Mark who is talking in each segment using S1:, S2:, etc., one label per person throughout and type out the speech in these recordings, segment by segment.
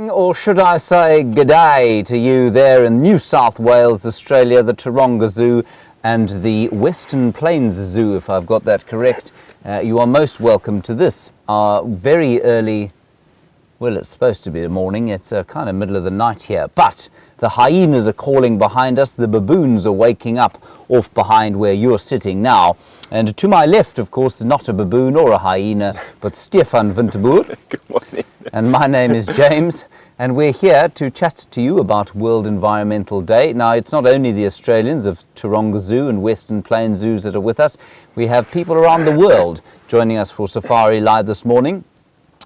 S1: Or should I say g'day to you there in New South Wales, Australia, the Taronga Zoo and the Western Plains Zoo, if I've got that correct. You are most welcome to this, our very early, well, it's supposed to be the morning, it's kind of middle of the night here, but the hyenas are calling behind us, the baboons are waking up off behind where you're sitting now. And to my left, of course, is not a baboon or a hyena, but Stefan.
S2: Good morning.
S1: And my name is James, and we're here to chat to you about World Environmental Day. Now, it's not only the Australians of Taronga Zoo and Western Plains Zoos that are with us. We have people around the world joining us for Safari Live this morning,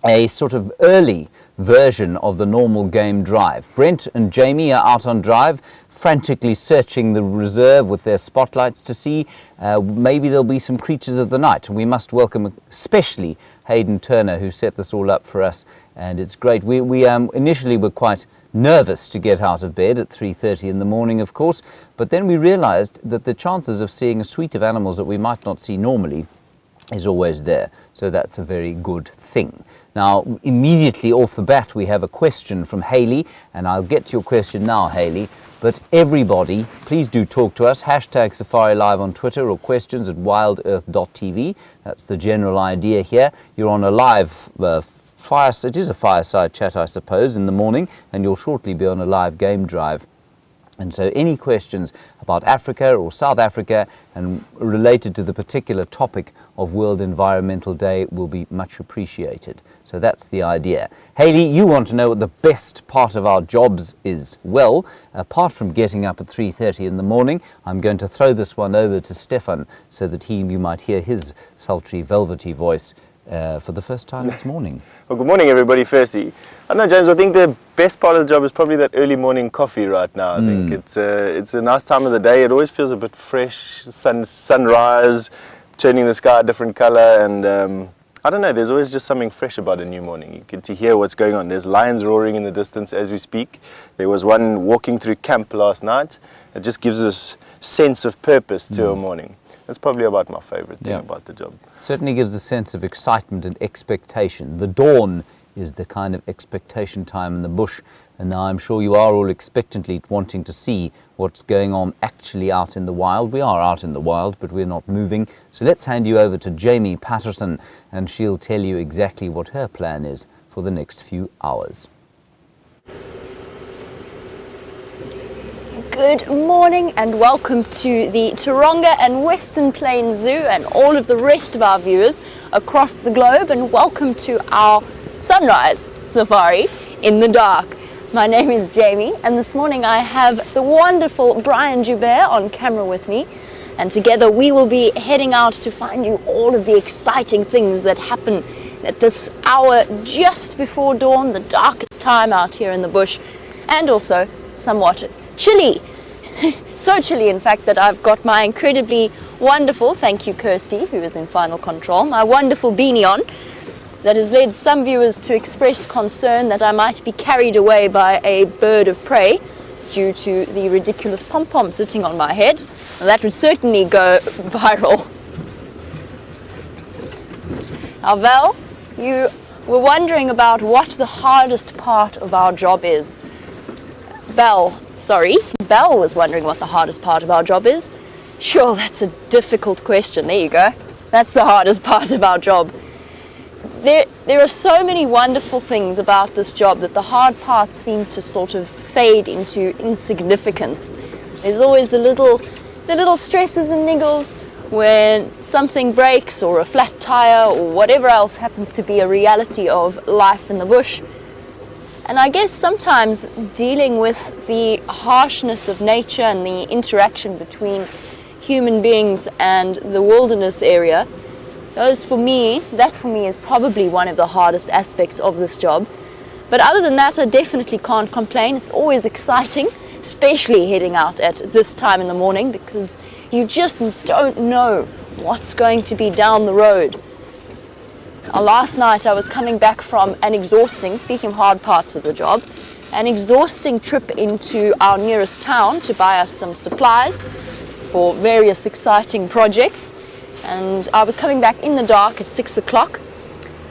S1: a sort of early version of the normal game drive. Brent and Jamie are out on drive, frantically searching the reserve with their spotlights to see maybe there'll be some creatures of the night. And we must welcome especially Hayden Turner, who set this all up for us, and it's great. We initially were quite nervous to get out of bed at 3:30 in the morning, of course, but then we realized that the chances of seeing a suite of animals that we might not see normally is always there, so that's a very good thing. Now, immediately off the bat, we have a question from Hayley, and I'll get to your question now, Hayley. But everybody, please do talk to us. Hashtag Safari Live on Twitter or questions at wildearth.tv. That's the general idea here. You're on a live it is a fireside chat, I suppose, in the morning, and you'll shortly be on a live game drive. And so any questions about Africa or South Africa and related to the particular topic of World Environmental Day will be much appreciated. So that's the idea. Hayley, you want to know what the best part of our jobs is. Well, apart from getting up at 3:30 in the morning, I'm going to throw this one over to Stefan so that you might hear his sultry, velvety voice for the first time this morning.
S2: Well, good morning, everybody, firstly. I don't know, James, I think the best part of the job is probably that early morning coffee right now. I think it's a nice time of the day. It always feels a bit fresh, sunrise, turning the sky a different color, and I don't know, there's always just something fresh about a new morning. You get to hear what's going on. There's lions roaring in the distance as we speak. There was one walking through camp last night. It just gives us sense of purpose to a morning. That's probably about my favorite thing about the job.
S1: Certainly gives a sense of excitement and expectation. The dawn is the kind of expectation time in the bush, and now I'm sure you are all expectantly wanting to see what's going on actually out in the wild. We are out in the wild, but we're not moving. So let's hand you over to Jamie Patterson, and she'll tell you exactly what her plan is for the next few hours.
S3: Good morning and welcome to the Taronga and Western Plains Zoo and all of the rest of our viewers across the globe, and welcome to our sunrise safari in the dark. My name is Jamie, and this morning I have the wonderful Brian Joubert on camera with me, and together we will be heading out to find you all of the exciting things that happen at this hour just before dawn, the darkest time out here in the bush, and also somewhat chilly. So chilly, in fact, that I've got my incredibly wonderful, thank you Kirsty, who is in final control, my wonderful beanie on, that has led some viewers to express concern that I might be carried away by a bird of prey due to the ridiculous pom-pom sitting on my head. And that would certainly go viral. Now, Val, you were wondering about what the hardest part of our job is. Belle was wondering what the hardest part of our job is. Sure, that's a difficult question. There you go. That's the hardest part of our job. There are so many wonderful things about this job that the hard parts seem to sort of fade into insignificance. There's always the little stresses and niggles when something breaks or a flat tire or whatever else happens to be a reality of life in the bush. And I guess sometimes dealing with the harshness of nature and the interaction between human beings and the wilderness area, that for me is probably one of the hardest aspects of this job. But other than that, I definitely can't complain. It's always exciting, especially heading out at this time in the morning, because you just don't know what's going to be down the road. Last night I was coming back from an exhausting, speaking of hard parts of the job, an exhausting trip into our nearest town to buy us some supplies for various exciting projects. And I was coming back in the dark at 6 o'clock.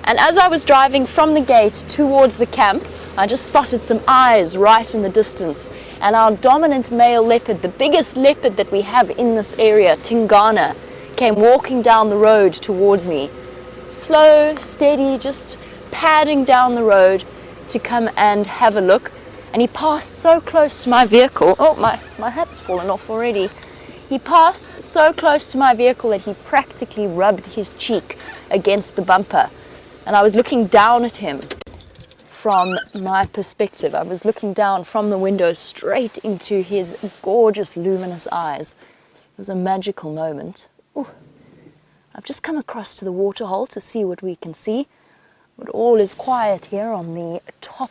S3: And as I was driving from the gate towards the camp, I just spotted some eyes right in the distance, and our dominant male leopard, the biggest leopard that we have in this area, Tingana, came walking down the road towards me. Slow, steady, just padding down the road to come and have a look. And he passed so close to my vehicle. Oh, my hat's fallen off already. He passed so close to my vehicle that he practically rubbed his cheek against the bumper. And I was looking down at him from my perspective. I was looking down from the window straight into his gorgeous luminous eyes. It was a magical moment. Ooh. I've just come across to the waterhole to see what we can see, but all is quiet here on the top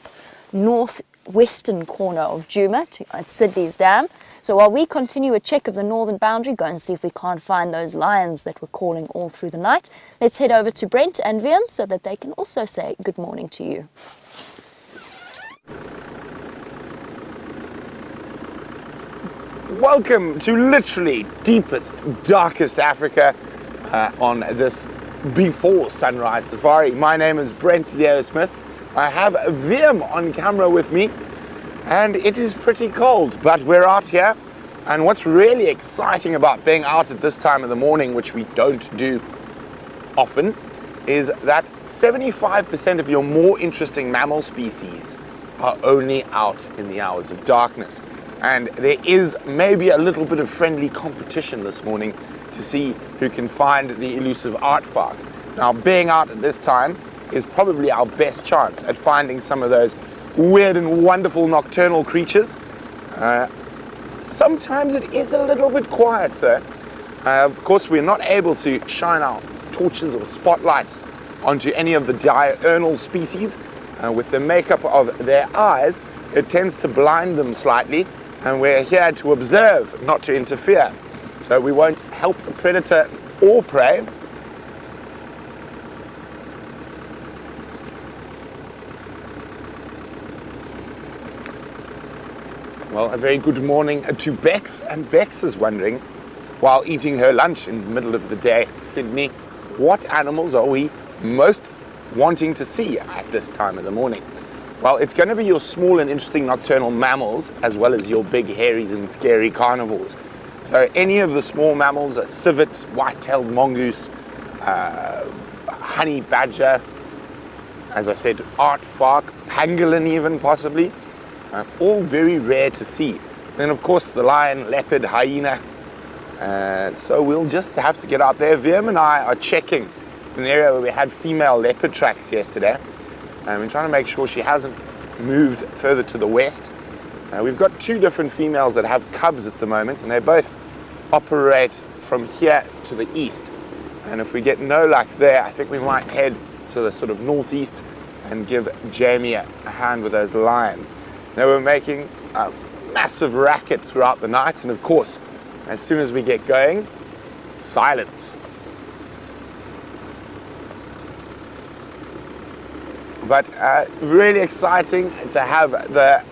S3: northwestern corner of Djuma at Sydney's Dam. So while we continue a check of the northern boundary, go and see if we can't find those lions that were calling all through the night, let's head over to Brent and Willem so that they can also say good morning to you.
S4: Welcome to literally deepest, darkest Africa on this before sunrise safari. My name is Brent Leo Smith. I have Willem on camera with me, and it is pretty cold, but we're out here. And what's really exciting about being out at this time of the morning, which we don't do often, is that 75% of your more interesting mammal species are only out in the hours of darkness. And there is maybe a little bit of friendly competition this morning to see who can find the elusive aardvark. Now, being out at this time is probably our best chance at finding some of those weird and wonderful nocturnal creatures. Sometimes it is a little bit quiet though. Of course, we're not able to shine our torches or spotlights onto any of the diurnal species. With the makeup of their eyes, it tends to blind them slightly, and we're here to observe, not to interfere. So we won't help the predator or prey. Well, a very good morning to Bex, and Bex is wondering, while eating her lunch in the middle of the day, Sydney, what animals are we most wanting to see at this time of the morning? Well, it's going to be your small and interesting nocturnal mammals, as well as your big hairies and scary carnivores. So any of the small mammals, a civet, white-tailed mongoose, honey badger, as I said, aardvark, pangolin even possibly, all very rare to see. Then of course the lion, leopard, hyena. So we'll just have to get out there. Willem and I are checking an area where we had female leopard tracks yesterday. We're trying to make sure she hasn't moved further to the west. We've got two different females that have cubs at the moment, and they both operate from here to the east. And if we get no luck there, I think we might head to the sort of northeast and give Jamie a hand with those lions. They were making a massive racket throughout the night, and of course, as soon as we get going, silence. But really exciting to have the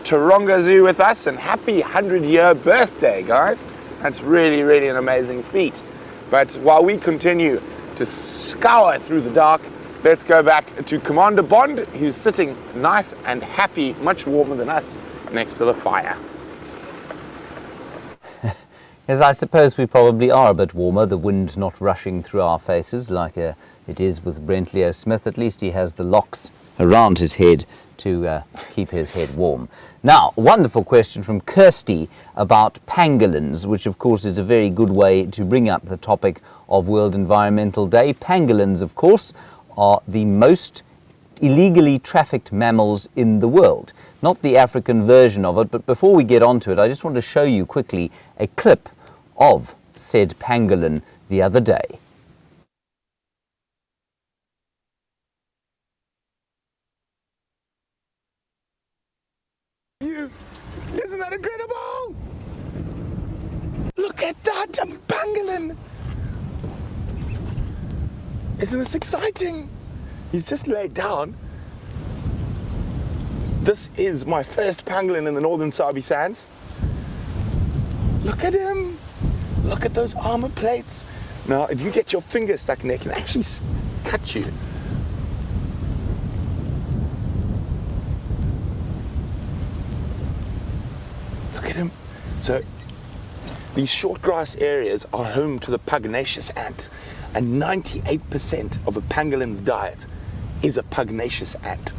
S4: Taronga Zoo with us, and happy 100-year birthday, guys. That's really, really an amazing feat. But while we continue to scour through the dark, let's go back to Commander Bond, who's sitting nice and happy, much warmer than us, next to the fire.
S1: Yes, I suppose we probably are a bit warmer, the wind not rushing through our faces like it is with Brent Leo Smith. At least he has the locks around his head to keep his head warm. Now, wonderful question from Kirsty about pangolins, which of course is a very good way to bring up the topic of World Environmental Day. Pangolins, of course, are the most illegally trafficked mammals in the world. Not the African version of it, but before we get onto it, I just want to show you quickly a clip of said pangolin the other day.
S4: Isn't that incredible? Look at that, a pangolin! Isn't this exciting? He's just laid down. This is my first pangolin in the northern Sabi Sands. Look at him. Look at those armor plates. Now, if you get your finger stuck in there, it can actually cut you. at him. So these short grass areas are home to the pugnacious ant, and 98% of a pangolin's diet is a pugnacious ant.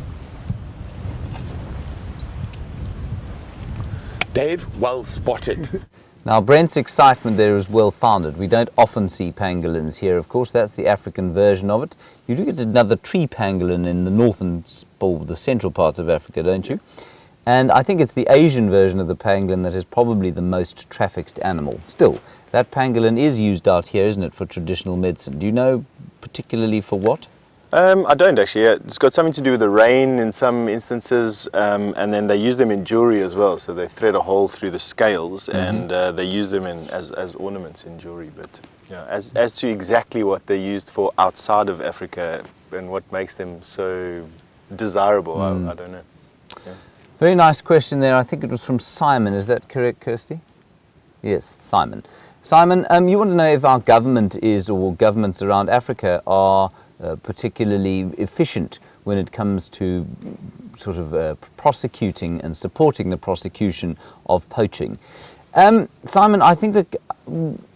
S4: Dave, well spotted.
S1: Now, Brent's excitement there is well founded. We don't often see pangolins here, of course. That's the African version of it. You do get another tree pangolin in the northern or the central parts of Africa, don't you? And I think it's the Asian version of the pangolin that is probably the most trafficked animal. Still, that pangolin is used out here, isn't it, for traditional medicine? Do you know particularly for what?
S2: I don't actually. It's got something to do with the rain in some instances, and then they use them in jewelry as well. So they thread a hole through the scales, and they use them as ornaments in jewelry. But yeah, as to exactly what they're used for outside of Africa and what makes them so desirable, I don't know. Yeah.
S1: Very nice question there. I think it was from Simon. Is that correct, Kirsty? Yes, Simon. Simon, you want to know if our government is, or governments around Africa are particularly efficient when it comes to sort of prosecuting and supporting the prosecution of poaching. Simon, I think that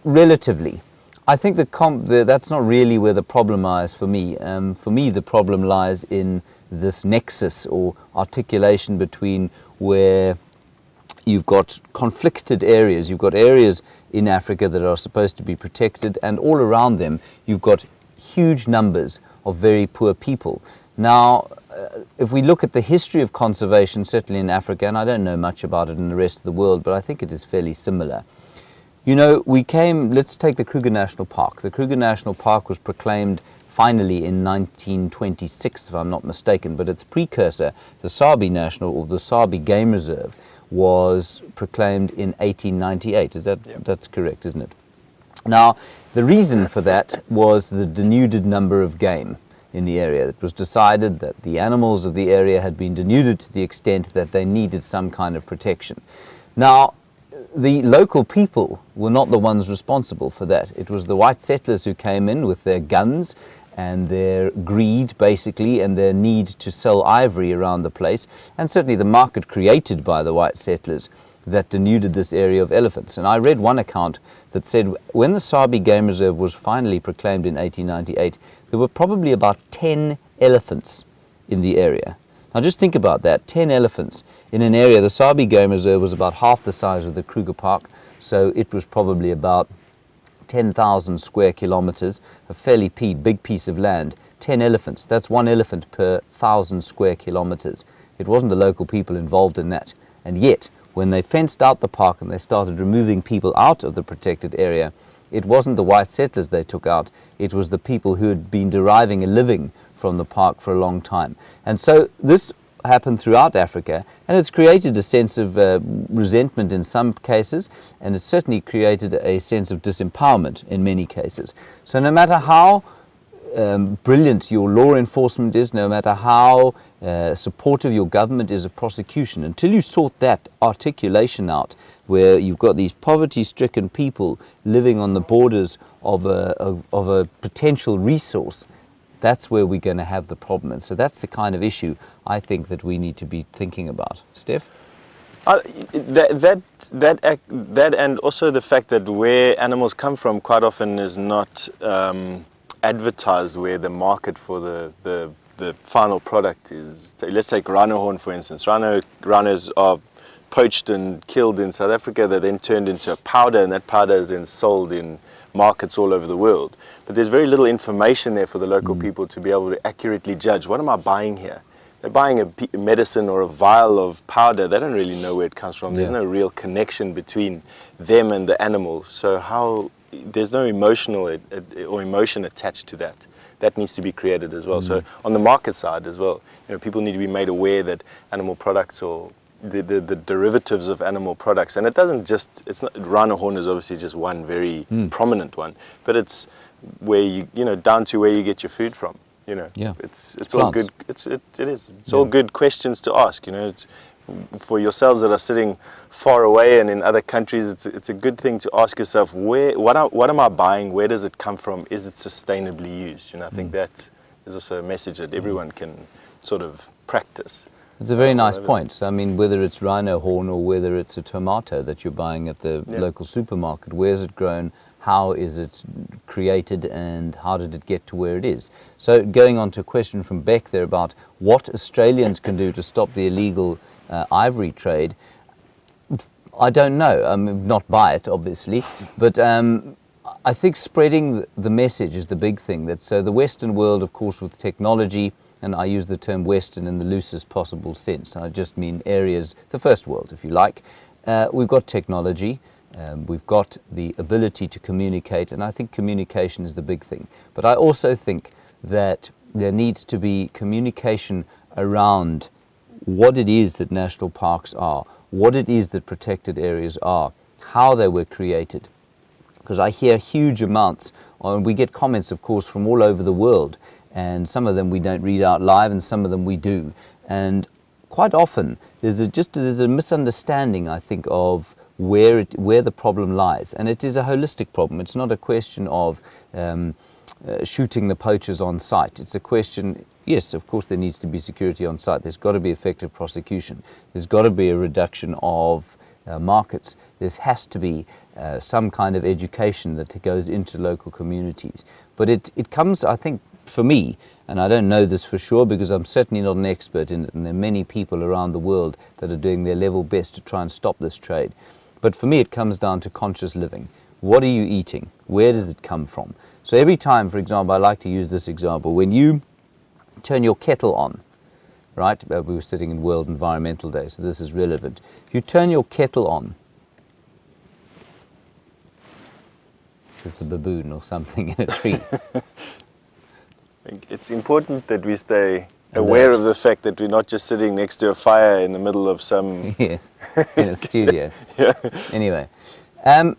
S1: relatively, I think that's not really where the problem lies for me. For me, the problem lies in this nexus or articulation between where you've got conflicted areas. You've got areas in Africa that are supposed to be protected, and all around them you've got huge numbers of very poor people. Now, if we look at the history of conservation, certainly in Africa, and I don't know much about it in the rest of the world, but I think it is fairly similar. You know, let's take the Kruger National Park. The Kruger National Park was proclaimed finally in 1926, if I'm not mistaken, but its precursor, the Sabi National, or the Sabi Game Reserve, was proclaimed in 1898. That's correct, isn't it? Now, the reason for that was the denuded number of game in the area. It was decided that the animals of the area had been denuded to the extent that they needed some kind of protection. Now, the local people were not the ones responsible for that. It was the white settlers who came in with their guns and their greed, basically, and their need to sell ivory around the place, and certainly the market created by the white settlers that denuded this area of elephants. And I read one account that said when the Sabi Game Reserve was finally proclaimed in 1898, there were probably about 10 elephants in the area. Now just think about that, 10 elephants in an area. The Sabi Game Reserve was about half the size of the Kruger Park, so it was probably about 10,000 square kilometers, a fairly big piece of land. 10 elephants, that's one elephant per 1,000 square kilometers. It wasn't the local people involved in that. And yet, when they fenced out the park and they started removing people out of the protected area, it wasn't the white settlers they took out, it was the people who had been deriving a living from the park for a long time. And so this happened throughout Africa, and it's created a sense of resentment in some cases, and it's certainly created a sense of disempowerment in many cases. So no matter how brilliant your law enforcement is, no matter how supportive your government is of prosecution, until you sort that articulation out, where you've got these poverty-stricken people living on the borders of a potential resource, that's where we're going to have the problem. And so that's the kind of issue I think that we need to be thinking about. Steph?
S2: That and also the fact that where animals come from quite often is not advertised where the market for the final product is. So let's take rhino horn, for instance. Rhinos are poached and killed in South Africa. They're then turned into a powder, and that powder is then sold in markets all over the world. But there's very little information there for the local people to be able to accurately judge, what am I buying here? They're buying a medicine or a vial of powder. They don't really know where it comes from. There's no real connection between them and the animal. So there's no emotional or emotion attached to that. That needs to be created as well. So on the market side as well, people need to be made aware that animal products or the derivatives of animal products, and it's not, rhino horn is obviously just one very prominent one, but it's where down to where you get your food from. It's all good. It's all good questions to ask. For yourselves that are sitting far away and in other countries, it's a good thing to ask yourself, what am I buying? Where does it come from? Is it sustainably used? I think that is also a message that everyone can sort of practice.
S1: It's a very nice point. So, I mean, whether it's rhino horn or whether it's a tomato that you're buying at the local supermarket, where is it grown, how is it created, and how did it get to where it is? So going on to a question from Beck there about what Australians can do to stop the illegal ivory trade, I don't know. I mean, not buy it, obviously, but I think spreading the message is the big thing. That so the Western world, of course, with technology, and I use the term Western in the loosest possible sense. I just mean areas, the first world, if you like. We've got technology, we've got the ability to communicate, and I think communication is the big thing. But I also think that there needs to be communication around what it is that national parks are, what it is that protected areas are, how they were created. Because I hear huge amounts, and we get comments, of course, from all over the world, and some of them we don't read out live, and some of them we do. And quite often, there's a misunderstanding, I think, of where the problem lies. And it is a holistic problem. It's not a question of shooting the poachers on site. It's a question, yes, of course there needs to be security on site. There's got to be effective prosecution. There's got to be a reduction of markets. There has to be some kind of education that goes into local communities. But it comes, I think, for me, and I don't know this for sure because I'm certainly not an expert in it, and there are many people around the world that are doing their level best to try and stop this trade. But for me, it comes down to conscious living. What are you eating? Where does it come from? So every time, for example, I like to use this example, when you turn your kettle on, right? We were sitting in World Environmental Day, so this is relevant. If you turn your kettle on, it's a baboon or something in a tree.
S2: It's important that we stay aware of the fact that we're not just sitting next to a fire in the middle of some...
S1: Yes, in a studio. Yeah. Anyway,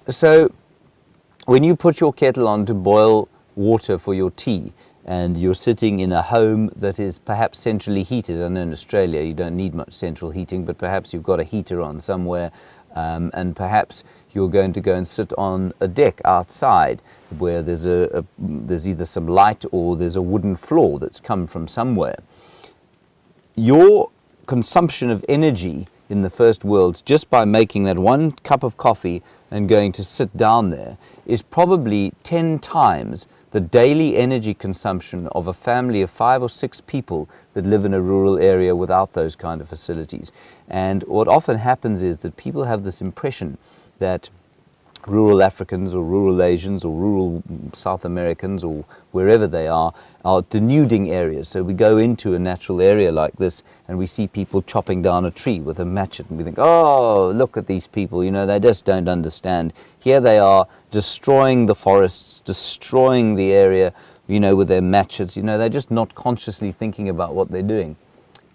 S1: so when you put your kettle on to boil water for your tea, and you're sitting in a home that is perhaps centrally heated, I know in Australia you don't need much central heating, but perhaps you've got a heater on somewhere, and perhaps you're going to go and sit on a deck outside where there's either some light or there's a wooden floor that's come from somewhere. Your consumption of energy in the first world, just by making that one cup of coffee and going to sit down there, is probably 10 times the daily energy consumption of a family of 5 or 6 people that live in a rural area without those kind of facilities. And what often happens is that people have this impression that rural Africans or rural Asians or rural South Americans or wherever they are denuding areas. So we go into a natural area like this and we see people chopping down a tree with a machete and we think, oh, look at these people, you know, they just don't understand. Here they are destroying the forests, destroying the area, you know, with their machetes, you know, they're just not consciously thinking about what they're doing.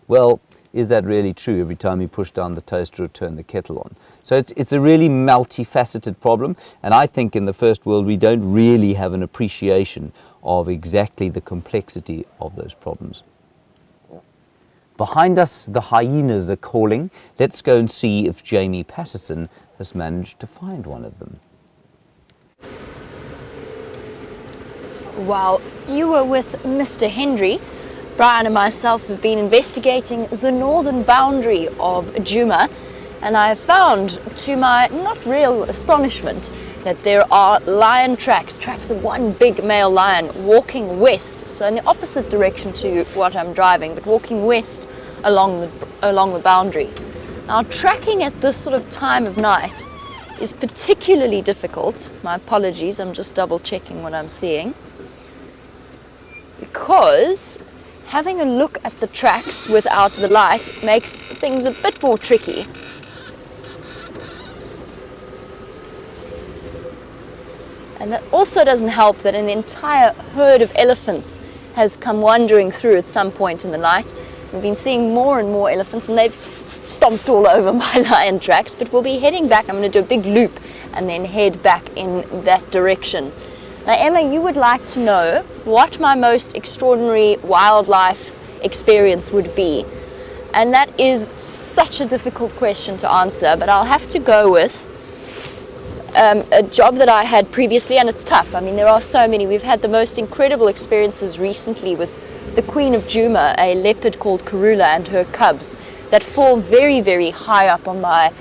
S1: Well, is that really true every time you push down the toaster or turn the kettle on? So it's a really multifaceted problem, and I think in the first world we don't really have an appreciation of exactly the complexity of those problems. Behind us, the hyenas are calling. Let's go and see if Jamie Patterson has managed to find one of them.
S3: While you were with Mr. Hendry, Brian and myself have been investigating the northern boundary of Nkhuma, and I have found, to my not real astonishment, that there are lion tracks of one big male lion walking west, so in the opposite direction to what I'm driving, but walking west along the boundary. Now, tracking at this sort of time of night is particularly difficult. My apologies, I'm just double checking what I'm seeing. Because having a look at the tracks without the light makes things a bit more tricky. And that also doesn't help that an entire herd of elephants has come wandering through at some point in the night. We've been seeing more and more elephants, and they've stomped all over my lion tracks, but we'll be heading back. I'm going to do a big loop and then head back in that direction. Now, Emma, you would like to know what my most extraordinary wildlife experience would be. And that is such a difficult question to answer, but I'll have to go with a job that I had previously, and it's tough. I mean, there are so many. We've had the most incredible experiences recently with the Queen of Nkhuma, a leopard called Karula, and her cubs. that fall very, very high up on my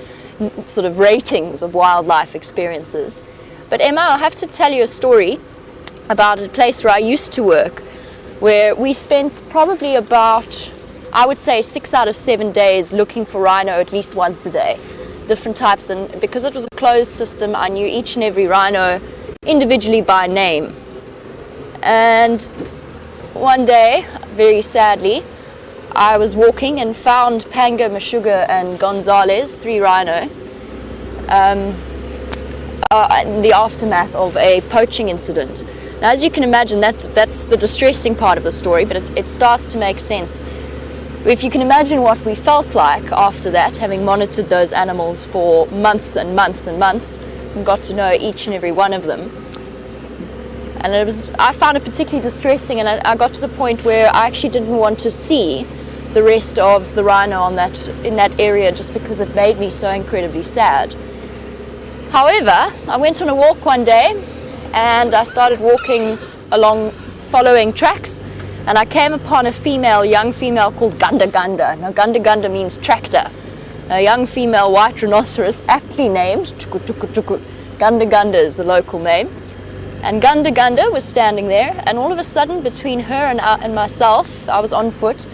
S3: sort of ratings of wildlife experiences. But Emma, I'll have to tell you a story about a place where I used to work, where we spent probably about, I would say, 6 out of 7 days looking for rhino at least once a day, different types. And because it was a closed system, I knew each and every rhino individually by name. And one day, very sadly, I was walking and found Panga, Meshuggah and Gonzalez, 3 rhino, in the aftermath of a poaching incident. Now, as you can imagine, that's the distressing part of the story, but it starts to make sense. If you can imagine what we felt like after that, having monitored those animals for months and months and months, and got to know each and every one of them. And I found it particularly distressing, and I got to the point where I actually didn't want to see the rest of the rhino in that area, just because it made me so incredibly sad. However, I went on a walk one day, and I started walking along, following tracks, and I came upon a young female called Ganda Ganda. Now, Ganda Ganda means tractor. A young female white rhinoceros, aptly named Tuku Tuku Tuku. Ganda Ganda is the local name. And Ganda Ganda was standing there, and all of a sudden, between her and myself, I was on foot,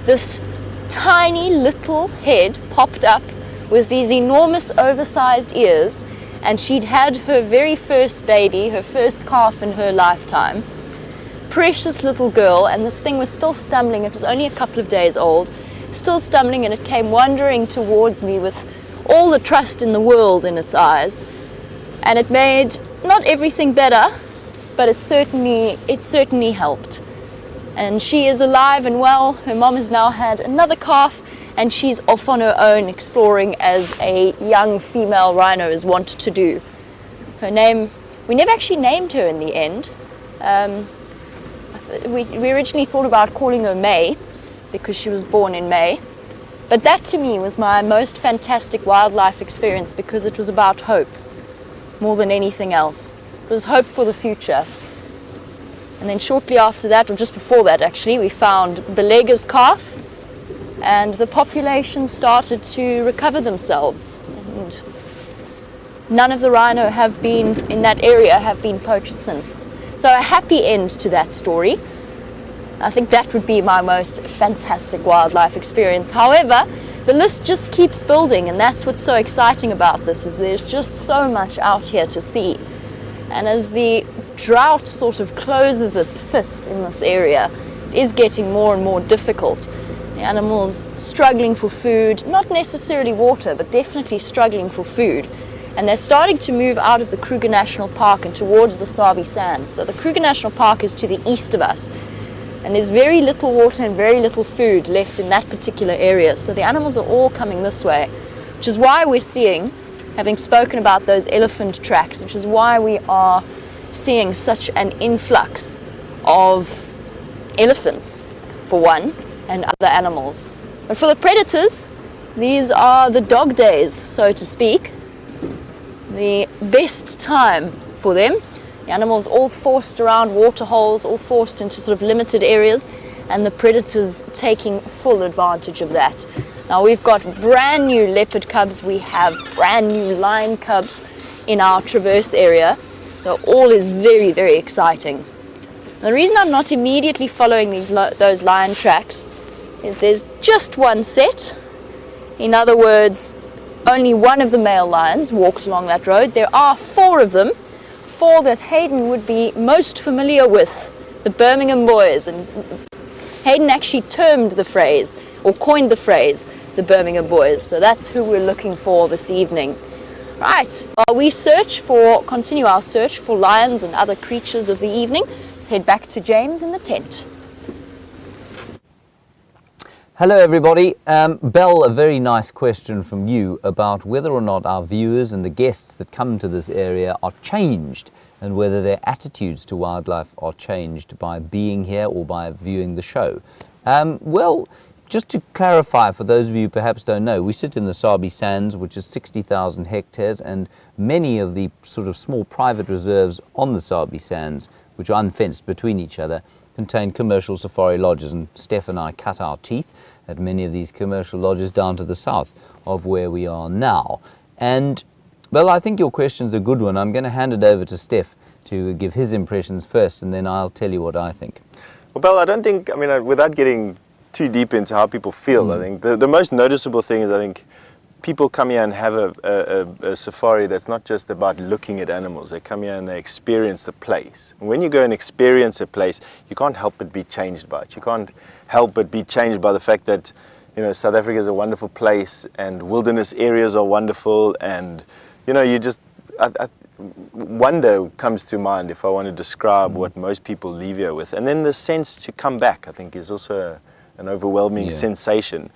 S3: this tiny little head popped up with these enormous oversized ears, and she'd had her very first baby, her first calf in her lifetime. Precious little girl, and this thing was still stumbling. It was only a couple of days old, still stumbling, and it came wandering towards me with all the trust in the world in its eyes. And it made not everything better, but it certainly helped. And she is alive and well. Her mom has now had another calf, and she's off on her own exploring as a young female rhino is wont to do. Her name, we never actually named her in the end. We originally thought about calling her May, because she was born in May. But that to me was my most fantastic wildlife experience, because it was about hope more than anything else. It was hope for the future. And then shortly after that, or just before that actually, we found Belega's calf, and the population started to recover themselves. And none of the rhino in that area have been poached since. So a happy end to that story. I think that would be my most fantastic wildlife experience. However, the list just keeps building, and that's what's so exciting about this, is there's just so much out here to see. And as the drought sort of closes its fist in this area, it is getting more and more difficult. The animals struggling for food, not necessarily water, but definitely struggling for food. And they're starting to move out of the Kruger National Park and towards the Sabi Sands. So the Kruger National Park is to the east of us. And there's very little water and very little food left in that particular area. So the animals are all coming this way, which is why we're seeing, having spoken about those elephant tracks, which is why we are seeing such an influx of elephants, for one, and other animals. But for the predators, these are the dog days, so to speak. The best time for them. The animals all forced around water holes, all forced into sort of limited areas, and the predators taking full advantage of that. Now we've got brand new leopard cubs, we have brand new lion cubs in our traverse area, so all is very, very exciting. The reason I'm not immediately following those lion tracks is there's just one set. In other words, only one of the male lions walked along that road. There are 4 of them, 4 that Hayden would be most familiar with, the Birmingham boys. And Hayden actually termed the phrase, or coined the phrase, the Birmingham boys. So that's who we're looking for this evening. Right, while we continue our search for lions and other creatures of the evening, let's head back to James in the tent.
S1: Hello everybody. Belle, a very nice question from you about whether or not our viewers and the guests that come to this area are changed, and whether their attitudes to wildlife are changed by being here or by viewing the show. Well, just to clarify, for those of you who perhaps don't know, we sit in the Sabi Sands, which is 60,000 hectares, and many of the sort of small private reserves on the Sabi Sands, which are unfenced between each other, contain commercial safari lodges, and Steph and I cut our teeth at many of these commercial lodges down to the south of where we are now. And, well, I think your question's a good one. I'm going to hand it over to Steph to give his impressions first, and then I'll tell you what I think.
S2: Well, Belle, I don't think, I mean, without getting too deep into how people feel, I think the most noticeable thing is, I think, people come here and have a safari that's not just about looking at animals. They come here and they experience the place. And when you go and experience a place, you can't help but be changed by it. You can't help but be changed by the fact that, you know, South Africa is a wonderful place and wilderness areas are wonderful, and, you know, you just, wonder comes to mind if I want to describe what most people leave here with. And then the sense to come back, I think, is also an overwhelming sensation.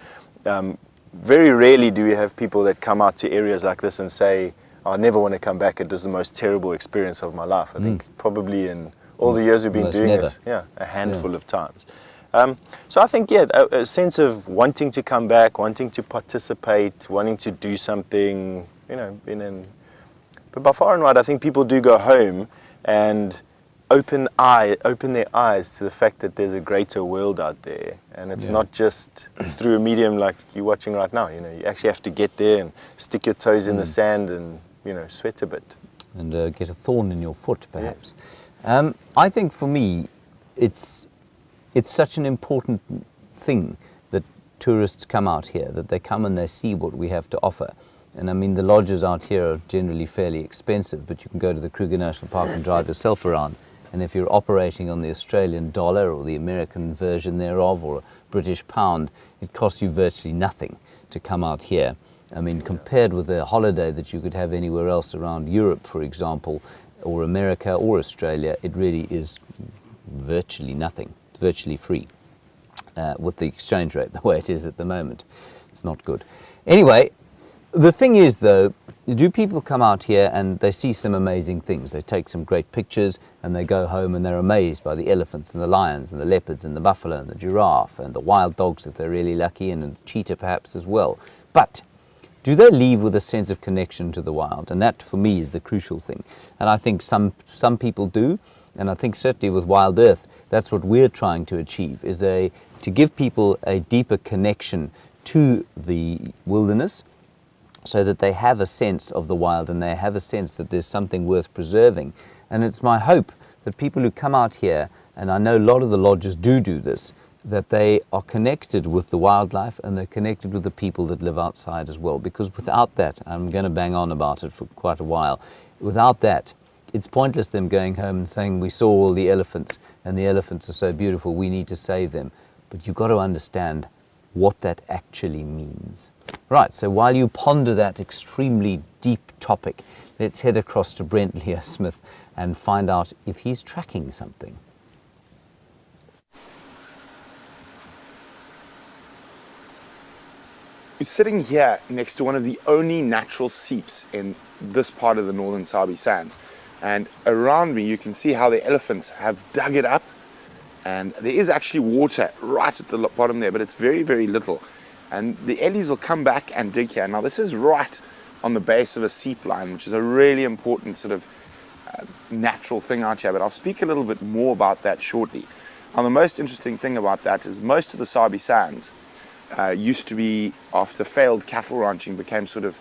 S2: Very rarely do we have people that come out to areas like this and say, oh, I never want to come back, it was the most terrible experience of my life. I think probably in all the years we've been doing this, a handful of times. So I think, a sense of wanting to come back, wanting to participate, wanting to do something, you know, but by far and wide, I think people do go home and open their eyes to the fact that there's a greater world out there, and it's not just through a medium like you're watching right now. You know, you actually have to get there and stick your toes in the sand and, you know, sweat a bit
S1: and get a thorn in your foot, perhaps. Yes. I think for me, it's such an important thing that tourists come out here, that they come and they see what we have to offer. And I mean, the lodges out here are generally fairly expensive, but you can go to the Kruger National Park and drive yourself around. And if you're operating on the Australian dollar or the American version thereof or a British pound, it costs you virtually nothing to come out here. I mean, compared with a holiday that you could have anywhere else around Europe, for example, or America or Australia, it really is virtually nothing, virtually free, with the exchange rate the way it is at the moment. It's not good. Anyway, the thing is, though, do people come out here and they see some amazing things? They take some great pictures and they go home and they're amazed by the elephants and the lions and the leopards and the buffalo and the giraffe and the wild dogs if they're really lucky, and the cheetah perhaps as well. But do they leave with a sense of connection to the wild? And that, for me, is the crucial thing. And I think some people do, and I think certainly with WildEarth, that's what we're trying to achieve, is to give people a deeper connection to the wilderness, so that they have a sense of the wild and they have a sense that there's something worth preserving. And it's my hope that people who come out here, and I know a lot of the lodges do this, that they are connected with the wildlife and they're connected with the people that live outside as well. Because without that, I'm going to bang on about it for quite a while, without that, it's pointless them going home and saying, we saw all the elephants and the elephants are so beautiful, we need to save them. But you've got to understand what that actually means. Right, so while you ponder that extremely deep topic, let's head across to Brent Smith and find out if he's tracking something.
S4: We're sitting here next to one of the only natural seeps in this part of the northern Sabi Sands. And around me, you can see how the elephants have dug it up. And there is actually water right at the bottom there, but it's very, very little. And the ellies will come back and dig here. Now, this is right on the base of a seep line, which is a really important sort of natural thing out here. But I'll speak a little bit more about that shortly. Now, the most interesting thing about that is most of the Sabi Sands used to be, after failed cattle ranching, became sort of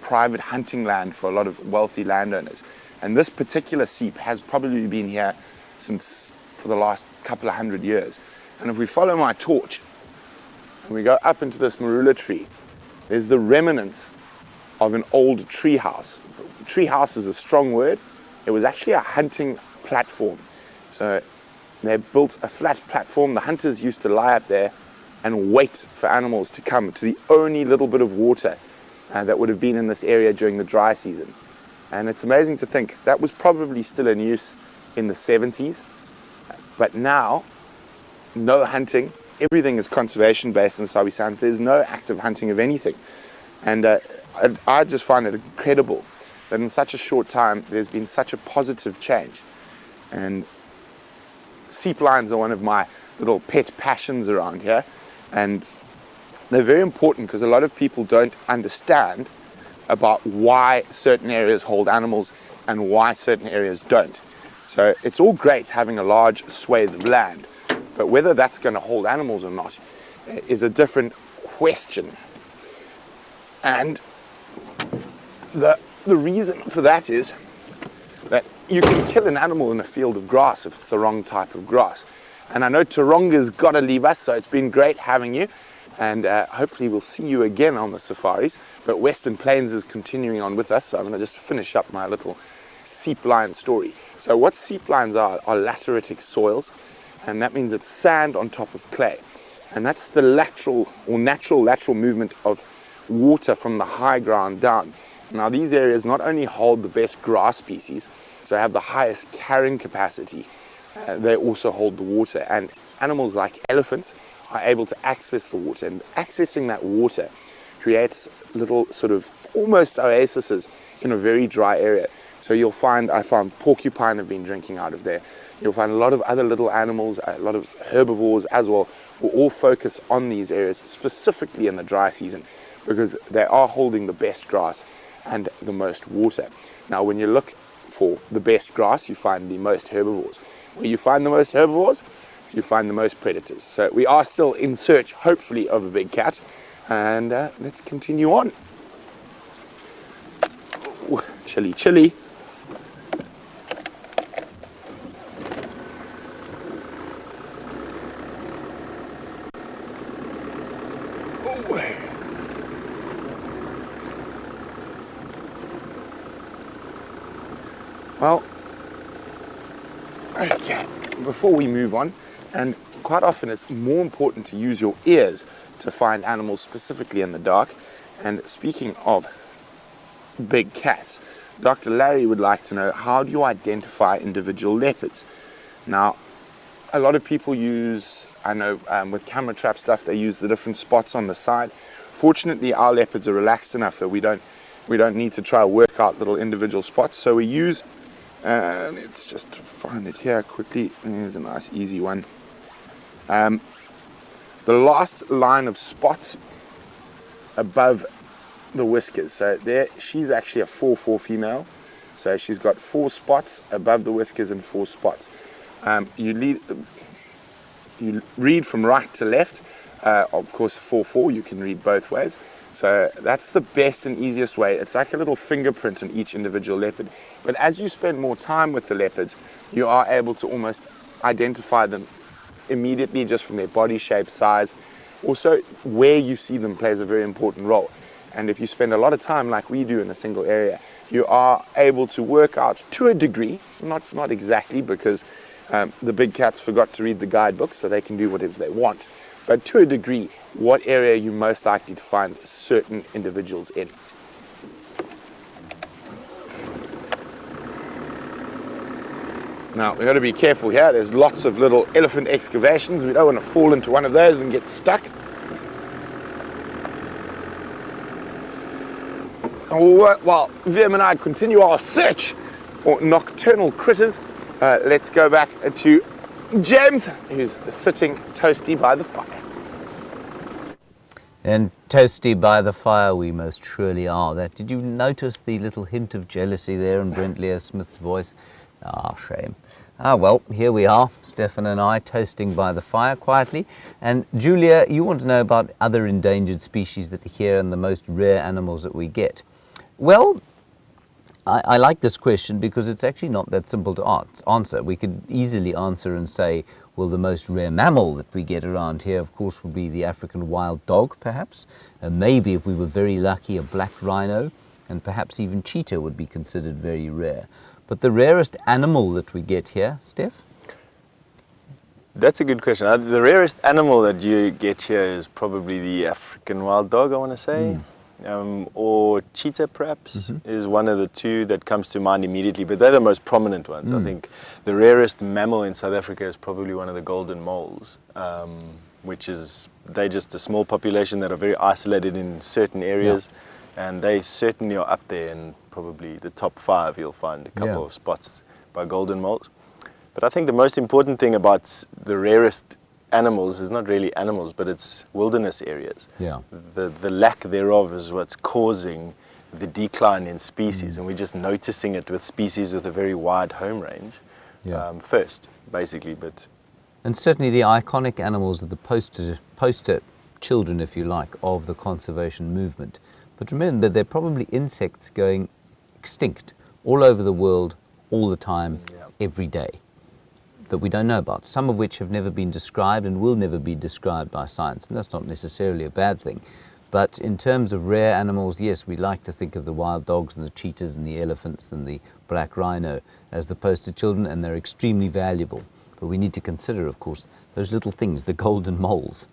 S4: private hunting land for a lot of wealthy landowners. And this particular seep has probably been here for the last couple of 100 years. And if we follow my torch, and we go up into this marula tree, there's the remnants of an old tree house. Tree house is a strong word. It was actually a hunting platform. So they built a flat platform. The hunters used to lie up there and wait for animals to come to the only little bit of water that would have been in this area during the dry season. And it's amazing to think that was probably still in use in the 70s. But now, no hunting. Everything is conservation based in the Sabi Sands. There's no active hunting of anything. And I just find it incredible that in such a short time there's been such a positive change. And seep lines are one of my little pet passions around here. And they're very important because a lot of people don't understand about why certain areas hold animals and why certain areas don't. So it's all great having a large swathe of land, but whether that's going to hold animals or not is a different question. And the reason for that is that you can kill an animal in a field of grass if it's the wrong type of grass. And I know Taronga's got to leave us, so it's been great having you. And hopefully we'll see you again on the safaris. But Western Plains is continuing on with us, so I'm going to just finish up my little seep line story. So what seep lines are lateritic soils, and that means it's sand on top of clay. And that's the lateral or natural lateral movement of water from the high ground down. Now these areas not only hold the best grass species, so have the highest carrying capacity, they also hold the water. And animals like elephants are able to access the water, and accessing that water creates little sort of almost oases in a very dry area. So you'll find, I found porcupine have been drinking out of there. You'll find a lot of other little animals, a lot of herbivores as well, will all focus on these areas specifically in the dry season because they are holding the best grass and the most water. Now when you look for the best grass, you find the most herbivores. Where you find the most herbivores, you find the most predators. So we are still in search, hopefully, of a big cat. And let's continue on. Ooh, chilly, chilly. Ooh. Well, okay, before we move on, and quite often it's more important to use your ears to find animals specifically in the dark. And speaking of big cats, Dr. Larry would like to know, how do you identify individual leopards? Now, a lot of people use, I know with camera trap stuff, they use the different spots on the side. Fortunately, our leopards are relaxed enough that we don't need to try to work out little individual spots. So we use, let's just find it here quickly. There's a nice easy one. The last line of spots above the whiskers. So there, she's actually a 4-4 female. So she's got 4 spots above the whiskers and 4 spots. You read from right to left. Of course, 4-4, you can read both ways. So that's the best and easiest way. It's like a little fingerprint on each individual leopard. But as you spend more time with the leopards, you are able to almost identify them immediately just from their body shape, size. Also, where you see them plays a very important role. And if you spend a lot of time like we do in a single area, you are able to work out to a degree, not exactly, because the big cats forgot to read the guidebook, so they can do whatever they want. But to a degree, what area you're most likely to find certain individuals in. Now, we've got to be careful here. There's lots of little elephant excavations. We don't want to fall into one of those and get stuck. While VM and I continue our search for nocturnal critters, let's go back to James, who's sitting toasty by the fire.
S1: And toasty by the fire we most surely are. That, did you notice the little hint of jealousy there in Brent Leo Smith's voice? Ah, shame. Ah, well, here we are, Stefan and I, toasting by the fire quietly. And Julia, you want to know about other endangered species that are here and the most rare animals that we get. Well, I like this question because it's actually not that simple to answer. We could easily answer and say, well, the most rare mammal that we get around here, of course, would be the African wild dog, perhaps. And maybe, if we were very lucky, a black rhino, and perhaps even cheetah would be considered very rare. But the rarest animal that we get here, Steph?
S2: That's a good question. The rarest animal that you get here is probably the African wild dog, I want to say. Or cheetah, perhaps, is one of the two that comes to mind immediately. But they're the most prominent ones. I think the rarest mammal in South Africa is probably one of the golden moles, which is, they're just a small population that are very isolated in certain areas. Yeah. And they certainly are up there in probably the top 5. You'll find a couple of spots by golden moles. But I think the most important thing about the rarest animals is not really animals, but it's wilderness areas. Yeah. The lack thereof is what's causing the decline in species, and we're just noticing it with species with a very wide home range first, basically. And
S1: certainly the iconic animals of the poster children, if you like, of the conservation movement. But remember, they're probably insects going extinct all over the world, all the time, every day, that we don't know about, some of which have never been described and will never be described by science, and that's not necessarily a bad thing. But in terms of rare animals, yes, we like to think of the wild dogs and the cheetahs and the elephants and the black rhino as the poster children, and they're extremely valuable. But we need to consider, of course, those little things, the golden moles,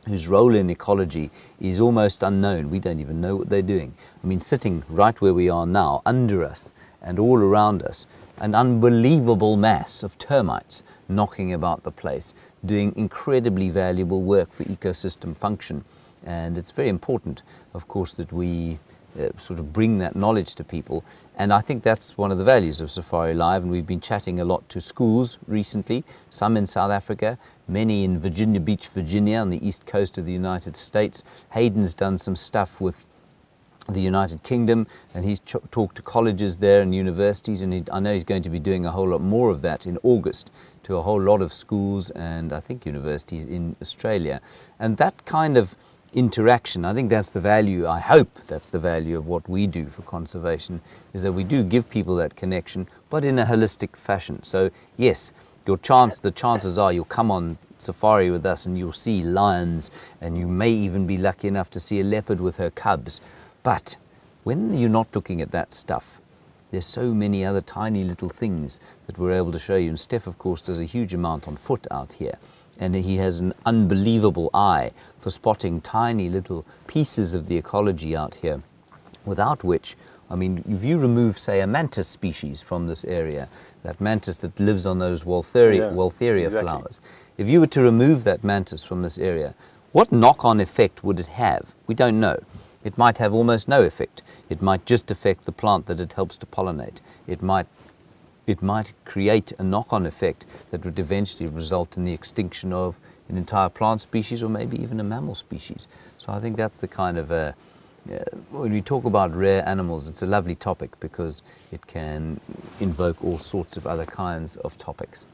S1: whose role in ecology is almost unknown. We don't even know what they're doing. I mean, sitting right where we are now, under us and all around us, an unbelievable mass of termites knocking about the place, doing incredibly valuable work for ecosystem function. And it's very important, of course, that we sort of bring that knowledge to people. And I think that's one of the values of Safari Live. And we've been chatting a lot to schools recently, some in South Africa, many in Virginia Beach, Virginia, on the east coast of the United States. Hayden's done some stuff with the United Kingdom, and he's talked to colleges there and universities, and I know he's going to be doing a whole lot more of that in August to a whole lot of schools and I think universities in Australia. And that kind of interaction, I think that's the value, I hope that's the value of what we do for conservation, is that we do give people that connection, but in a holistic fashion. So yes, the chances are you'll come on safari with us and you'll see lions, and you may even be lucky enough to see a leopard with her cubs. But when you're not looking at that stuff, there's so many other tiny little things that we're able to show you. And Steph, of course, does a huge amount on foot out here. And he has an unbelievable eye for spotting tiny little pieces of the ecology out here, without which, I mean, if you remove, say, a mantis species from this area, that mantis that lives on those Waltheria flowers, if you were to remove that mantis from this area, what knock-on effect would it have? We don't know. It might have almost no effect. It might just affect the plant that it helps to pollinate. It might create a knock-on effect that would eventually result in the extinction of an entire plant species or maybe even a mammal species. So I think that's the kind of, when we talk about rare animals, it's a lovely topic because it can invoke all sorts of other kinds of topics.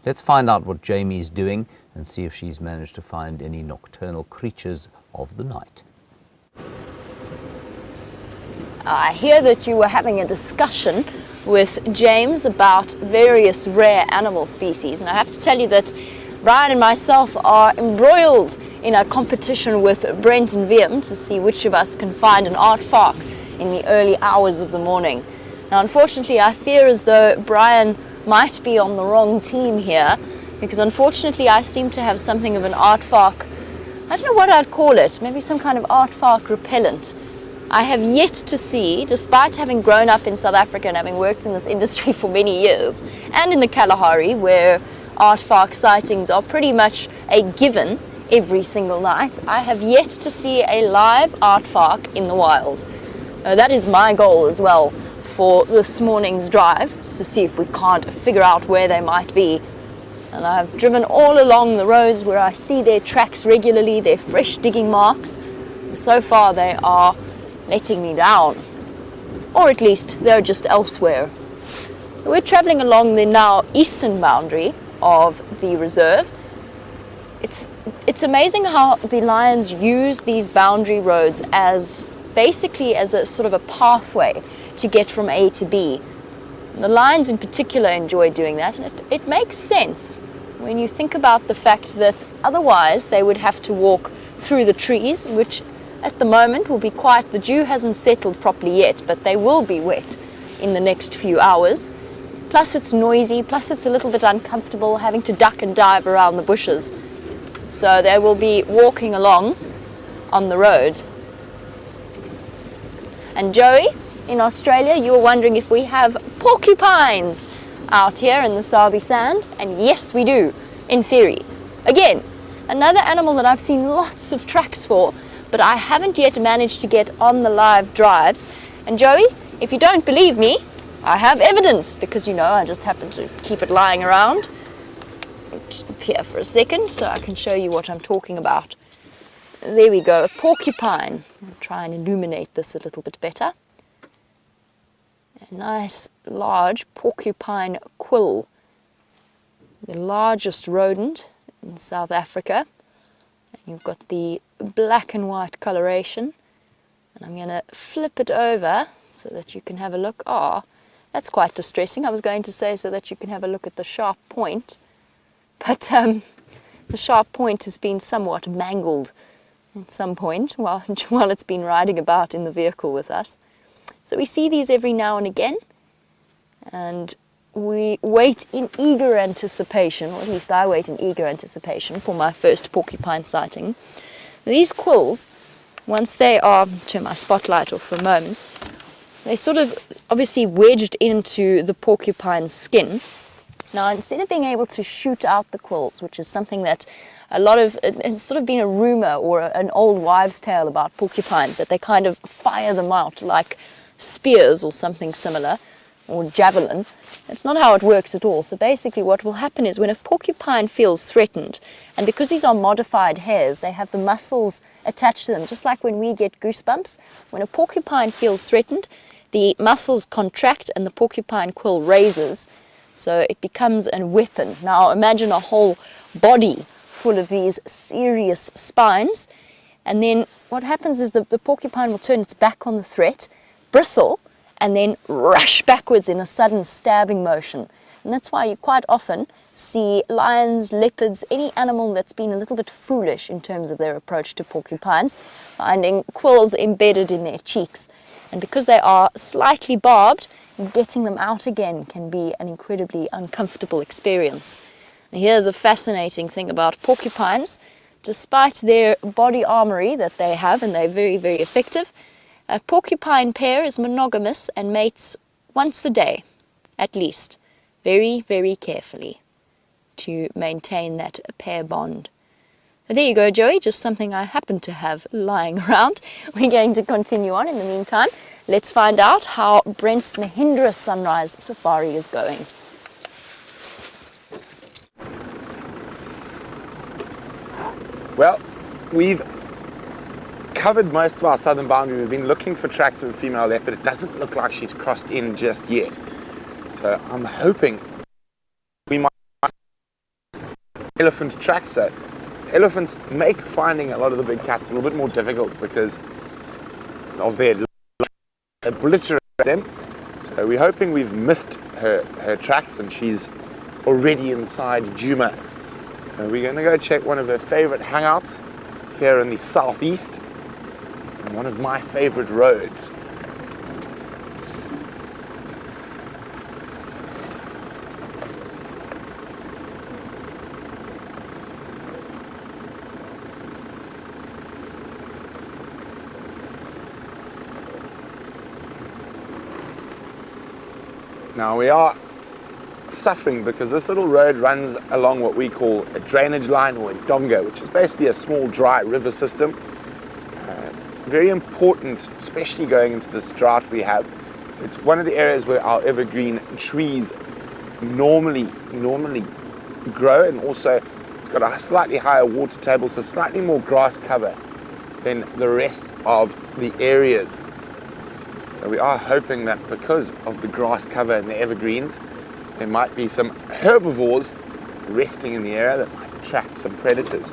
S1: Let's find out what Jamie is doing and see if she's managed to find any nocturnal creatures of the night.
S3: I hear that you were having a discussion with James about various rare animal species, and I have to tell you that Brian and myself are embroiled in a competition with Brent and Wim to see which of us can find an aardvark in the early hours of the morning. Now, unfortunately, I fear as though Brian might be on the wrong team here, because unfortunately I seem to have something of an aardvark, I don't know what I'd call it, maybe some kind of aardvark repellent. I have yet to see, despite having grown up in South Africa and having worked in this industry for many years, and in the Kalahari, where aardvark sightings are pretty much a given every single night, I have yet to see a live aardvark in the wild. That is my goal as well for this morning's drive, to see if we can't figure out where they might be. And I've driven all along the roads where I see their tracks regularly, their fresh digging marks. So far they are letting me down, or at least they're just elsewhere. We're traveling along the now eastern boundary of the reserve. It's amazing how the lions use these boundary roads as basically as a sort of a pathway to get from A to B. The lions in particular enjoy doing that, and it makes sense when you think about the fact that otherwise they would have to walk through the trees, which at the moment will be quiet. The dew hasn't settled properly yet, but they will be wet in the next few hours. Plus it's noisy, plus it's a little bit uncomfortable having to duck and dive around the bushes. So they will be walking along on the road. And Joey, in Australia, you were wondering if we have porcupines out here in the Sabi Sand, and yes we do, in theory. Again, another animal that I've seen lots of tracks for, but I haven't yet managed to get on the live drives. And Joey, if you don't believe me, I have evidence, because you know I just happen to keep it lying around. Just up here for a second so I can show you what I'm talking about. There we go, a porcupine. I'll try and illuminate this a little bit better. A nice large porcupine quill, the largest rodent in South Africa. You've got the black and white coloration. And I'm going to flip it over so that you can have a look. Ah, that's quite distressing. I was going to say so that you can have a look at the sharp point. But the sharp point has been somewhat mangled at some point while it's been riding about in the vehicle with us. So we see these every now and again. And we wait in eager anticipation, or at least I wait in eager anticipation for my first porcupine sighting. These quills, once they are, turn my spotlight off for a moment, they sort of obviously wedged into the porcupine's skin. Now, instead of being able to shoot out the quills, which is something that it's sort of been a rumor or an old wives' tale about porcupines, that they kind of fire them out like spears or something similar, or javelin. That's not how it works at all. So basically what will happen is when a porcupine feels threatened, and because these are modified hairs, they have the muscles attached to them, just like when we get goosebumps. When a porcupine feels threatened, the muscles contract and the porcupine quill raises, so it becomes a weapon. Now imagine a whole body full of these serious spines, and then what happens is the porcupine will turn its back on the threat, bristle, and then rush backwards in a sudden stabbing motion. And that's why you quite often see lions, leopards, any animal that's been a little bit foolish in terms of their approach to porcupines, finding quills embedded in their cheeks. And because they are slightly barbed, getting them out again can be an incredibly uncomfortable experience. And here's a fascinating thing about porcupines. Despite their body armory that they have, and they're very, very effective, a porcupine pair is monogamous and mates once a day, at least, very, very carefully to maintain that pair bond. But there you go, Joey, just something I happen to have lying around. We're going to continue on. In the meantime, let's find out how Brent's Mahindra Sunrise Safari is going.
S4: Well, we've covered most of our southern boundary. We've been looking for tracks of a female leopard. It doesn't look like she's crossed in just yet. So I'm hoping we might elephant tracks. So elephants make finding a lot of the big cats a little bit more difficult because of their obliterate them. So we're hoping we've missed her tracks and she's already inside Nkhuma. So we're going to go check one of her favorite hangouts here in the southeast, and one of my favorite roads. Now we are suffering because this little road runs along what we call a drainage line, or a donga, which is basically a small dry river system. Very important, especially going into this drought we have. It's one of the areas where our evergreen trees normally grow, and also it's got a slightly higher water table, so slightly more grass cover than the rest of the areas. So we are hoping that because of the grass cover and the evergreens, there might be some herbivores resting in the area that might attract some predators.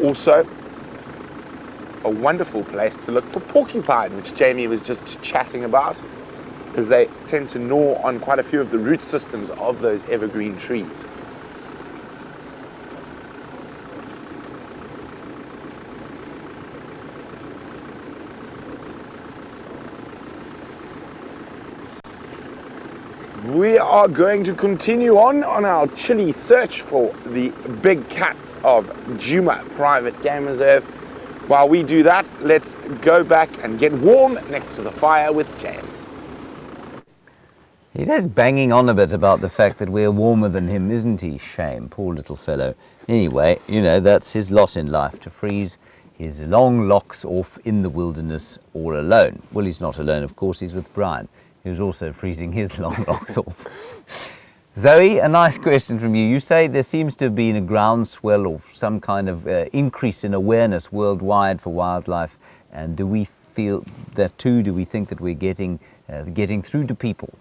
S4: Also, a wonderful place to look for porcupine, which Jamie was just chatting about, as they tend to gnaw on quite a few of the root systems of those evergreen trees. We are going to continue on our chilly search for the big cats of Nkhuma Private Game Reserve. While we do that, let's go back and get warm next to the fire with James.
S1: He is banging on a bit about the fact that we're warmer than him, isn't he? Shame, poor little fellow. Anyway, you know, that's his lot in life, to freeze his long locks off in the wilderness all alone. Well, he's not alone, of course, he's with Brian, who's also freezing his long locks off. Zoe, a nice question from you. You say there seems to have been a groundswell or some kind of increase in awareness worldwide for wildlife. And do we feel that too? Do we think that we're getting through to people?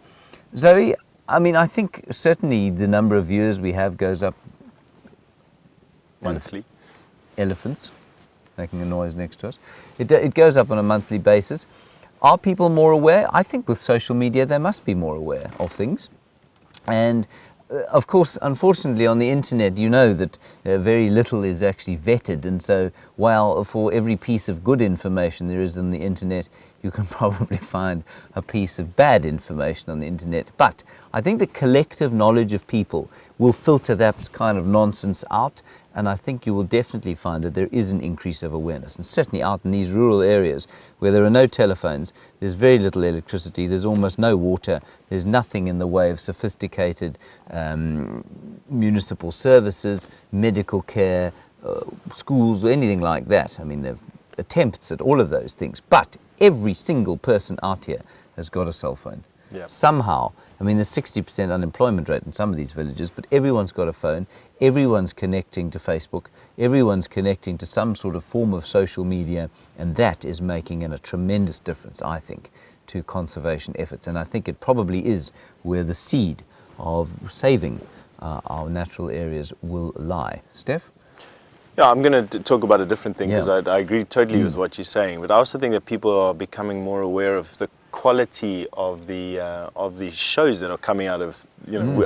S1: Zoe, I mean, I think certainly the number of viewers we have goes up.
S2: Monthly.
S1: Elephants. making a noise next to us. It goes up on a monthly basis. Are people more aware? I think with social media they must be more aware of things. And of course, unfortunately, on the internet, you know that very little is actually vetted. And so while for every piece of good information there is on the internet, you can probably find a piece of bad information on the internet. But I think the collective knowledge of people will filter that kind of nonsense out. And I think you will definitely find that there is an increase of awareness. And certainly out in these rural areas where there are no telephones, there's very little electricity, there's almost no water, there's nothing in the way of sophisticated municipal services, medical care, schools, or anything like that. I mean, there are attempts at all of those things. But every single person out here has got a cell phone.
S2: Yeah.
S1: Somehow, I mean, there's 60% unemployment rate in some of these villages, but everyone's got a phone, everyone's connecting to Facebook, everyone's connecting to some sort of form of social media, and that is making a tremendous difference, I think, to conservation efforts. And I think it probably is where the seed of saving our natural areas will lie. Steph?
S2: Yeah, I'm going to talk about a different thing because
S1: Yeah.
S2: I agree totally with what you're saying, but I also think that people are becoming more aware of the quality of the shows that are coming out of,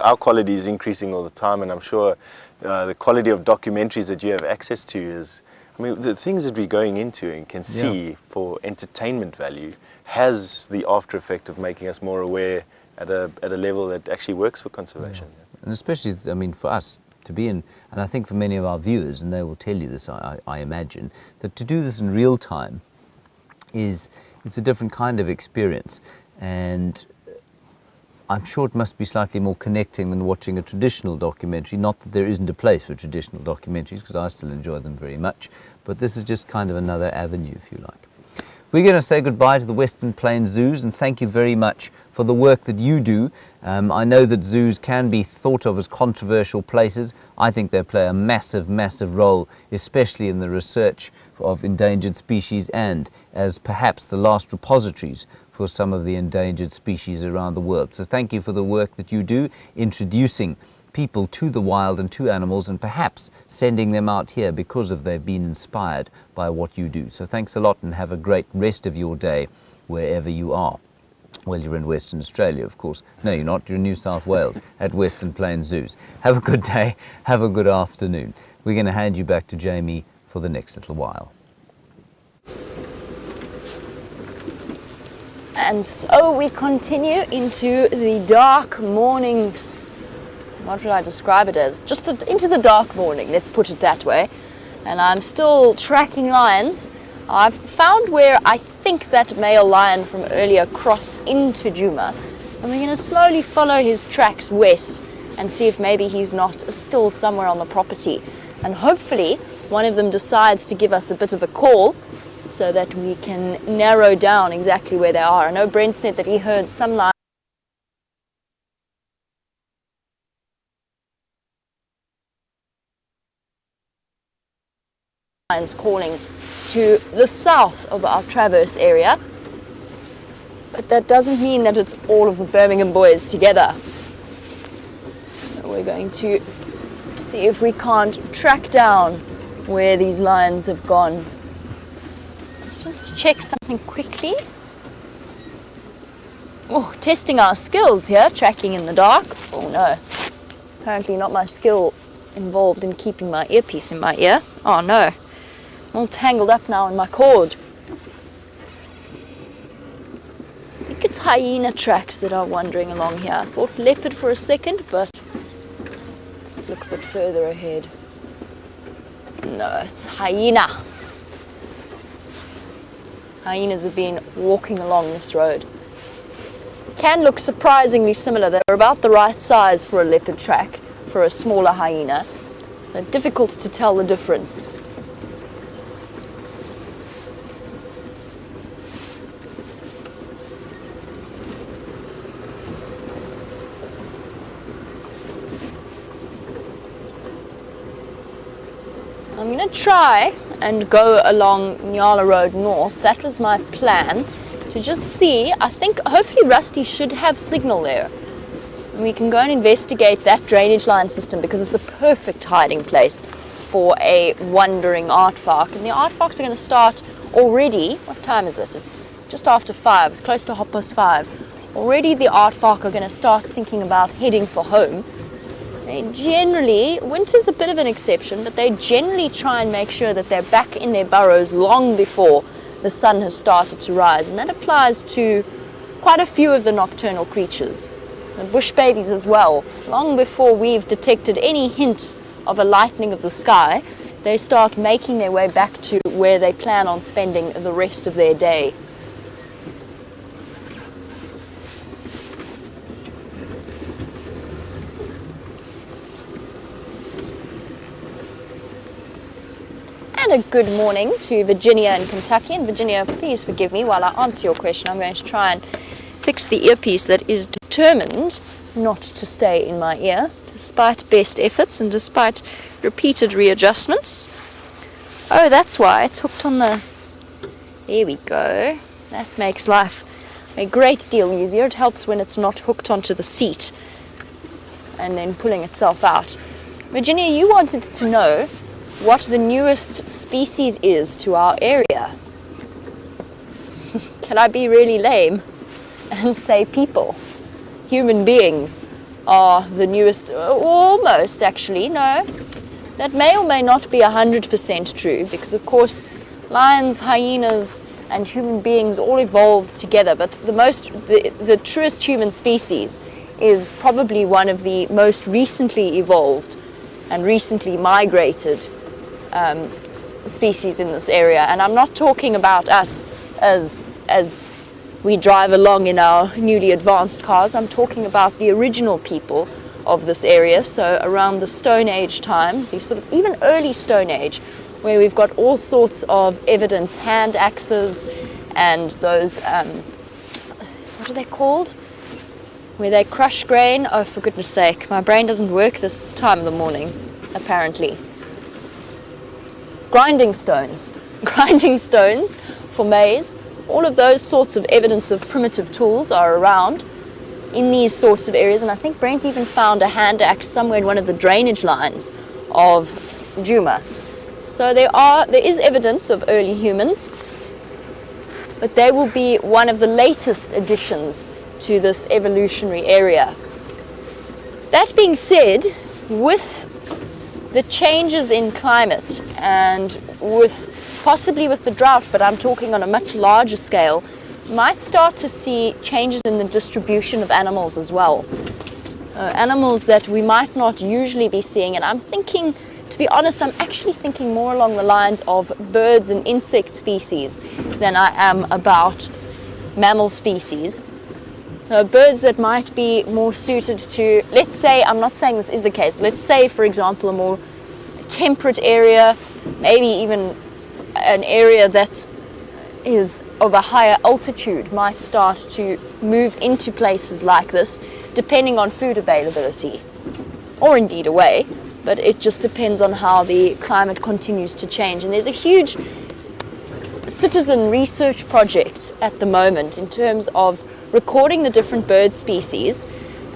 S2: our quality is increasing all the time, and I'm sure the quality of documentaries that you have access to is, I mean, the things that we're going into and can see for entertainment value has the after effect of making us more aware at a level that actually works for conservation.
S1: And especially, I mean, for us to be in, and I think for many of our viewers, and they will tell you this, I imagine, that to do this in real time it's a different kind of experience. And I'm sure it must be slightly more connecting than watching a traditional documentary. Not that there isn't a place for traditional documentaries, because I still enjoy them very much, but this is just kind of another avenue, if you like. We're going to say goodbye to the Western Plains Zoos, and thank you very much for the work that you do. I know that zoos can be thought of as controversial places. I think they play a massive, massive role, especially in the research of endangered species and as perhaps the last repositories for some of the endangered species around the world. So thank you for the work that you do, introducing people to the wild and to animals, and perhaps sending them out here because they've been inspired by what you do. So thanks a lot, and have a great rest of your day wherever you are. Well, you're in Western Australia, of course. No, you're not. You're in New South Wales at Western Plains Zoos. Have a good day. Have a good afternoon. We're going to hand you back to Jamie for the next little while.
S3: And so we continue into the dark mornings. What would I describe it as? Just into the dark morning, let's put it that way. And I'm still tracking lions. I've found where I think that male lion from earlier crossed into Nkhuma, and we're going to slowly follow his tracks west and see if maybe he's not still somewhere on the property. And hopefully one of them decides to give us a bit of a call so that we can narrow down exactly where they are. I know Brent said that he heard some lions calling to the south of our Traverse area, but that doesn't mean that it's all of the Birmingham boys together. So we're going to see if we can't track down where these lions have gone. Just want to check something quickly. Oh, testing our skills here, tracking in the dark. Oh no, apparently not my skill involved in keeping my earpiece in my ear. Oh no. All tangled up now in my cord. I think it's hyena tracks that are wandering along here. I thought leopard for a second, but let's look a bit further ahead. No, it's hyena. Hyenas have been walking along this road. Can look surprisingly similar. They're about the right size for a leopard track, for a smaller hyena. They're difficult to tell the difference. I'm going to try and go along Nyala Road North. That was my plan, to just see. I think hopefully Rusty should have signal there. And we can go and investigate that drainage line system, because it's the perfect hiding place for a wandering aardvark. And the aardvarks are going to start already. What time is it? It's just after 5. It's close to 5:30. Already the aardvark are going to start thinking about heading for home. They generally, winter's a bit of an exception, but they generally try and make sure that they're back in their burrows long before the sun has started to rise. And that applies to quite a few of the nocturnal creatures. The bush babies as well. Long before we've detected any hint of a lightening of the sky, they start making their way back to where they plan on spending the rest of their day. And a good morning to Virginia in Kentucky. And Virginia, please forgive me while I answer your question. I'm going to try and fix the earpiece that is determined not to stay in my ear, despite best efforts and despite repeated readjustments. Oh, that's why it's hooked on the... There we go. That makes life a great deal easier. It helps when it's not hooked onto the seat and then pulling itself out. Virginia, you wanted to know what the newest species is to our area. Can I be really lame and say people? Human beings are the newest, almost actually, no. That may or may not be 100% true, because of course lions, hyenas and human beings all evolved together, but the truest human species is probably one of the most recently evolved and recently migrated species in this area. And I'm not talking about us as we drive along in our newly advanced cars. I'm talking about the original people of this area, so around the Stone Age times, the sort of even early Stone Age, where we've got all sorts of evidence, hand axes and those, what are they called? Where they crush grain. Oh, for goodness sake, my brain doesn't work this time of the morning, apparently. Grinding stones for maize. All of those sorts of evidence of primitive tools are around in these sorts of areas, and I think Brent even found a hand axe somewhere in one of the drainage lines of Nkhuma. So there is evidence of early humans, but they will be one of the latest additions to this evolutionary area. That being said, with the changes in climate and possibly with the drought, but I'm talking on a much larger scale, might start to see changes in the distribution of animals as well. Animals that we might not usually be seeing, and I'm thinking, to be honest, I'm actually thinking more along the lines of birds and insect species than I am about mammal species. Birds that might be more suited to, let's say, I'm not saying this is the case, but let's say, for example, a more temperate area, maybe even an area that is of a higher altitude might start to move into places like this, depending on food availability, or indeed away, but it just depends on how the climate continues to change. And there's a huge citizen research project at the moment in terms of recording the different bird species,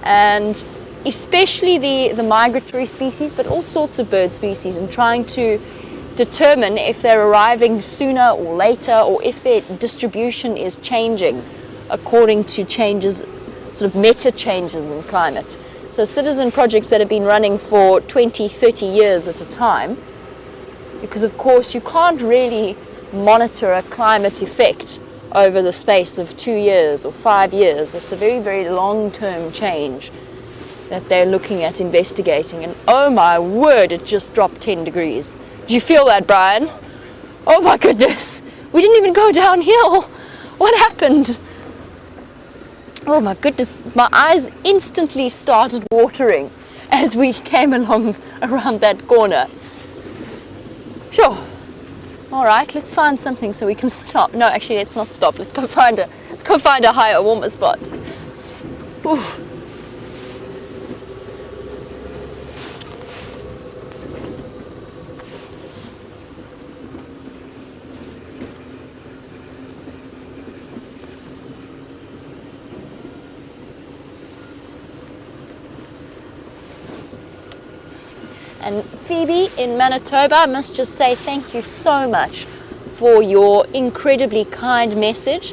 S3: and especially the migratory species, but all sorts of bird species, and trying to determine if they're arriving sooner or later, or if their distribution is changing according to changes, sort of meta changes in climate. So citizen projects that have been running for 20, 30 years at a time, because of course you can't really monitor a climate effect over the space of 2 years or 5 years. It's a very, very long-term change that they're looking at investigating. And oh my word, it just dropped 10 degrees. Did you feel that, Brian? Oh my goodness, we didn't even go downhill. What happened? Oh my goodness, my eyes instantly started watering as we came along around that corner. Sure. All right, let's find something so we can stop. No, actually, let's not stop. Let's go find a higher, warmer spot. Oof. And Phoebe in Manitoba, I must just say thank you so much for your incredibly kind message.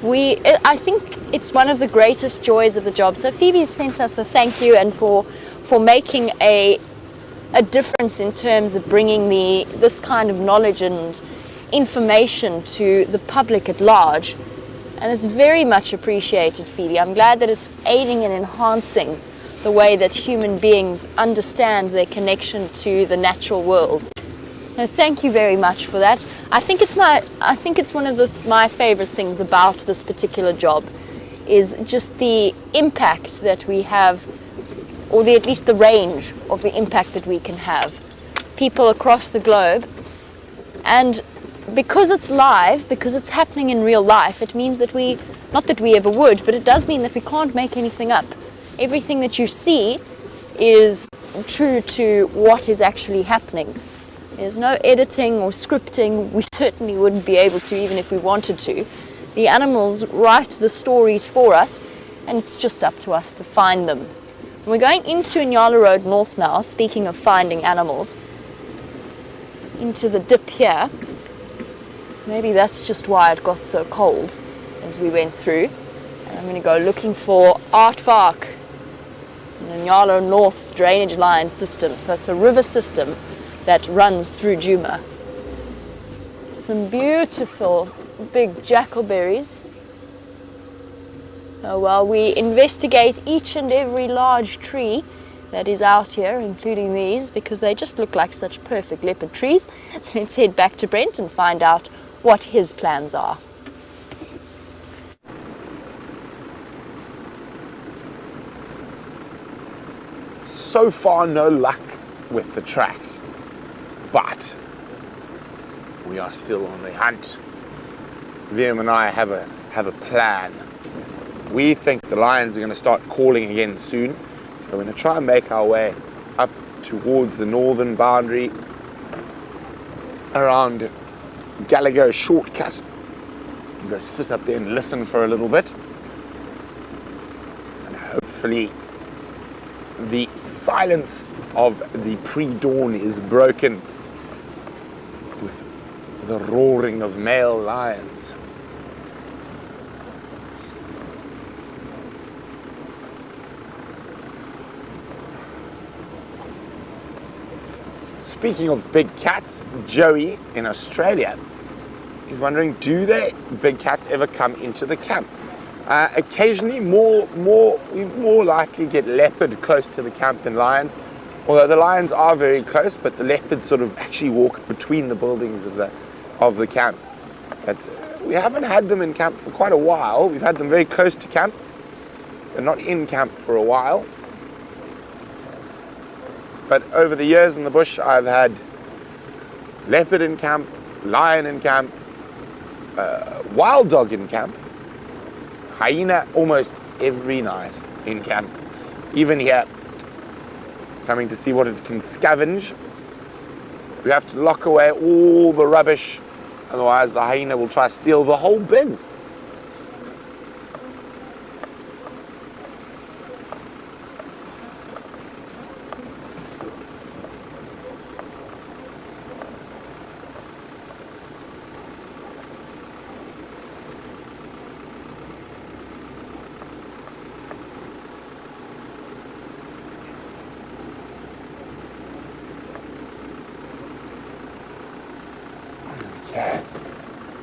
S3: I think it's one of the greatest joys of the job. So Phoebe sent us a thank you and for making a difference in terms of bringing this kind of knowledge and information to the public at large. And it's very much appreciated, Phoebe. I'm glad that it's aiding and enhancing the way that human beings understand their connection to the natural world. So thank you very much for that. I think it's one of my favorite things about this particular job is just the impact that we have, or at least the range of the impact that we can have. People across the globe. And because it's live, because it's happening in real life, it means that not that we ever would, but it does mean that we can't make anything up. Everything that you see is true to what is actually happening. There's no editing or scripting. We certainly wouldn't be able to, even if we wanted to. The animals write the stories for us, and it's just up to us to find them. And we're going into Nyala Road North now, speaking of finding animals, into the dip here. Maybe that's just why it got so cold as we went through. And I'm going to go looking for aardvark in the Nyala North's drainage line system. So it's a river system that runs through Djuma. Some beautiful big jackalberries. While we investigate each and every large tree that is out here, including these, because they just look like such perfect leopard trees, let's head back to Brent and find out what his plans are.
S4: So far, no luck with the tracks, but we are still on the hunt. Liam and I have a plan. We think the lions are going to start calling again soon, so we're going to try and make our way up towards the northern boundary around Gallagher shortcut. I'm going to sit up there and listen for a little bit, and hopefully the silence of the pre-dawn is broken with the roaring of male lions. Speaking of big cats, Joey in Australia is wondering, do the big cats ever come into the camp? Occasionally, we more likely get leopard close to the camp than lions, although the lions are very close, but the leopards sort of actually walk between the buildings of the camp. But we haven't had them in camp for quite a while. We've had them very close to camp, but not in camp for a while. But over the years in the bush, I've had leopard in camp, lion in camp, wild dog in camp, hyena almost every night in camp. Even here, coming to see what it can scavenge. We have to lock away all the rubbish, otherwise the hyena will try to steal the whole bin.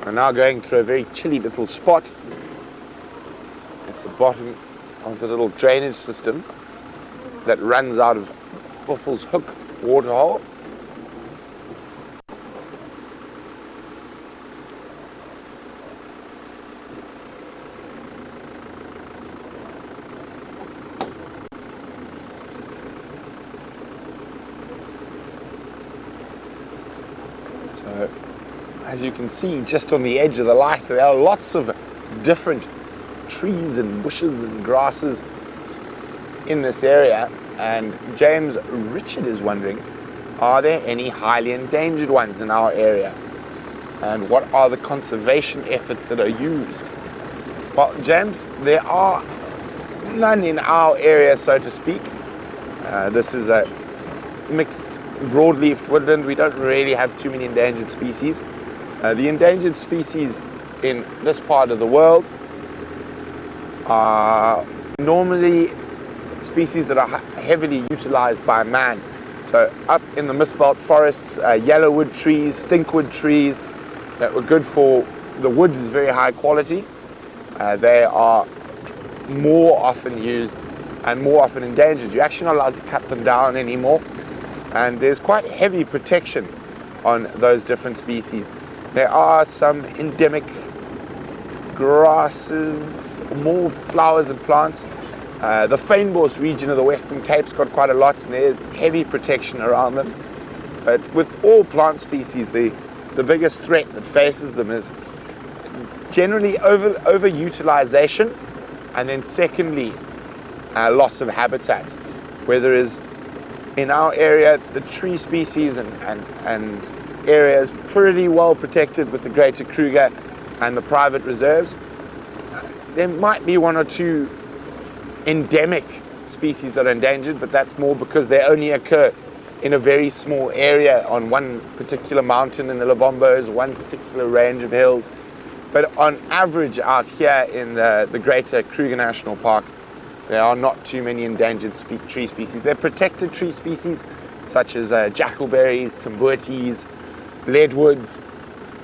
S4: We're now going through a very chilly little spot at the bottom of the little drainage system that runs out of Buffalo's Hook waterhole. As you can see, just on the edge of the light, there are lots of different trees and bushes and grasses in this area. And James Richard is wondering, are there any highly endangered ones in our area? And what are the conservation efforts that are used? Well, James, there are none in our area, so to speak. This is a mixed broadleaf woodland. We don't really have too many endangered species. The endangered species in this part of the world are normally species that are heavily utilized by man. So up in the mistbelt forests, yellowwood trees, stinkwood trees that were good for the woods is very high quality. They are more often used and more often endangered. You're actually not allowed to cut them down anymore, and there's quite heavy protection on those different species. There are some endemic grasses, more flowers and plants. The Fynbos region of the Western Cape's got quite a lot, and there's heavy protection around them. But with all plant species, the biggest threat that faces them is generally overutilization, and then secondly, loss of habitat. Where there is, in our area, the tree species and areas pretty well protected with the greater Kruger and the private reserves. There might be one or two endemic species that are endangered, but that's more because they only occur in a very small area on one particular mountain in the Lobombos, one particular range of hills. But on average out here in the greater Kruger National Park, there are not too many endangered tree species. They're protected tree species such as jackalberries, timbuotes, leadwoods,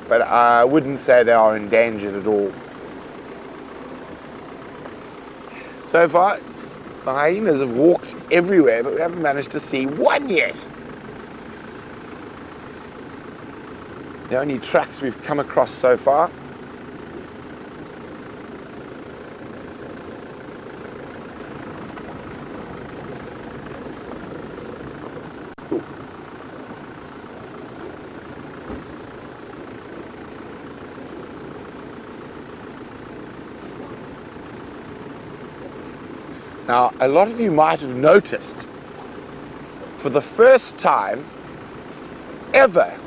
S4: but I wouldn't say they are endangered at all. So far, the hyenas have walked everywhere, but we haven't managed to see one yet. The only tracks we've come across so far Now, a lot of you might have noticed, for the first time ever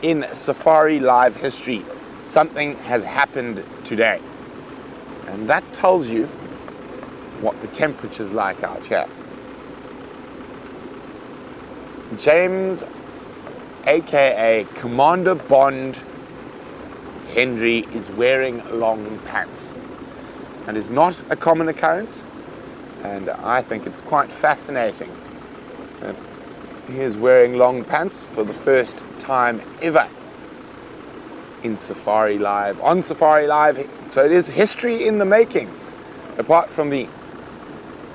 S4: in Safari Live history, something has happened today. And that tells you what the temperature's like out here. James, aka Commander Bond Henry, is wearing long pants. And it's not a common occurrence. And I think it's quite fascinating that he is wearing long pants for the first time ever in Safari Live, on Safari Live. So it is history in the making. Apart from the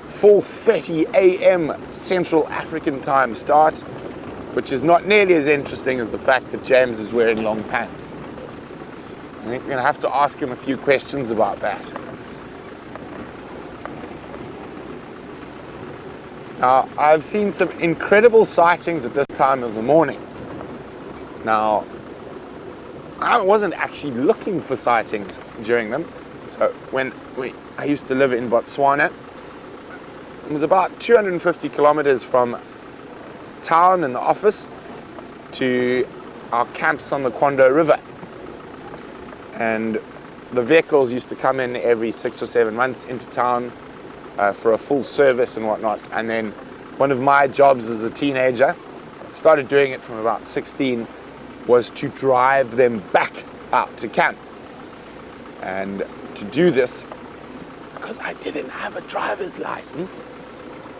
S4: 4:30 a.m. Central African time start, which is not nearly as interesting as the fact that James is wearing long pants. I think we're going to have to ask him a few questions about that. Now, I've seen some incredible sightings at this time of the morning. Now, I wasn't actually looking for sightings during them. So when I used to live in Botswana, it was about 250 kilometers from town and the office to our camps on the Kwando River. And the vehicles used to come in every 6 or 7 months into town for a full service and whatnot. And then one of my jobs as a teenager, started doing it from about 16, was to drive them back out to camp. And to do this, because I didn't have a driver's license,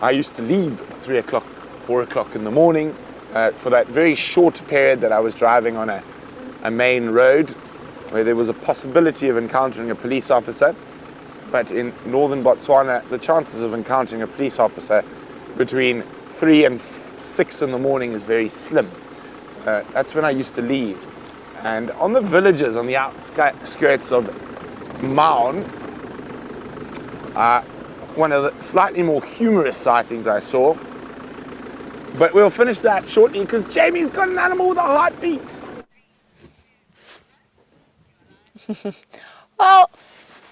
S4: I used to leave 3 o'clock, 4 o'clock in the morning for that very short period that I was driving on a main road where there was a possibility of encountering a police officer. But in northern Botswana, the chances of encountering a police officer between 3 and 6 in the morning is very slim. That's when I used to leave. And on the villages, on the outskirts of Maun, one of the slightly more humorous sightings I saw. But we'll finish that shortly because Jamie's got an animal with a heartbeat.
S3: Well,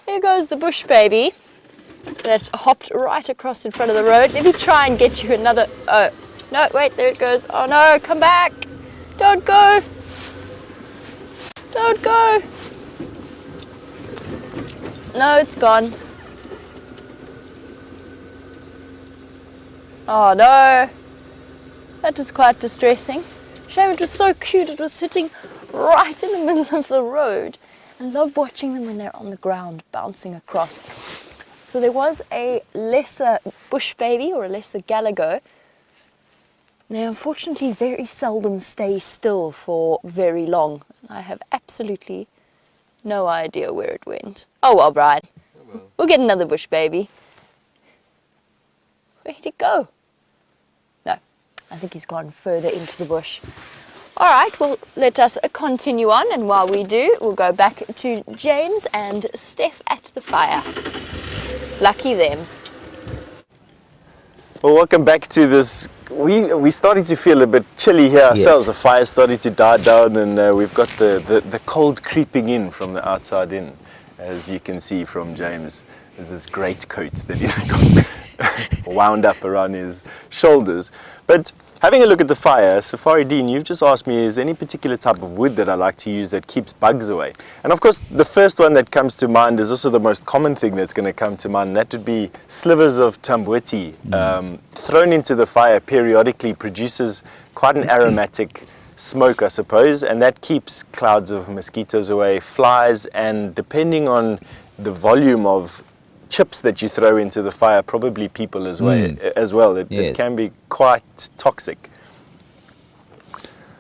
S3: here goes the bush baby that hopped right across in front of the road. Let me try and get you another. Oh, no, wait, there it goes. Oh no, come back. Don't go. Don't go. No, it's gone. Oh no. That was quite distressing. Shame, it was so cute. It was sitting right in the middle of the road. I love watching them when they're on the ground, bouncing across. So there was a lesser bush baby, or a lesser galago. They unfortunately very seldom stay still for very long. I have absolutely no idea where it went. Oh well, Brian. We'll get another bush baby. Where'd it go? No, I think he's gone further into the bush. All right, well, let us continue on, and while we do, we'll go back to James and Steph at the fire. Lucky them.
S2: Well, welcome back to this. We're starting to feel a bit chilly here ourselves.
S1: Yes.
S2: The fire's starting to die down, and we've got the cold creeping in from the outside in, as you can see from James. There's this great coat that he's got wound up around his shoulders. But having a look at the fire, Safari Dean, you've just asked me, is there any particular type of wood that I like to use that keeps bugs away? And of course, the first one that comes to mind is also the most common thing that's going to come to mind, and that would be slivers of tamboti. Thrown into the fire periodically produces quite an aromatic smoke, I suppose, and that keeps clouds of mosquitoes away, flies, and depending on the volume of chips that you throw into the fire, probably people as well. It can be quite toxic.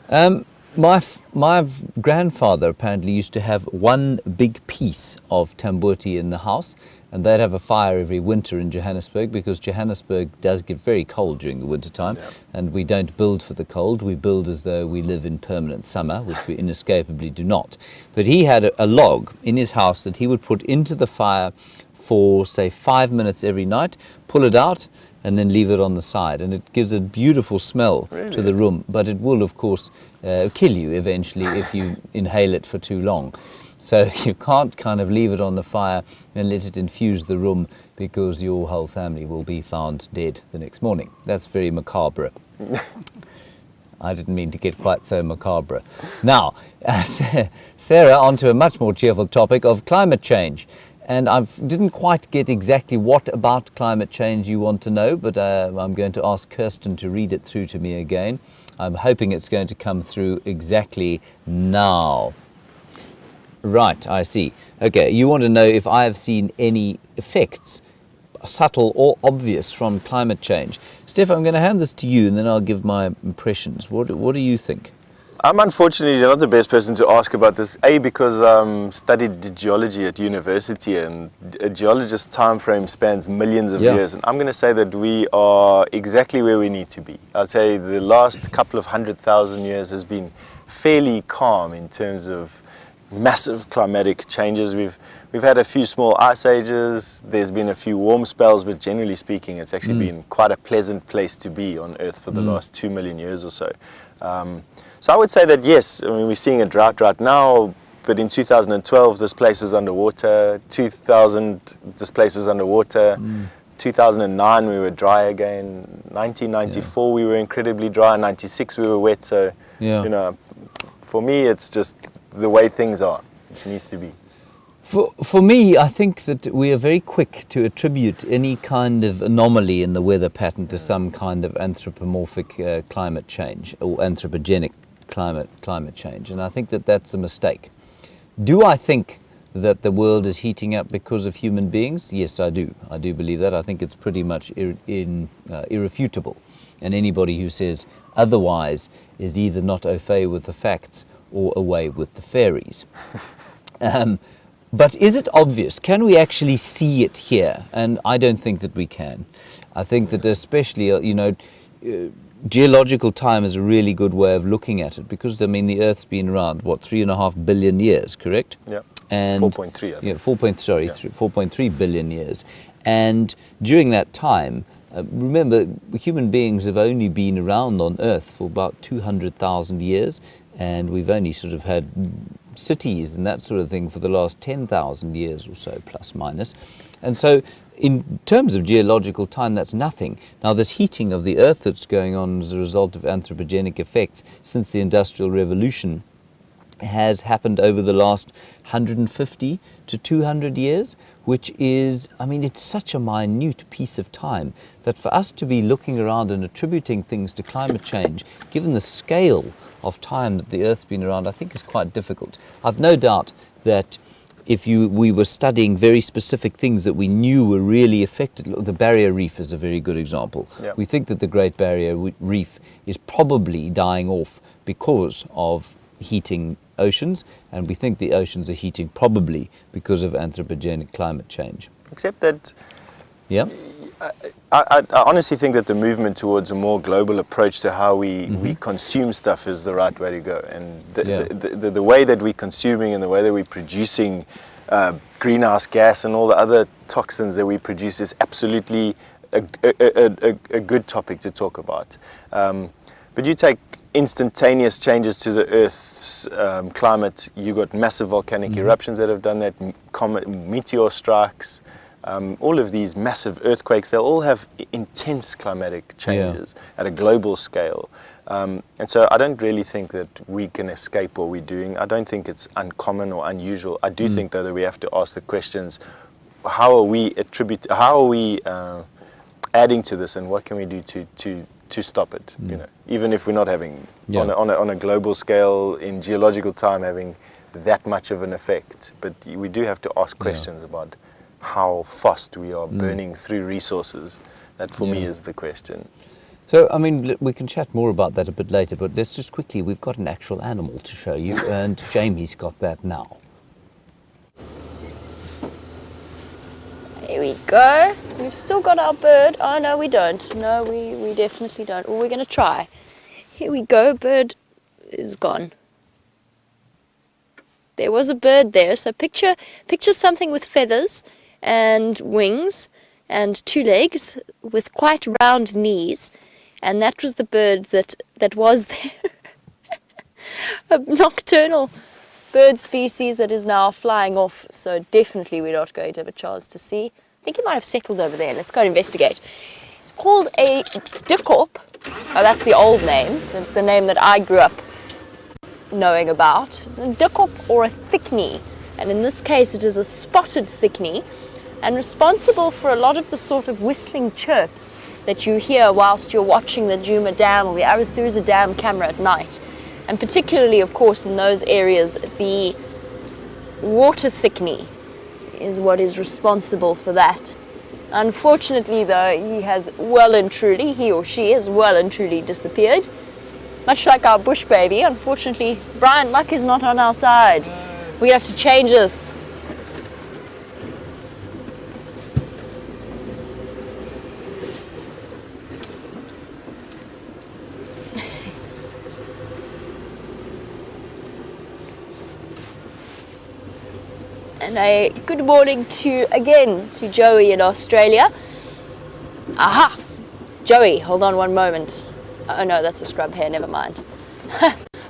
S1: My grandfather apparently used to have one big piece of tamboti in the house, and they'd have a fire every winter in Johannesburg, because Johannesburg does get very cold during the winter time, and we don't build for the cold. We build as though we live in permanent summer, which we inescapably do not. But he had a log in his house that he would put into the fire for, say, 5 minutes every night, pull it out, and then leave it on the side. And it gives a beautiful smell to the room, but it will, of course, kill you eventually if you inhale it for too long. So you can't kind of leave it on the fire and let it infuse the room, because your whole family will be found dead the next morning. That's very macabre. I didn't mean to get quite so macabre. Now, Sarah, onto a much more cheerful topic of climate change. And I didn't quite get exactly what about climate change you want to know, but I'm going to ask Kirsten to read it through to me again. I'm hoping it's going to come through exactly now. Right, I see. Okay, you want to know if I have seen any effects, subtle or obvious, from climate change. Steph, I'm going to hand this to you, and then I'll give my impressions. What do you think?
S2: I'm unfortunately not the best person to ask about this, because I studied geology at university, and a geologist's time frame spans millions of years, and I'm going to say that we are exactly where we need to be. I'd say the last couple of 100,000 years has been fairly calm in terms of massive climatic changes. We've had a few small ice ages, there's been a few warm spells, but generally speaking, it's actually been quite a pleasant place to be on Earth for the last 2 million years or so. So I would say that yes, I mean, we're seeing a drought right now, but in 2012 this place was underwater, 2000 this place was underwater, 2009 we were dry again, 1994 we were incredibly dry, 96 we were wet, so you know, for me it's just the way things are. It needs to be.
S1: For me, I think that we are very quick to attribute any kind of anomaly in the weather pattern to some kind of anthropomorphic climate change, or anthropogenic climate change, and I think that that's a mistake. Do I think that the world is heating up because of human beings? Yes, I do. I do believe that. I think it's pretty much irrefutable, and anybody who says otherwise is either not au fait with the facts or away with the fairies. But is it obvious? Can we actually see it here? And I don't think that we can. I think that especially, geological time is a really good way of looking at it, because, I mean, the Earth's been around, what, 3.5 billion years, correct?
S2: Yeah,
S1: and
S2: 4.3, I think.
S1: 4.3 billion years. And during that time, remember, human beings have only been around on Earth for about 200,000 years, and we've only sort of had cities and that sort of thing for the last 10,000 years or so, plus minus. And so in terms of geological time, that's nothing. Now, this heating of the Earth that's going on as a result of anthropogenic effects since the Industrial Revolution has happened over the last 150 to 200 years, which is, I mean, it's such a minute piece of time that for us to be looking around and attributing things to climate change, given the scale of time that the Earth's been around, I think is quite difficult. I've no doubt that if we were studying very specific things that we knew were really affected, look, the barrier reef is a very good example.
S2: Yeah.
S1: We think that the Great Barrier Reef is probably dying off because of heating oceans, and we think the oceans are heating probably because of anthropogenic climate change.
S2: Except that
S1: Yeah?
S2: I honestly think that the movement towards a more global approach to how we consume stuff is the right way to go. And the way that we're consuming and the way that we're producing greenhouse gas and all the other toxins that we produce is absolutely a good topic to talk about. But you take instantaneous changes to the Earth's climate, you got massive volcanic eruptions that have done that, meteor strikes, all of these massive earthquakes, they'll all have intense climatic changes at a global scale. And so I don't really think that we can escape what we're doing. I don't think it's uncommon or unusual. I do think, though, that we have to ask the questions, how are we adding to this, and what can we do to stop it? You know, even if we're not having, on a global scale, in geological time, having that much of an effect. But we do have to ask questions about how fast we are burning through resources. That for me is the question.
S1: So, I mean, we can chat more about that a bit later, but let's just quickly, we've got an actual animal to show you, and Jamie's got that now.
S3: Here we go. We've still got our bird. Oh, no, we don't. No, we definitely don't. Well, we're going to try. Here we go. Bird is gone. There was a bird there. So picture something with feathers and wings and two legs with quite round knees. And that was the bird that was there. A nocturnal bird species that is now flying off, so definitely we're not going to have a chance to see. I think it might have settled over there. Let's go and investigate. It's called a dikop. Oh, that's the old name, the name that I grew up knowing about. A dikop, or a thickney, and in this case it is a spotted thickney, and responsible for a lot of the sort of whistling chirps that you hear whilst you're watching the Nkhuma Dam or the Arathusa Dam camera at night. And particularly, of course, in those areas, the water thickney is what is responsible for that. Unfortunately, though, he or she has well and truly disappeared. Much like our bush baby, unfortunately, Brian, luck is not on our side. We have to change this. And a good morning to Joey in Australia. Aha! Joey, hold on one moment. Oh no, that's a scrub hare, never mind.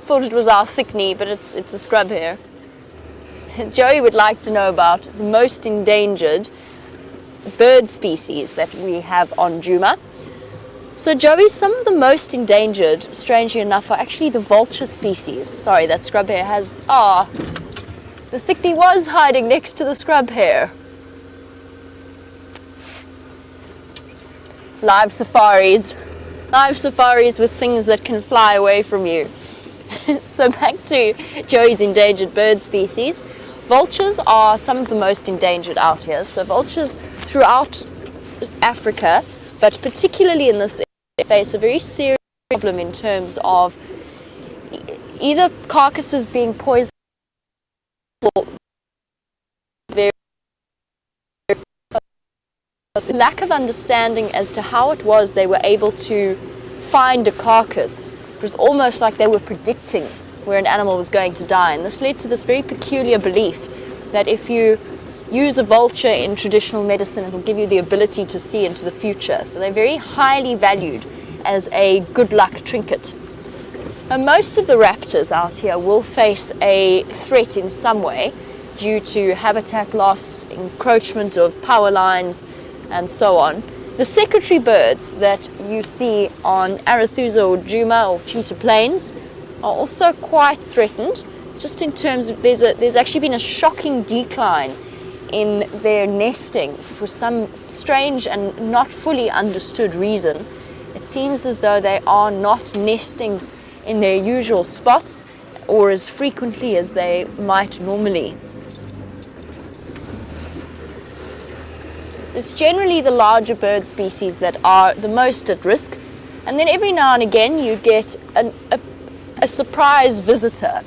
S3: Thought it was our thickney, but it's a scrub hare. Joey would like to know about the most endangered bird species that we have on Nkhuma. So Joey, some of the most endangered, strangely enough, are actually the vulture species. Sorry, that scrub hare has... the thickney was hiding next to the scrub hare. Live safaris with things that can fly away from you. So back to Joey's endangered bird species. Vultures are some of the most endangered out here. So vultures throughout Africa, but particularly in this area, face a very serious problem in terms of either carcasses being poisoned, lack of understanding as to how it was they were able to find a carcass. It was almost like they were predicting where an animal was going to die, and this led to this very peculiar belief that if you use a vulture in traditional medicine, it will give you the ability to see into the future. So they're very highly valued as a good luck trinket. Now, most of the raptors out here will face a threat in some way due to habitat loss, encroachment of power lines, and so on. The secretary birds that you see on Arathusa or Nkhuma or Cheetah Plains are also quite threatened just in terms of, there's actually been a shocking decline in their nesting for some strange and not fully understood reason. It seems as though they are not nesting in their usual spots or as frequently as they might normally. It's generally the larger bird species that are the most at risk, and then every now and again you get a surprise visitor.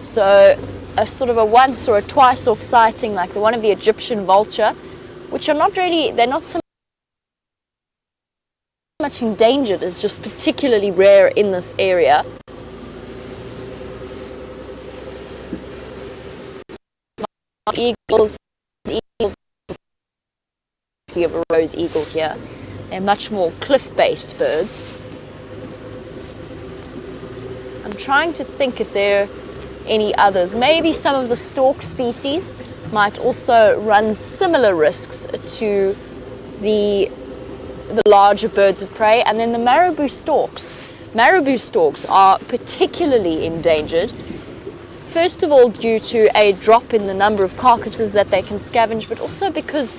S3: So a sort of a once or a twice off sighting, like the one of the Egyptian vulture, which are not really, they're not so much endangered, as just particularly rare in this area. Eagles of a rose eagle here. They're much more cliff-based birds. I'm trying to think if there are any others. Maybe some of the stork species might also run similar risks to the larger birds of prey. And then the marabou storks. Marabou storks are particularly endangered. First of all, due to a drop in the number of carcasses that they can scavenge, but also because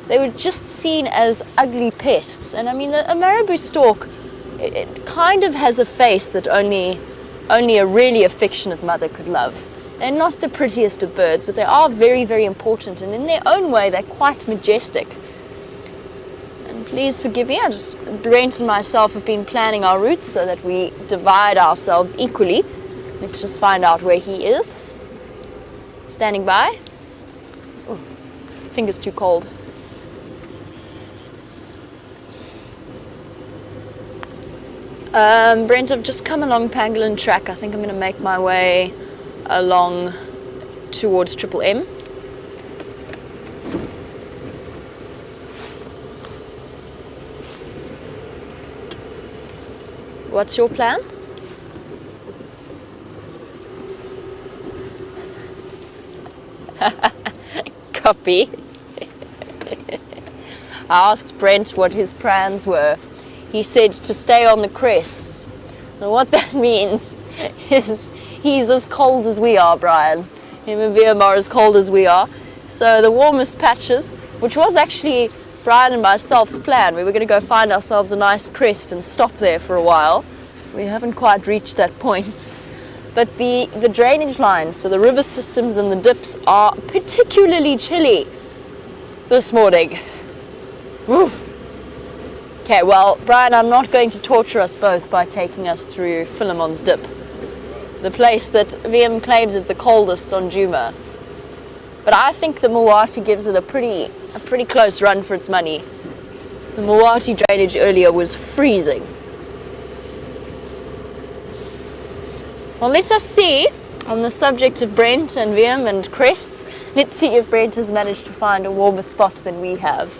S3: they were just seen as ugly pests. And I mean, a marabou stork, it kind of has a face that only a really affectionate mother could love. They're not the prettiest of birds, but they are very, very important, and in their own way, they're quite majestic. And please forgive me, Brent and myself have been planning our routes so that we divide ourselves equally. Let's just find out where he is. Standing by. Ooh, finger's too cold. Brent, I've just come along Pangolin Track. I think I'm going to make my way along towards Triple M. What's your plan? Copy. I asked Brent what his plans were. He said to stay on the crests. Now what that means is he's as cold as we are, Brian. Him and Liam are as cold as we are. So the warmest patches, which was actually Brian and myself's plan, we were going to go find ourselves a nice crest and stop there for a while. We haven't quite reached that point. But the drainage lines, so the river systems and the dips, are particularly chilly this morning. Woof. Okay, well, Brian, I'm not going to torture us both by taking us through Philemon's Dip, the place that VM claims is the coldest on Djuma. But I think the Mawati gives it a pretty close run for its money. The Mawati drainage earlier was freezing. Well, let us see, on the subject of Brent and VM and crests, let's see if Brent has managed to find a warmer spot than we have.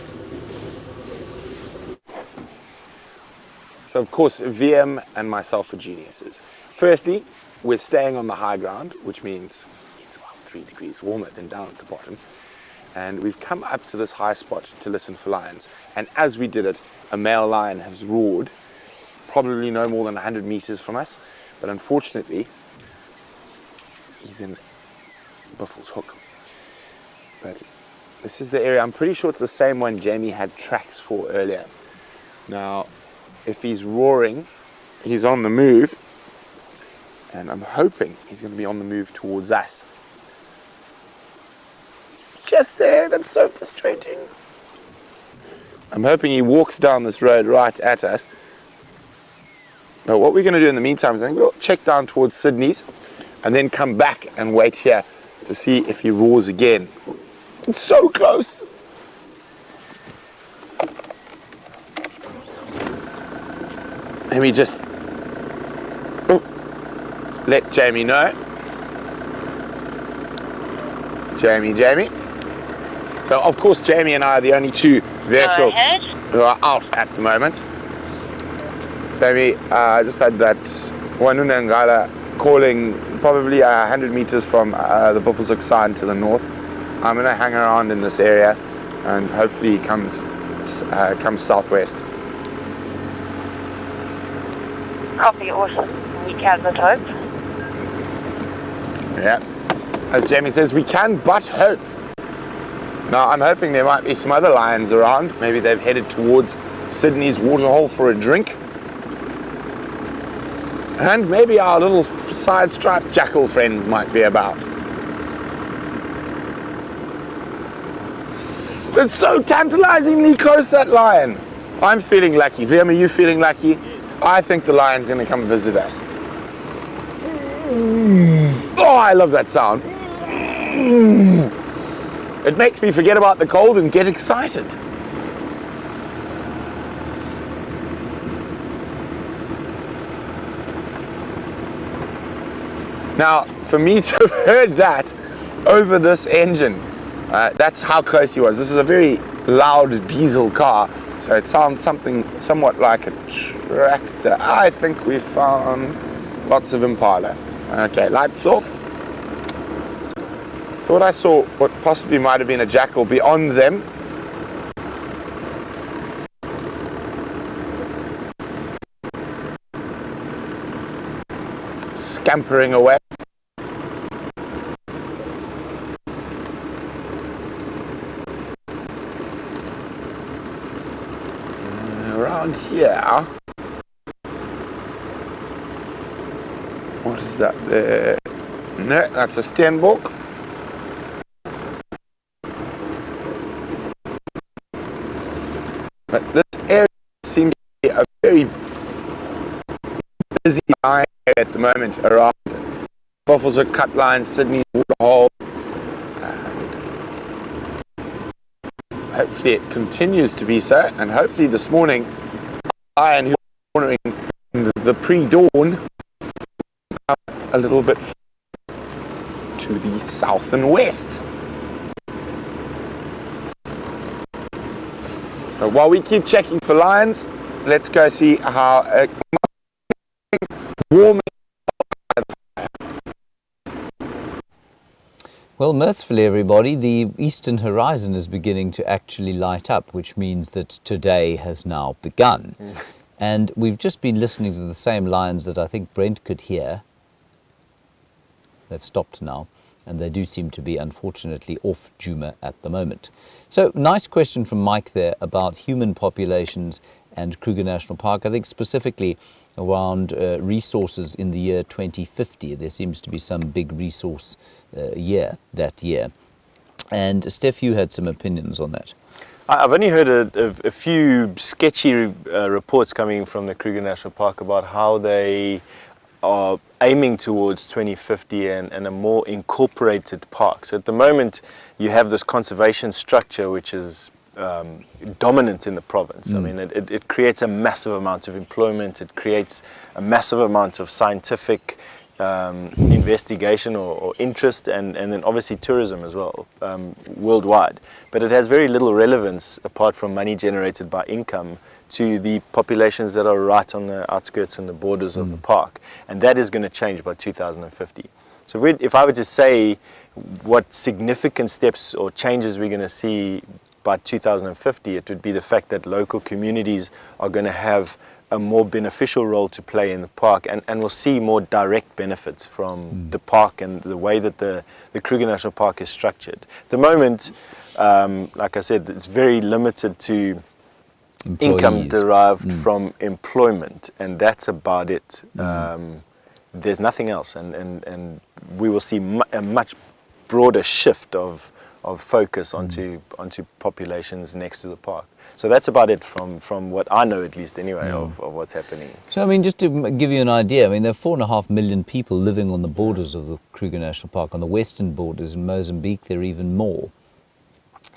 S4: So of course, VM and myself are geniuses. Firstly, we're staying on the high ground, which means it's about 3 degrees warmer than down at the bottom. And we've come up to this high spot to listen for lions. And as we did it, a male lion has roared, probably no more than 100 meters from us. But unfortunately, he's in Buffalo's Hook. But this is the area, I'm pretty sure it's the same one Jamie had tracks for earlier. Now, if he's roaring, he's on the move, and I'm hoping he's going to be on the move towards us. Just there, that's so frustrating. I'm hoping he walks down this road right at us. But what we're going to do in the meantime is I think we'll check down towards Sydney's and then come back and wait here to see if he roars again. It's so close. Let me just let Jamie know. Jamie. So of course Jamie and I are the only two vehicles who are out at the moment. Jamie, I just had that Wanuna Ngala calling probably 100 meters from the Buffalo's Hook sign to the north. I'm going to hang around in this area and hopefully he comes southwest.
S5: Copy, awesome. We can but hope.
S4: Yeah. As Jamie says, we can but hope. Now, I'm hoping there might be some other lions around. Maybe they've headed towards Sydney's waterhole for a drink. And maybe our little side-striped jackal friends might be about. It's so tantalizingly close, that lion. I'm feeling lucky. VM, are you feeling lucky? I think the lion's going to come visit us. Oh, I love that sound. It makes me forget about the cold and get excited. Now, for me to have heard that over this engine, that's how close he was. This is a very loud diesel car, so it sounds somewhat like a tractor. I think we found lots of Impala. Okay, lights off. Thought I saw what possibly might have been a jackal beyond them. Scampering away. Around here. What is that there? No, that's a Steenbok. But this area seems to be a very busy line at the moment around Buffalo's Cut Line, Sydney Waterhole. Hopefully it continues to be so, and hopefully this morning, lion who was wandering in the pre-dawn a little bit to the south and west. So while we keep checking for lions, let's go see how warm.
S1: Well, mercifully, everybody, the eastern horizon is beginning to actually light up, which means that today has now begun. And we've just been listening to the same lions that I think Brent could hear. They've stopped now, and they do seem to be, unfortunately, off Djuma at the moment. So, nice question from Mike there about human populations and Kruger National Park. I think specifically around resources in the year 2050. There seems to be some big resource year that year. And Steph, you had some opinions on that.
S2: I've only heard a few sketchy reports coming from the Kruger National Park about how they are aiming towards 2050 and a more incorporated park. So at the moment you have this conservation structure which is dominant in the province. I mean, it creates a massive amount of employment, it creates a massive amount of scientific investigation or interest, and then obviously tourism as well, worldwide. But it has very little relevance apart from money generated by income to the populations that are right on the outskirts and the borders of the park. And that is going to change by 2050. So if I were to say what significant steps or changes we're going to see by 2050, it would be the fact that local communities are going to have a more beneficial role to play in the park, and we'll see more direct benefits from the park and the way that the Kruger National Park is structured. At the moment, like I said, it's very limited to income derived from employment, and that's about it. There's nothing else, and we will see a much broader shift of focus onto populations next to the park. So that's about it from what I know, at least anyway, of what's happening.
S1: So I mean, just to give you an idea, I mean, there are 4.5 million people living on the borders of the Kruger National Park. On the western borders in Mozambique, there are even more.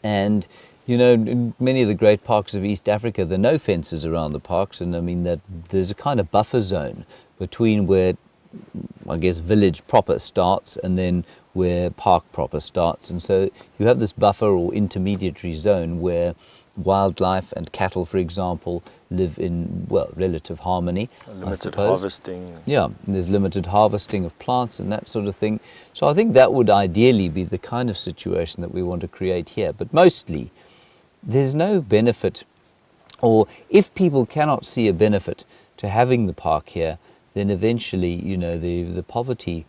S1: And you know, in many of the great parks of East Africa, there are no fences around the parks, and I mean that there's a kind of buffer zone between where, I guess, village proper starts and then where park proper starts. And so you have this buffer or intermediary zone where wildlife and cattle, for example, live in, well, relative harmony.
S2: Limited harvesting.
S1: Yeah, and there's limited harvesting of plants and that sort of thing. So I think that would ideally be the kind of situation that we want to create here. But mostly, there's no benefit, or if people cannot see a benefit to having the park here, then eventually, you know, the poverty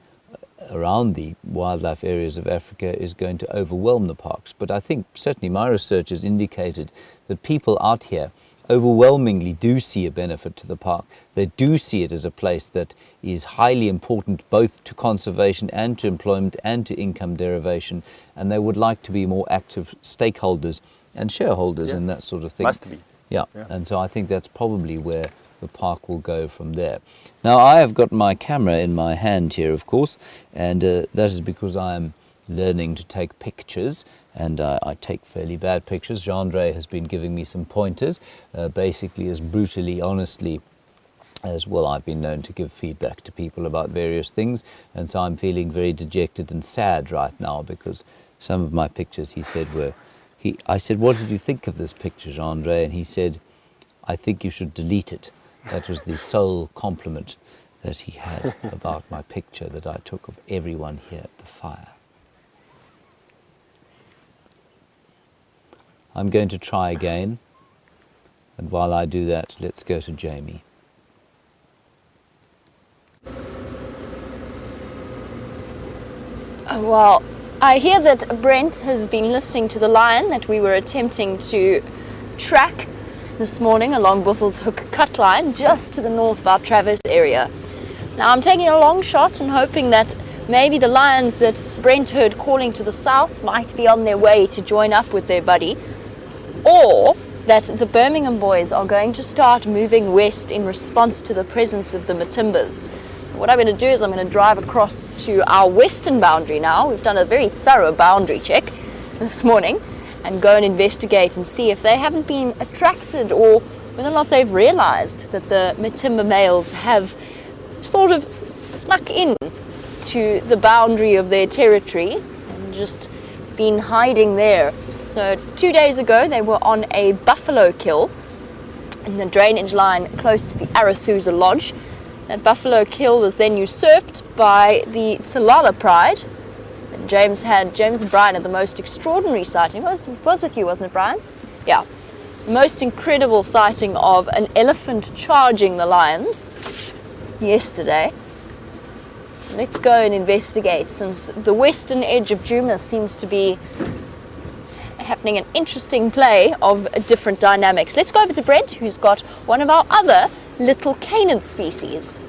S1: around the wildlife areas of Africa is going to overwhelm the parks. But I think certainly my research has indicated that people out here overwhelmingly do see a benefit to the park. They do see it as a place that is highly important both to conservation and to employment and to income derivation, and they would like to be more active stakeholders and shareholders in that sort of thing.
S2: Must be.
S1: Yeah, and so I think that's probably where the park will go from there. Now, I have got my camera in my hand here, of course, and that is because I am learning to take pictures, and I take fairly bad pictures. Jean-Andre has been giving me some pointers, basically as brutally, honestly as well. I've been known to give feedback to people about various things, and so I'm feeling very dejected and sad right now because some of my pictures, he said, were... I said, what did you think of this picture, Jean-Andre? And he said, I think you should delete it. That was the sole compliment that he had about my picture that I took of everyone here at the fire. I'm going to try again, and while I do that, let's go to Jamie.
S3: Well, I hear that Brent has been listening to the lion that we were attempting to track this morning along Buffel's Hook Cut Line, just to the north of our Traverse area. Now I'm taking a long shot and hoping that maybe the lions that Brent heard calling to the south might be on their way to join up with their buddy, or that the Birmingham boys are going to start moving west in response to the presence of the Matimbas. What I'm going to do is I'm going to drive across to our western boundary now. We've done a very thorough boundary check this morning, and go and investigate and see if they haven't been attracted or whether or not they've realized that the Matimba males have sort of snuck in to the boundary of their territory and just been hiding there. So 2 days ago they were on a buffalo kill in the drainage line close to the Arathusa Lodge. That buffalo kill was then usurped by the Tsalala Pride. And James and Brian had the most extraordinary sighting. It was with you, wasn't it, Brian? Yeah. Most incredible sighting of an elephant charging the lions yesterday. Let's go and investigate, since the western edge of Djuma seems to be happening an interesting play of different dynamics. Let's go over to Brent, who's got one of our other little canid species.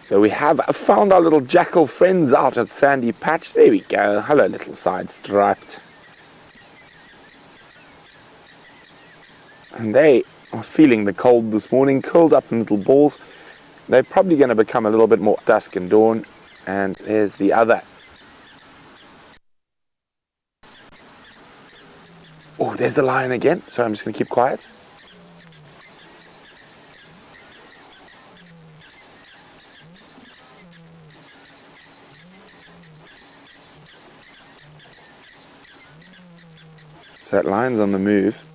S4: So we have found our little jackal friends out at Sandy Patch. There we go. Hello, little side striped. And they are feeling the cold this morning, curled up in little balls. They're probably going to become a little bit more dusk and dawn. And there's the other. Oh, there's the lion again. So I'm just going to keep quiet. So that lion's on the move.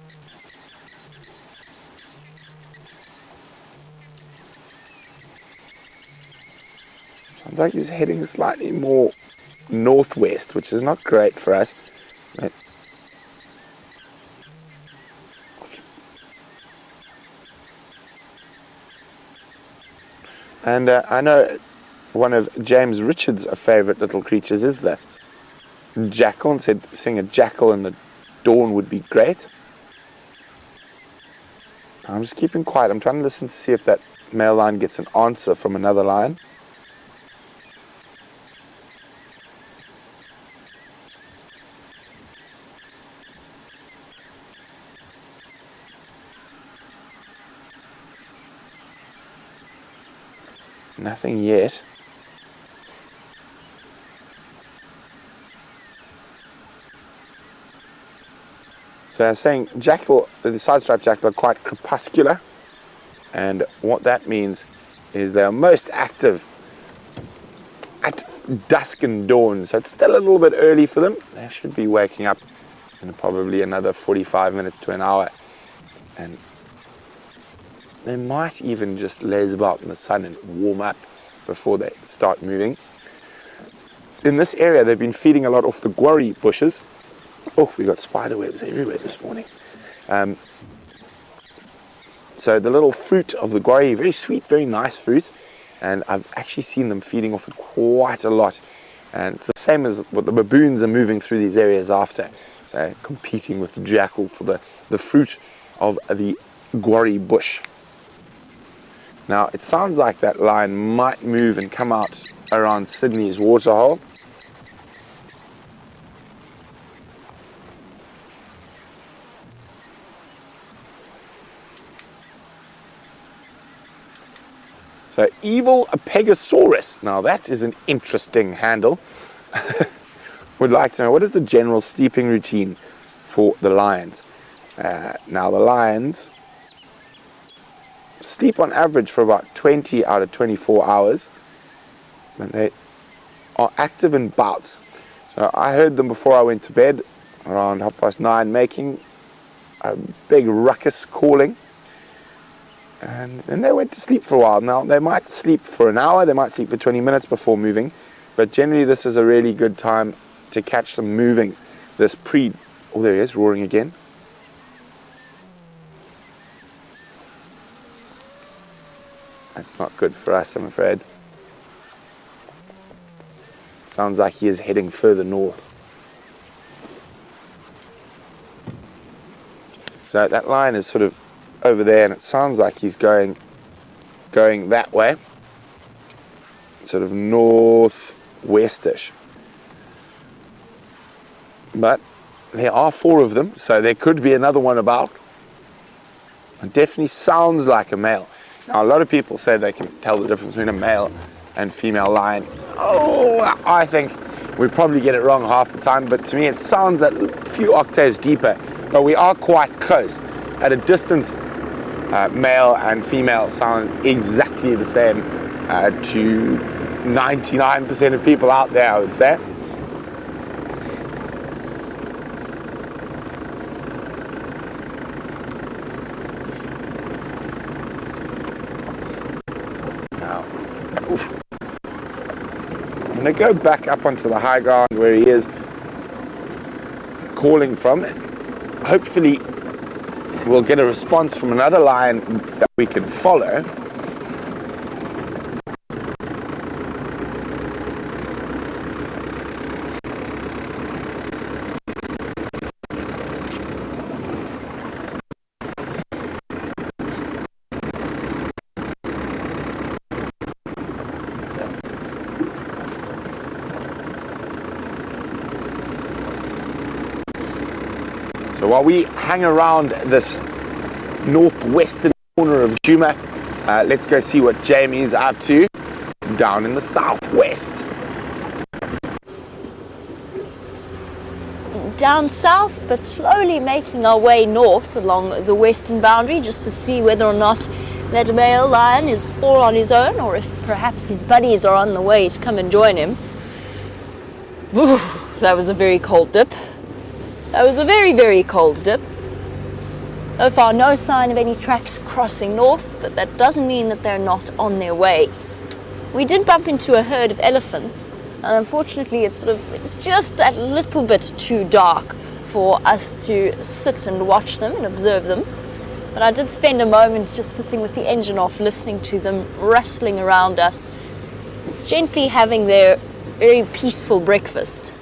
S4: Sounds like he's heading slightly more northwest, which is not great for us. And I know one of James Richards' favourite little creatures is the jackal, and said seeing a jackal in the dawn would be great. I'm just keeping quiet. I'm trying to listen to see if that male lion gets an answer from another lion. Nothing yet. So I was saying jackal, the side-striped jackal are quite crepuscular, and what that means is they are most active at dusk and dawn, so it's still a little bit early for them. They should be waking up in probably another 45 minutes to an hour, and they might even just laze about in the sun and warm up before they start moving. In this area, they've been feeding a lot off the guarri bushes. Oh, we got spider webs everywhere this morning. So the little fruit of the guarri, very sweet, very nice fruit, and I've actually seen them feeding off it quite a lot. And it's the same as what the baboons are moving through these areas after, so competing with the jackal for the fruit of the guarri bush. Now it sounds like that lion might move and come out around Sydney's waterhole. So evil Pegasaurus. Now that is an interesting handle. Would like to know, what is the general sleeping routine for the lions? Now the lions sleep on average for about 20 out of 24 hours. And they are active in bouts. So I heard them before I went to bed around 9:30 making a big ruckus calling. And then they went to sleep for a while. Now, they might sleep for an hour, they might sleep for 20 minutes before moving, but generally this is a really good time to catch them moving. Oh, there he is, roaring again. That's not good for us, I'm afraid. Sounds like he is heading further north. So that line is sort of over there, and it sounds like he's going that way, sort of northwestish. But there are 4 of them, so there could be another one about. It definitely sounds like a male. Now a lot of people say they can tell the difference between a male and female lion. Oh, I think we probably get it wrong half the time, but to me it sounds that few octaves deeper, but we are quite close. At a distance, male and female sound exactly the same to 99% of people out there, I would say. Now, I'm going to go back up onto the high ground where he is calling from. Hopefully we'll get a response from another lion that we can follow. So while we hang around this northwestern corner of Nkhuma, let's go see what Jamie's up to down in the southwest.
S3: Down south, but slowly making our way north along the western boundary, just to see whether or not that male lion is all on his own, or if perhaps his buddies are on the way to come and join him. Whew, that was a very cold dip. That was a very, very cold dip. So far, no sign of any tracks crossing north, but that doesn't mean that they're not on their way. We did bump into a herd of elephants, and unfortunately it's just that little bit too dark for us to sit and watch them and observe them. But I did spend a moment just sitting with the engine off, listening to them rustling around us, gently having their very peaceful breakfast.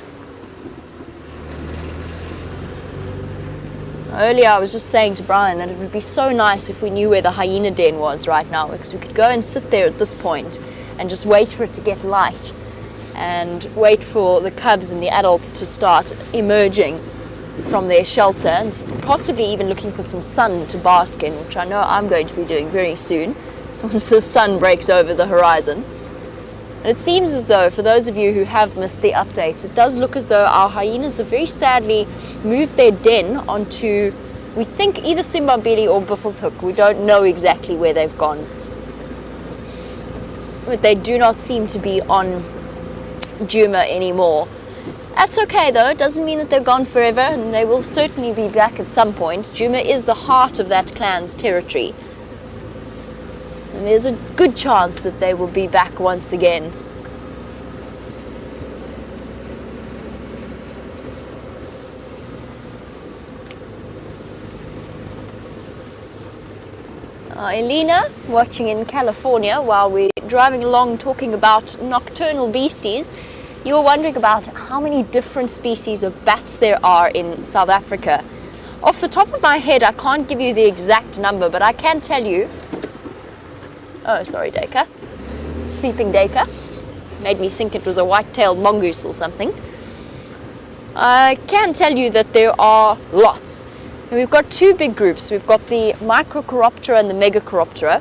S3: Earlier I was just saying to Brian that it would be so nice if we knew where the hyena den was right now, because we could go and sit there at this point and just wait for it to get light and wait for the cubs and the adults to start emerging from their shelter, and possibly even looking for some sun to bask in, which I know I'm going to be doing very soon, so once the sun breaks over the horizon. And it seems as though, for those of you who have missed the updates, it does look as though our hyenas have very sadly moved their den onto, we think, either Simbambili or Buffelshoek. We don't know exactly where they've gone. But they do not seem to be on Nkhuma anymore. That's okay though, it doesn't mean that they're gone forever, and they will certainly be back at some point. Nkhuma is the heart of that clan's territory. And there's a good chance that they will be back once again. Elena, watching in California while we're driving along talking about nocturnal beasties, you're wondering about how many different species of bats there are in South Africa. Off the top of my head, I can't give you the exact number, but I can tell you... Oh, sorry, Dacre. Sleeping Dacre. Made me think it was a white-tailed mongoose or something. I can tell you that there are lots. And we've got two big groups. We've got the Microcoroptera and the Megacoroptera,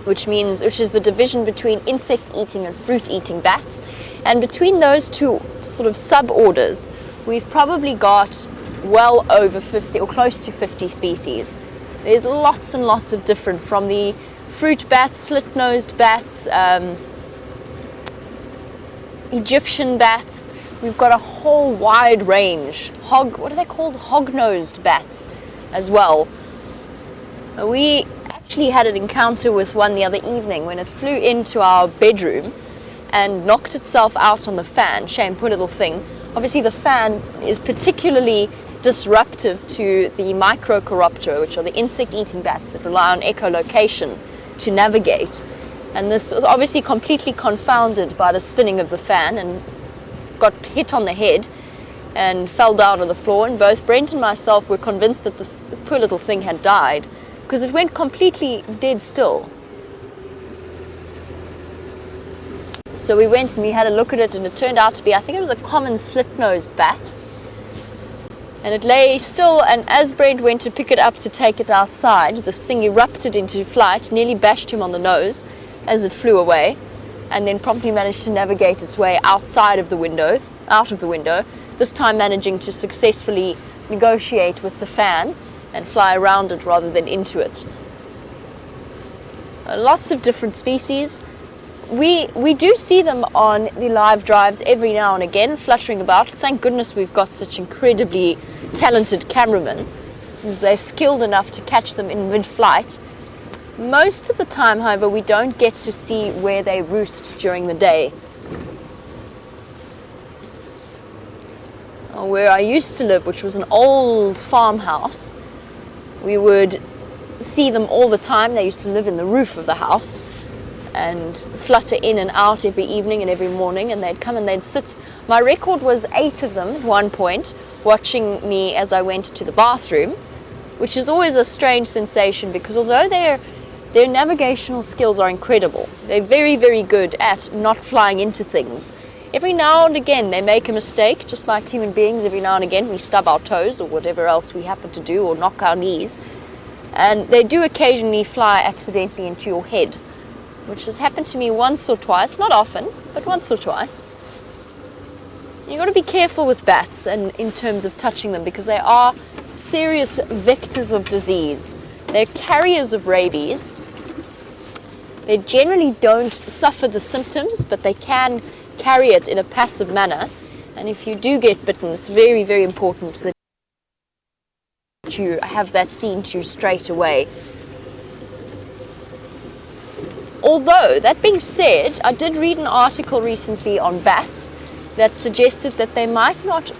S3: which is the division between insect-eating and fruit-eating bats. And between those two sort of suborders, we've probably got well over 50 or close to 50 species. There's lots and lots of different, from the fruit bats, slit-nosed bats, Egyptian bats. We've got a whole wide range. What are they called? Hog-nosed bats as well. We actually had an encounter with one the other evening when it flew into our bedroom and knocked itself out on the fan. Shame, poor little thing. Obviously the fan is particularly disruptive to the Microcoroptera, which are the insect-eating bats that rely on echolocation to navigate. And this was obviously completely confounded by the spinning of the fan and got hit on the head and fell down on the floor, and both Brent and myself were convinced that this poor little thing had died because it went completely dead still. So we went and we had a look at it, and it turned out to be, I think it was a common slit-nosed bat, and it lay still, and as Brent went to pick it up to take it outside, this thing erupted into flight, nearly bashed him on the nose as it flew away, and then promptly managed to navigate its way out of the window, this time managing to successfully negotiate with the fan and fly around it rather than into it. Lots of different species. We do see them on the live drives every now and again, fluttering about. Thank goodness we've got such incredibly talented cameramen. They're skilled enough to catch them in mid-flight. Most of the time, however, we don't get to see where they roost during the day. Where I used to live, which was an old farmhouse, we would see them all the time. They used to live in the roof of the house and flutter in and out every evening and every morning, and they'd come and they'd sit. My record was 8 of them at one point, watching me as I went to the bathroom, which is always a strange sensation because although their navigational skills are incredible, they're very, very good at not flying into things. Every now and again they make a mistake, just like human beings. Every now and again we stub our toes or whatever else we happen to do, or knock our knees, and they do occasionally fly accidentally into your head, which has happened to me once or twice, not often, but once or twice. You've got to be careful with bats and in terms of touching them, because they are serious vectors of disease. They're carriers of rabies. They generally don't suffer the symptoms, but they can carry it in a passive manner. And if you do get bitten, it's very, very important that you have that seen to straight away. Although, that being said, I did read an article recently on bats that suggested that they might not,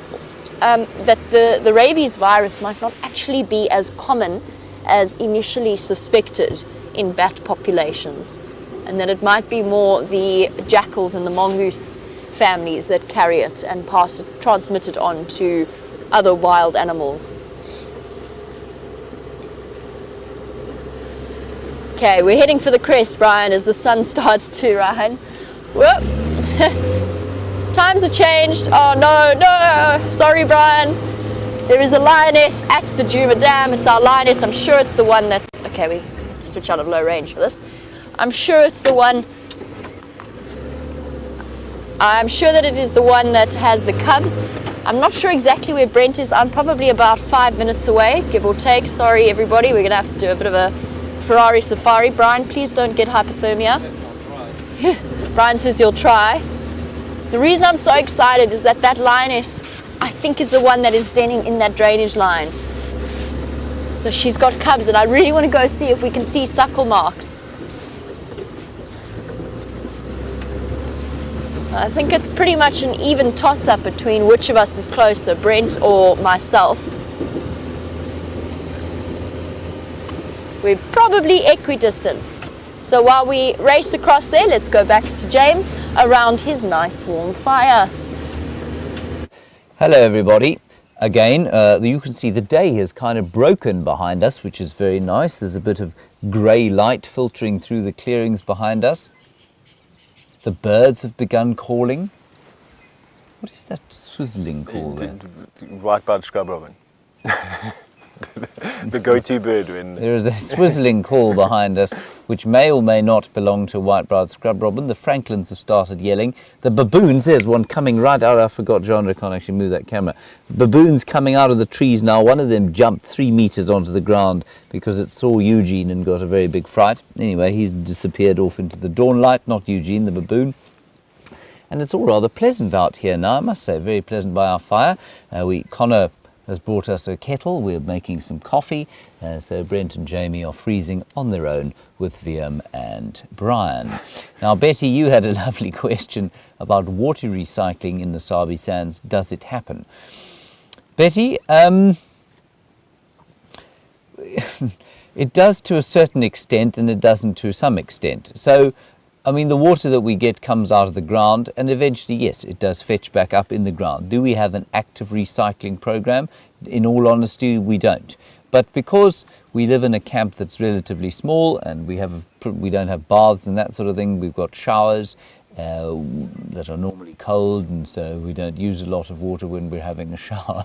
S3: that the rabies virus might not actually be as common as initially suspected in bat populations, and that it might be more the jackals and the mongoose families that carry it and transmit it on to other wild animals. Okay, we're heading for the crest, Brian, as the sun starts to rise. Whoop! Times have changed. Oh no, sorry, Brian. There is a lioness at the Djuma Dam. It's our lioness. I'm sure it's the one that's... Okay, we have to switch out of low range for this. I'm sure it's the one... I'm sure that it is the one that has the cubs. I'm not sure exactly where Brent is. I'm probably about 5 minutes away, give or take. Sorry, everybody. We're going to have to do a bit of a Ferrari safari. Brian, please don't get hypothermia. Brian says you'll try. The reason I'm so excited is that lioness, I think, is the one that is denning in that drainage line. So she's got cubs, and I really want to go see if we can see suckle marks. I think it's pretty much an even toss-up between which of us is closer, Brent or myself. We're probably equidistance. So while we race across there, let's go back to James around his nice warm fire.
S1: Hello everybody. Again, you can see the day has kind of broken behind us, which is very nice. There's a bit of grey light filtering through the clearings behind us. The birds have begun calling. What is that swizzling call there?
S2: White-barred scrub robin. The go-to bird when...
S1: There is a swizzling call behind us, which may or may not belong to white-browed scrub robin. The francolins have started yelling. The baboons, there's one coming right out. I forgot, Genre can't actually move that camera. Baboons coming out of the trees now. One of them jumped 3 meters onto the ground because it saw Eugene and got a very big fright. Anyway, he's disappeared off into the dawn light, not Eugene, the baboon. And it's all rather pleasant out here now, I must say, very pleasant by our fire. Connor has brought us a kettle. We're making some coffee. So Brent and Jamie are freezing on their own with VM and Brian. Now, Betty, you had a lovely question about water recycling in the Sabi Sands. Does it happen? Betty, it does to a certain extent and it doesn't to some extent. So, I mean, the water that we get comes out of the ground and eventually, yes, it does fetch back up in the ground. Do we have an active recycling program? In all honesty, we don't. But because we live in a camp that's relatively small and we don't have baths and that sort of thing, we've got showers that are normally cold, and so we don't use a lot of water when we're having a shower.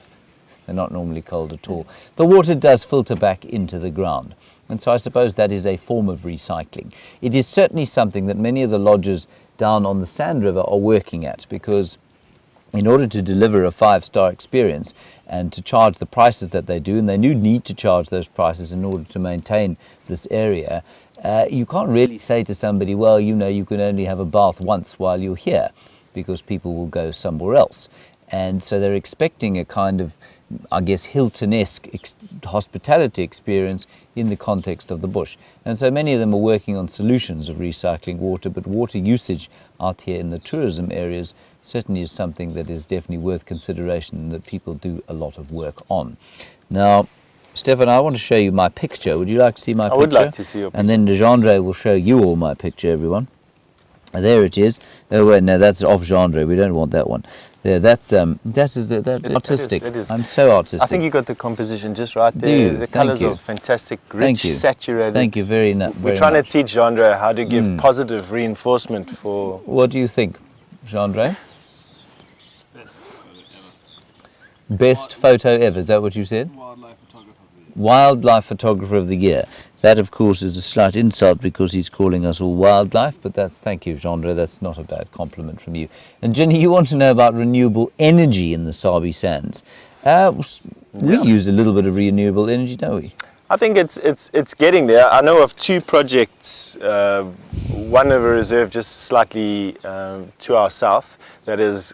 S1: They're not normally cold at all. The water does filter back into the ground. And so I suppose that is a form of recycling. It is certainly something that many of the lodges down on the Sand River are working at, because in order to deliver a 5-star experience and to charge the prices that they do, and they do need to charge those prices in order to maintain this area, you can't really say to somebody, well, you know, you can only have a bath once while you're here, because people will go somewhere else. And so they're expecting a kind of, I guess, Hilton-esque hospitality experience in the context of the bush. And so many of them are working on solutions of recycling water, but water usage out here in the tourism areas certainly is something that is definitely worth consideration and that people do a lot of work on. Now, Stefan, I want to show you my picture. Would you like to see my picture?
S2: I would like to see your picture.
S1: And then Genre will show you all my picture, everyone. There it is. Oh, wait, no, that's off Genre. We don't want that one. Yeah, that's artistic.
S2: It is.
S1: I'm so artistic.
S2: I think you got the composition just right there. The colours are fantastic, rich, saturated.
S1: Thank you very much.
S2: We're trying to teach Genre how to give positive reinforcement for...
S1: What do you think, Genre? Best photo ever. Is that what you said? Wildlife photographer of the year. That, of course, is a slight insult because he's calling us all wildlife, but that's, thank you, Genre, that's not a bad compliment from you. And Jenny, you want to know about renewable energy in the Sabi Sands. We use a little bit of renewable energy, don't we?
S2: I think it's getting there. I know of 2 projects, one of a reserve just slightly to our south, that has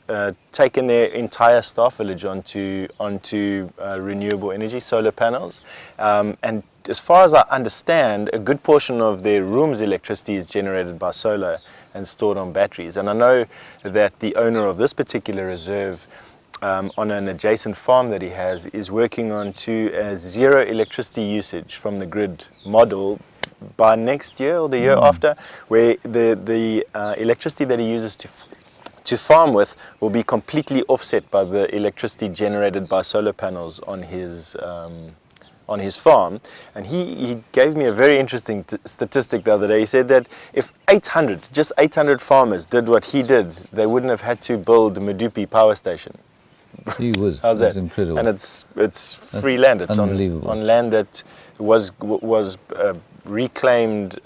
S2: taken their entire staff village onto renewable energy, solar panels. And as far as I understand, a good portion of their room's electricity is generated by solar and stored on batteries. And I know that the owner of this particular reserve, on an adjacent farm that he has, is working on to a zero electricity usage from the grid model by next year or the year after, where the electricity that he uses to farm with will be completely offset by the electricity generated by solar panels on his farm. And he gave me a very interesting statistic the other day. He said that if just 800 farmers did what he did, they wouldn't have had to build the Medupi power station.
S1: He was.
S2: How's
S1: That's
S2: that?
S1: incredible.
S2: And it's free land. It's on land that was reclaimed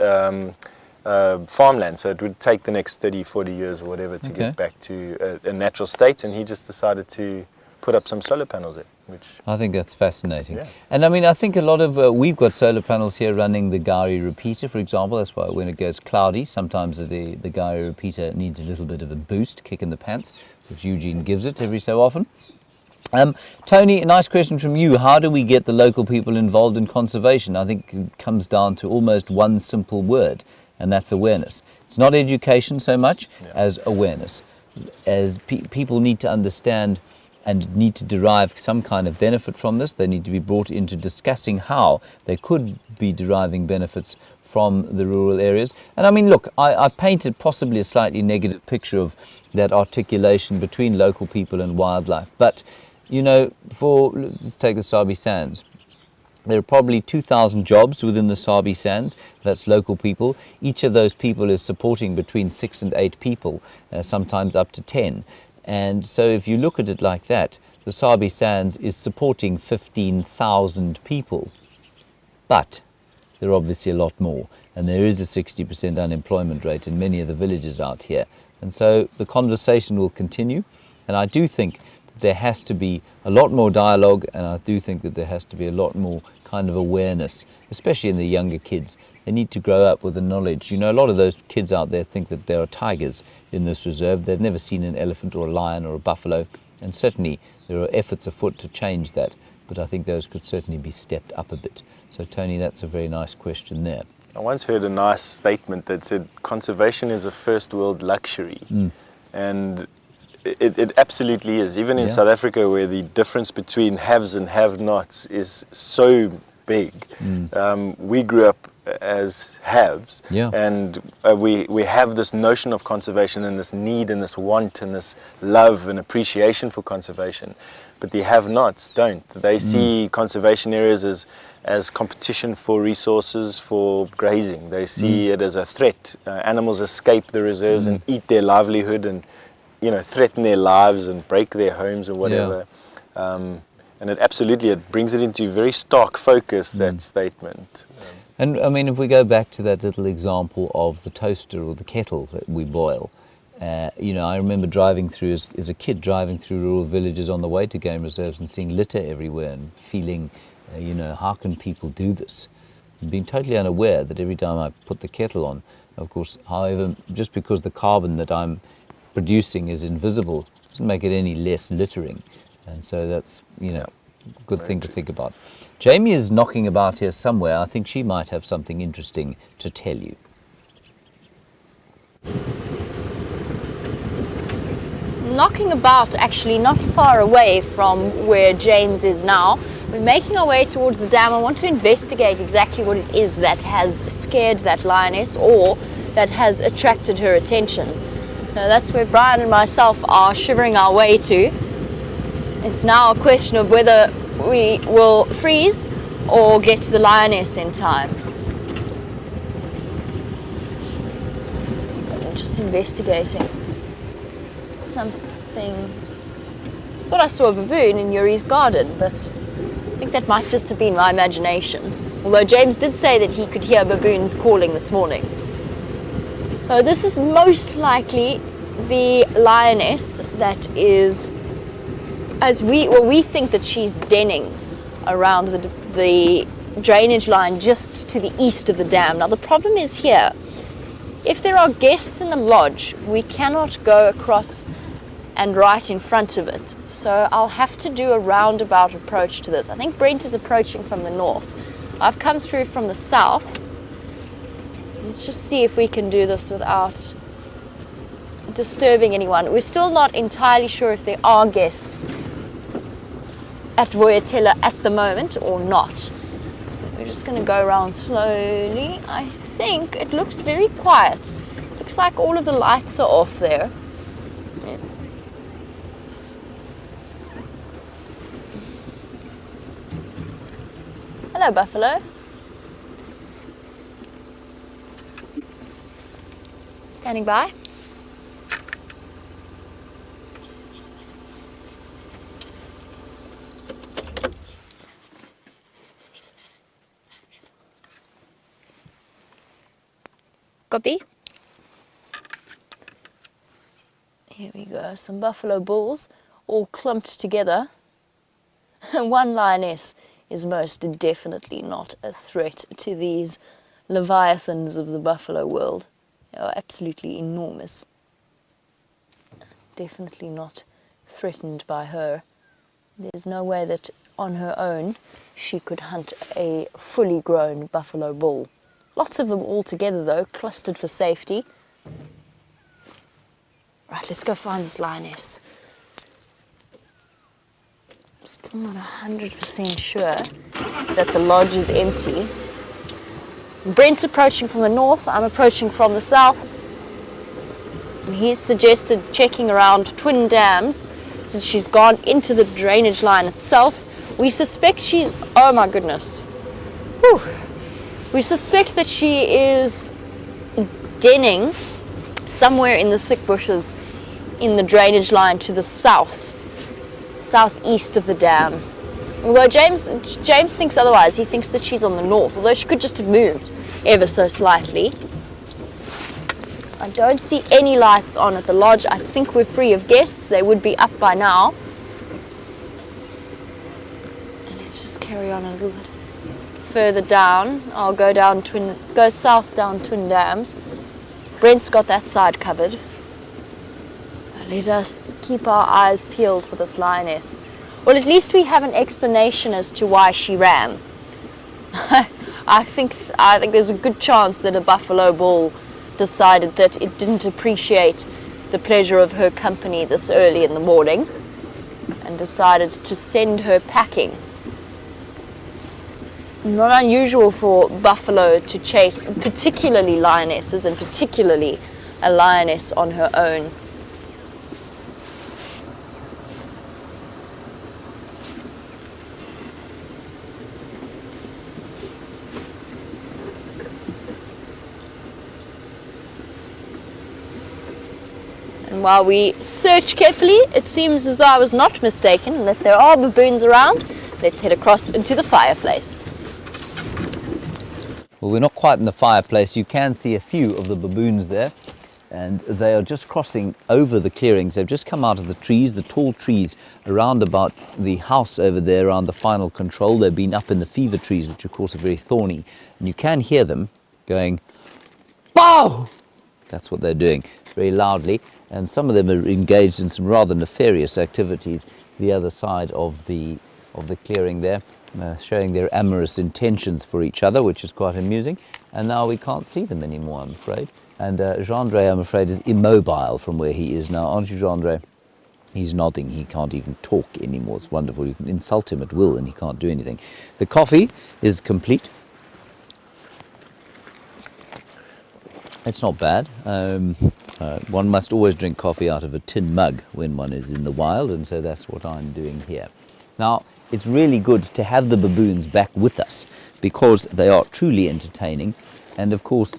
S2: farmland. So it would take the next 30, 40 years or whatever to get back to a natural state. And he just decided to put up some solar panels there. Which
S1: I think that's fascinating.
S2: Yeah.
S1: And I mean, I think a lot of, we've got solar panels here running the Gowrie repeater, for example. That's why when it goes cloudy, sometimes the Gowrie repeater needs a little bit of a boost, kick in the pants, which Eugene gives it every so often. Tony, a nice question from you. How do we get the local people involved in conservation? I think it comes down to almost one simple word, and that's awareness. It's not education so much as awareness. As people need to understand and need to derive some kind of benefit from this. They need to be brought into discussing how they could be deriving benefits from the rural areas. And I mean, look, I've painted possibly a slightly negative picture of that articulation between local people and wildlife. But, you know, let's take the Sabi Sands. There are probably 2,000 jobs within the Sabi Sands. That's local people. Each of those people is supporting between 6 and 8 people, sometimes up to 10. And so if you look at it like that, the Sabi Sands is supporting 15,000 people. But there are obviously a lot more. And there is a 60% unemployment rate in many of the villages out here. And so the conversation will continue. And I do think that there has to be a lot more dialogue, and I do think that there has to be a lot more kind of awareness, especially in the younger kids. They need to grow up with the knowledge. You know, a lot of those kids out there think that there are tigers in this reserve. They've never seen an elephant or a lion or a buffalo, and certainly there are efforts afoot to change that, but I think those could certainly be stepped up a bit. So Tony, that's a very nice question there.
S2: I once heard a nice statement that said conservation is a first world luxury. And it absolutely is. Even in South Africa, where the difference between haves and have-nots is so big, we grew up as haves, and we have this notion of conservation and this need and this want and this love and appreciation for conservation. But the have-nots don't. They see conservation areas as competition for resources, for grazing. They see it as a threat. Animals escape the reserves and eat their livelihood and, you know, threaten their lives and break their homes or whatever. And it brings it into very stark focus, that statement.
S1: And I mean, if we go back to that little example of the toaster or the kettle that we boil, you know, I remember driving through, as a kid, driving through rural villages on the way to game reserves and seeing litter everywhere and feeling, you know, how can people do this? And being totally unaware that every time I put the kettle on, of course, however, just because the carbon that I'm producing is invisible, doesn't make it any less littering. And so that's, you know, a good thing to think about. Jamie is knocking about here somewhere. I think she might have something interesting to tell you.
S3: Knocking about, actually not far away from where James is now. We're making our way towards the dam. I want to investigate exactly what it is that has scared that lioness or that has attracted her attention. That's where Brian and myself are shivering our way to. It's now a question of whether we will freeze or get to the lioness in time. I'm just investigating something. I thought I saw a baboon in Yuri's garden, but I think that might just have been my imagination. Although James did say that he could hear baboons calling this morning. So this is most likely the lioness that is, we think that she's denning around the drainage line just to the east of the dam. Now the problem is here, if there are guests in the lodge, we cannot go across and right in front of it. So I'll have to do a roundabout approach to this. I think Brent is approaching from the north. I've come through from the south. Let's just see if we can do this without disturbing anyone. We're still not entirely sure if there are guests at Voyatella at the moment or not. We're just going to go around slowly. I think it looks very quiet. Looks like all of the lights are off there. Yeah. Hello, buffalo. Standing by. Copy. Here we go, some buffalo bulls all clumped together. One lioness is most definitely not a threat to these leviathans of the buffalo world. They are absolutely enormous. Definitely not threatened by her. There's no way that on her own she could hunt a fully grown buffalo bull. Lots of them all together though, clustered for safety. Right, let's go find this lioness. Still not 100% sure that the lodge is empty. Brent's approaching from the north, I'm approaching from the south. And he's suggested checking around twin dams since she's gone into the drainage line itself. We suspect she's, oh my goodness. Whew. We suspect that she is denning somewhere in the thick bushes in the drainage line to the southeast of the dam. Although James thinks otherwise. He thinks that she's on the north, although she could just have moved ever so slightly. I don't see any lights on at the lodge. I think we're free of guests. They would be up by now. And let's just carry on a little bit further down. I'll go south down Twin Dams. Brent's got that side covered. Let us keep our eyes peeled for this lioness. Well, at least we have an explanation as to why she ran. I think there's a good chance that a buffalo bull decided that it didn't appreciate the pleasure of her company this early in the morning and decided to send her packing. Not unusual for buffalo to chase, particularly lionesses, and particularly a lioness on her own. And while we search carefully, it seems as though I was not mistaken and that there are baboons around. Let's head across into the fireplace.
S1: Well, we're not quite in the fireplace. You can see a few of the baboons there, and they are just crossing over the clearings. They've just come out of the trees, the tall trees around about the house over there, around the final control. They've been up in the fever trees, which of course are very thorny, and you can hear them going, "Bow!" That's what they're doing, very loudly. And some of them are engaged in some rather nefarious activities the other side of the clearing there, showing their amorous intentions for each other, which is quite amusing. And now we can't see them anymore, I'm afraid. And Gendre, I'm afraid, is immobile from where he is now. Aren't you, Gendre? He's nodding. He can't even talk anymore. It's wonderful. You can insult him at will and he can't do anything. The coffee is complete. It's not bad. One must always drink coffee out of a tin mug when one is in the wild, and so that's what I'm doing here. Now, it's really good to have the baboons back with us because they are truly entertaining, and of course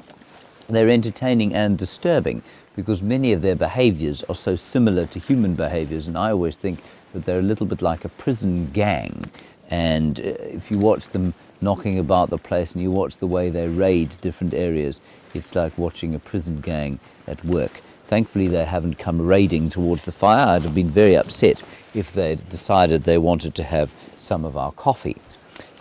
S1: they're entertaining and disturbing because many of their behaviors are so similar to human behaviors, and I always think that they're a little bit like a prison gang. And if you watch them knocking about the place and you watch the way they raid different areas, it's like watching a prison gang at work. Thankfully they haven't come raiding towards the fire. I'd have been very upset if they'd decided they wanted to have some of our coffee.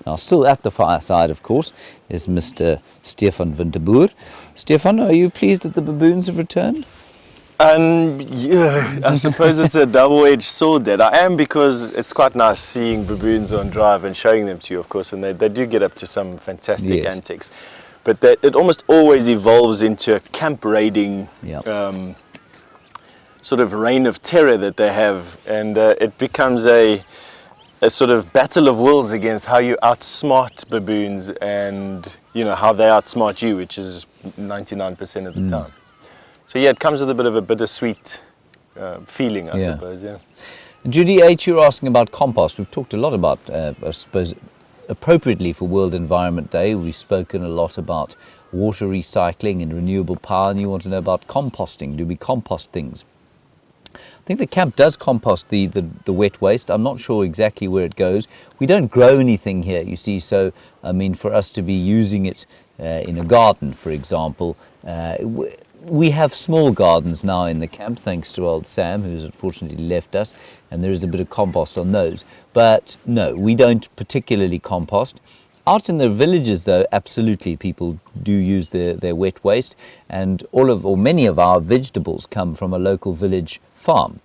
S1: Now, still at the fireside, of course, is Mr. Stefan van der Boer. Stefan, are you pleased that the baboons have returned?
S2: Yeah, I suppose it's a double-edged sword that I am, because it's quite nice seeing baboons on drive and showing them to you, of course, and they do get up to some fantastic antics. But it almost always evolves into a camp raiding sort of reign of terror that they have, and it becomes a sort of battle of wills against how you outsmart baboons and, you know, how they outsmart you, which is 99% of the time. So yeah, it comes with a bit of a bittersweet feeling, I suppose, yeah.
S1: Judy H., you're asking about compost. We've talked a lot about, I suppose, appropriately for World Environment Day, we've spoken a lot about water recycling and renewable power, and you want to know about composting. Do we compost things? I think the camp does compost the wet waste. I'm not sure exactly where it goes. We don't grow anything here, you see, so, I mean, for us to be using it in a garden, for example, we have small gardens now in the camp, thanks to old Sam, who's unfortunately left us, and there is a bit of compost on those. But no, we don't particularly compost. Out in the villages, though, absolutely, people do use their wet waste, and many of our vegetables come from a local village farm.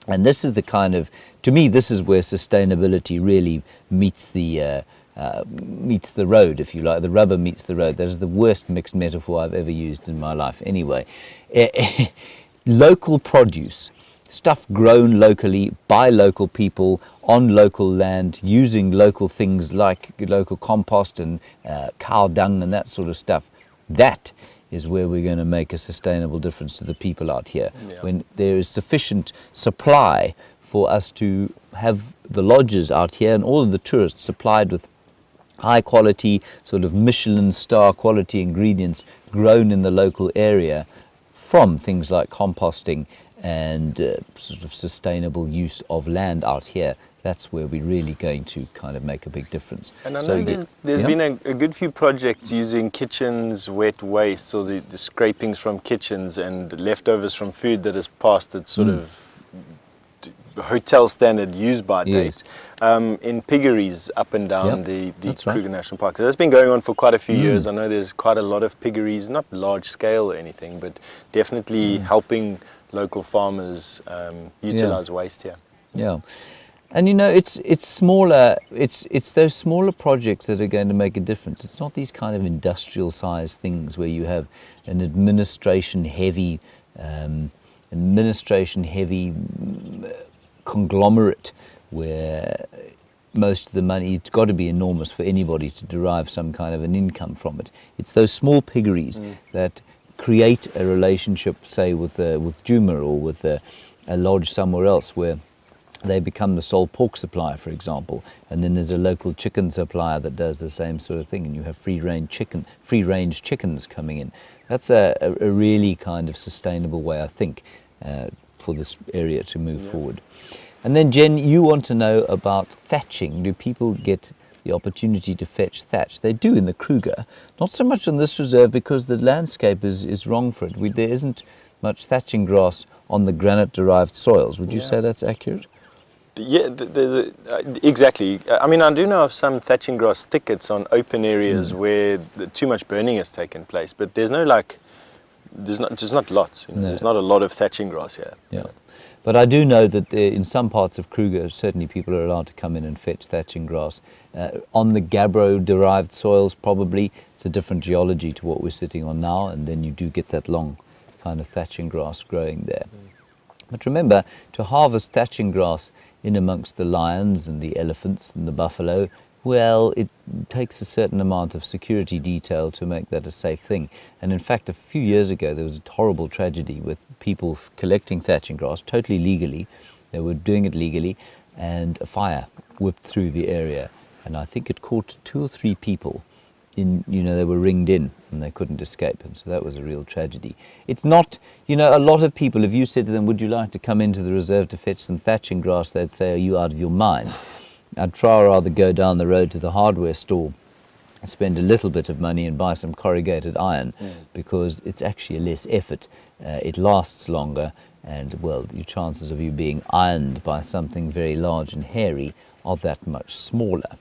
S1: And this is the kind of, to me, this is where sustainability really meets the road, if you like. The rubber meets the road. That is the worst mixed metaphor I've ever used in my life. Anyway, local produce stuff grown locally by local people on local land, using local things like local compost and cow dung and that sort of stuff. That is where we're going to make a sustainable difference to the people out here.
S2: Yeah.
S1: When there is sufficient supply for us to have the lodges out here and all of the tourists supplied with high quality, sort of Michelin star quality ingredients grown in the local area from things like composting and sort of sustainable use of land out here. That's where we're really going to kind of make a big difference.
S2: And I know there's been a good few projects using kitchens, wet waste, or the scrapings from kitchens and leftovers from food that has passed its sort of hotel standard use by date in piggeries up and down the Kruger National Park. So that's been going on for quite a few years. I know there's quite a lot of piggeries, not large scale or anything, but definitely helping local farmers utilize waste here.
S1: Yeah. And you know, it's smaller. It's those smaller projects that are going to make a difference. It's not these kind of industrial-sized things where you have an administration-heavy conglomerate where most of the money, it's got to be enormous for anybody to derive some kind of an income from it. It's those small piggeries that create a relationship, say with Juma or with a lodge somewhere else, where they become the sole pork supplier, for example, and then there's a local chicken supplier that does the same sort of thing, and you have free-range chickens coming in. That's a really kind of sustainable way, I think, for this area to move forward. And then, Jen, you want to know about thatching. Do people get the opportunity to fetch thatch? They do in the Kruger, not so much on this reserve because the landscape is wrong for it. There isn't much thatching grass on the granite-derived soils. Would you say that's accurate?
S2: Yeah, exactly. I mean, I do know of some thatching grass thickets on open areas where too much burning has taken place, but there's no there's not lots. You know, there's not a lot of thatching grass here.
S1: Yeah, but I do know that in some parts of Kruger, certainly people are allowed to come in and fetch thatching grass. On the gabbro-derived soils, probably it's a different geology to what we're sitting on now, and then you do get that long kind of thatching grass growing there. But remember, to harvest thatching grass in amongst the lions and the elephants and the buffalo, well, it takes a certain amount of security detail to make that a safe thing. And in fact, a few years ago, there was a horrible tragedy with people collecting thatching grass totally legally. They were doing it legally, and a fire whipped through the area. And I think it caught 2 or 3 people they were ringed in and they couldn't escape. And so that was a real tragedy. It's not, a lot of people, if you said to them, would you like to come into the reserve to fetch some thatching grass, they'd say, are you out of your mind? I'd far rather go down the road to the hardware store, spend a little bit of money and buy some corrugated iron because it's actually less effort. It lasts longer, and, well, your chances of you being ironed by something very large and hairy are that much smaller.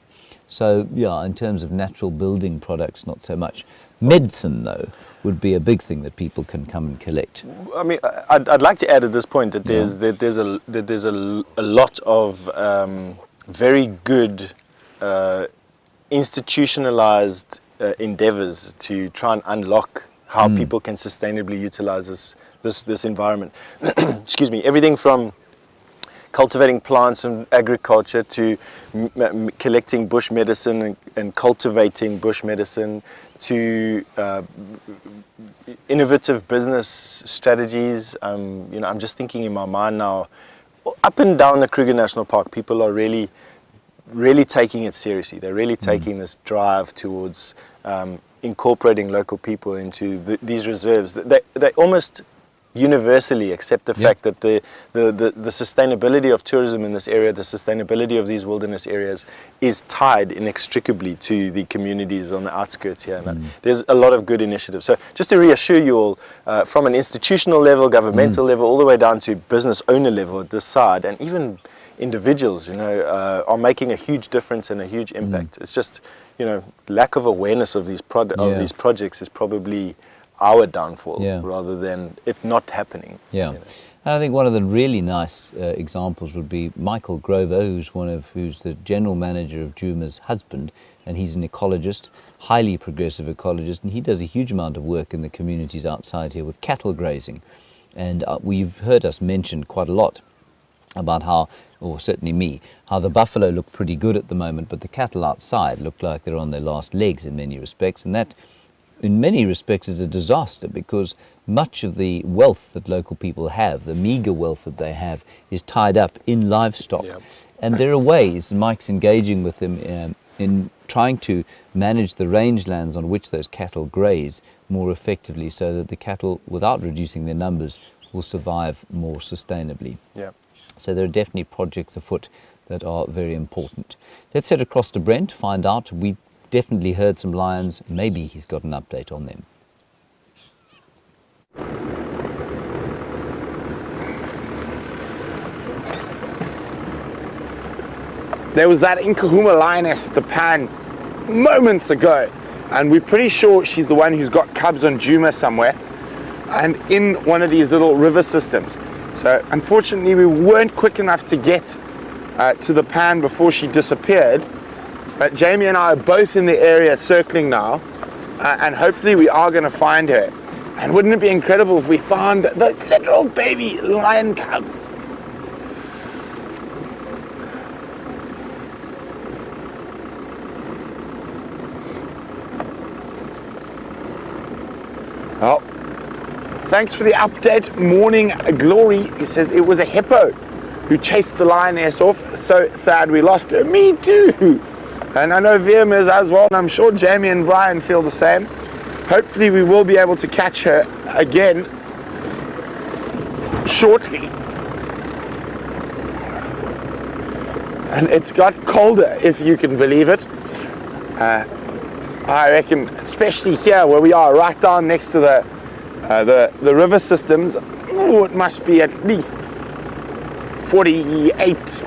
S1: So, yeah, in terms of natural building products, not so much. Medicine, though, would be a big thing that people can come and collect.
S2: I mean, I'd like to add at this point that there's a lot of very good institutionalized endeavors to try and unlock how people can sustainably utilize this environment. Excuse me. Everything from cultivating plants and agriculture to collecting bush medicine and cultivating bush medicine to innovative business strategies. I'm just thinking in my mind now, up and down the Kruger National Park, people are really taking it seriously. They're really taking this drive towards incorporating local people into these reserves. They almost universally accept the fact that the sustainability of tourism in this area, the sustainability of these wilderness areas is tied inextricably to the communities on the outskirts here. And there's a lot of good initiatives. So just to reassure you all, from an institutional level, governmental level, all the way down to business owner level at this side, and even individuals, are making a huge difference and a huge impact. It's just, lack of awareness of these projects is probably our downfall rather than it not happening.
S1: Yeah. And I think one of the really nice examples would be Michael Grover, who's the general manager of Juma's husband, and he's an ecologist, highly progressive ecologist, and he does a huge amount of work in the communities outside here with cattle grazing. And we've heard us mention quite a lot about how, or certainly me, how the buffalo look pretty good at the moment, but the cattle outside look like they're on their last legs in many respects. And that, in many respects, is a disaster, because much of the wealth that local people have, the meager wealth that they have, is tied up in livestock.
S2: Yep.
S1: And there are ways, Mike's engaging with them in trying to manage the rangelands on which those cattle graze more effectively, so that the cattle, without reducing their numbers, will survive more sustainably.
S2: Yeah.
S1: So there are definitely projects afoot that are very important. Let's head across to Brent, find out. We definitely heard some lions. Maybe he's got an update on them.
S4: There was that Nkhuma lioness at the pan moments ago, and we're pretty sure she's the one who's got cubs on Juma somewhere, and in one of these little river systems. So unfortunately we weren't quick enough to get to the pan before she disappeared, but Jamie and I are both in the area circling now, and hopefully we are going to find her. And wouldn't it be incredible if we found those little baby lion cubs? Oh, thanks for the update, Morning Glory, who says it was a hippo who chased the lioness off. So sad we lost her. Me too. And I know VM is as well, and I'm sure Jamie and Brian feel the same. Hopefully we will be able to catch her again shortly. And it's got colder, if you can believe it. I reckon, especially here where we are, right down next to the river systems, it must be at least 48,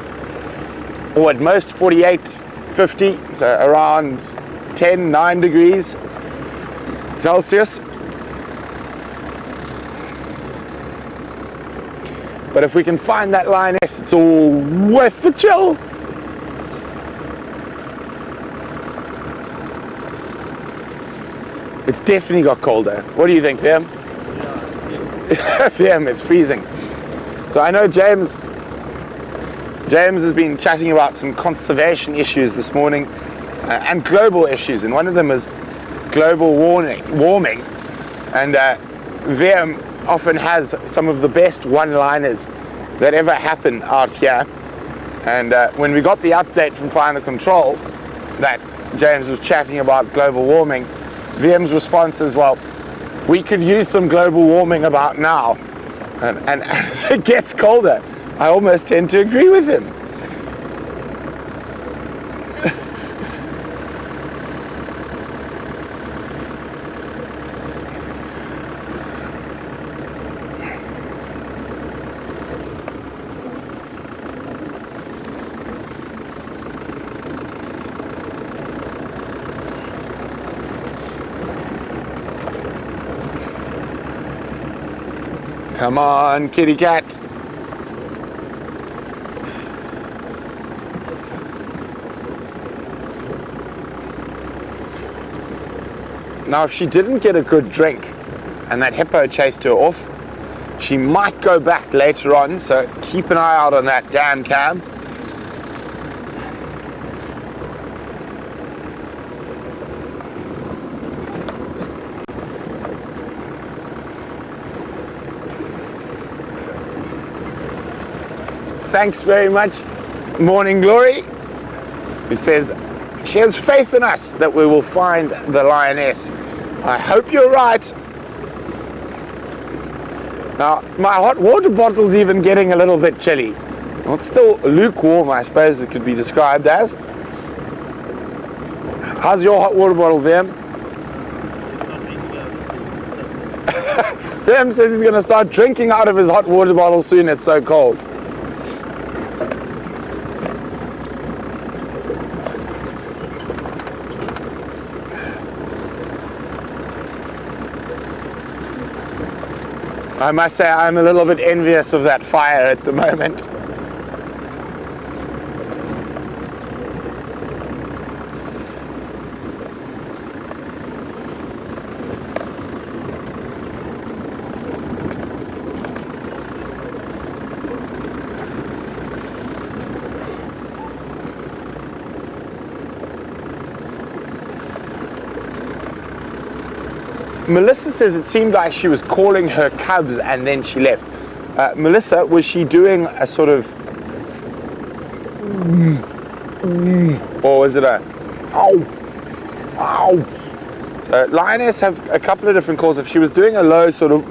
S4: or at most 48, 50, so around 9 degrees Celsius. But if we can find that lioness, it's all worth the chill. It's definitely got colder. What do you think, Liam? Yeah. Liam, it's freezing. So I know James has been chatting about some conservation issues this morning and global issues, and one of them is global warming. And VM often has some of the best one-liners that ever happen out here. And when we got the update from Final Control that James was chatting about global warming, VM's response is, well, we could use some global warming about now. And as it gets colder, I almost tend to agree with him. Come on, kitty cat. Now, if she didn't get a good drink and that hippo chased her off, she might go back later on, so keep an eye out on that damn cam. Thanks very much, Morning Glory, who says she has faith in us that we will find the lioness. I hope you're right. Now, my hot water bottle's even getting a little bit chilly. Well, it's still lukewarm, I suppose it could be described as. How's your hot water bottle, Vim? Vim says he's going to start drinking out of his hot water bottle soon, it's so cold. I must say I'm a little bit envious of that fire at the moment. Melissa says it seemed like she was calling her cubs and then she left. Melissa, was she doing a sort of, or was it a, ow, ow? So lioness have a couple of different calls. If she was doing a low sort of,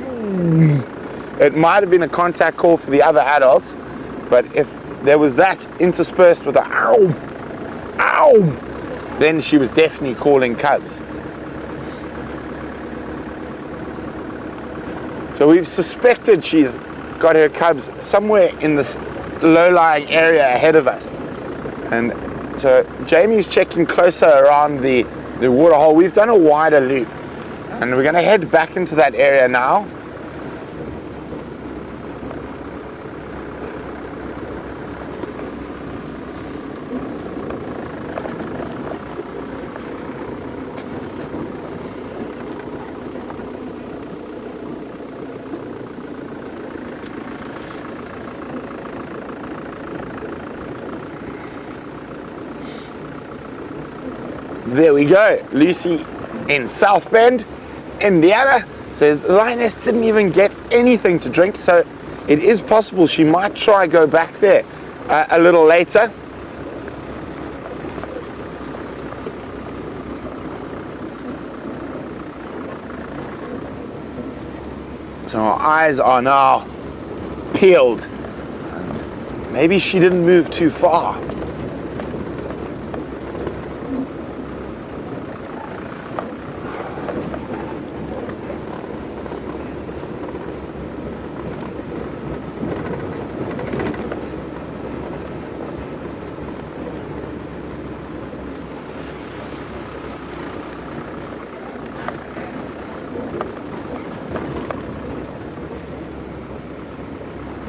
S4: it might have been a contact call for the other adults, but if there was that interspersed with a ow, ow, then she was definitely calling cubs. So we've suspected she's got her cubs somewhere in this low-lying area ahead of us. And so Jamie's checking closer around the waterhole. We've done a wider loop. And we're going to head back into that area now. There we go. Lucy in South Bend, Indiana, says the lioness didn't even get anything to drink, so it is possible she might try go back there a little later. So our eyes are now peeled. Maybe she didn't move too far.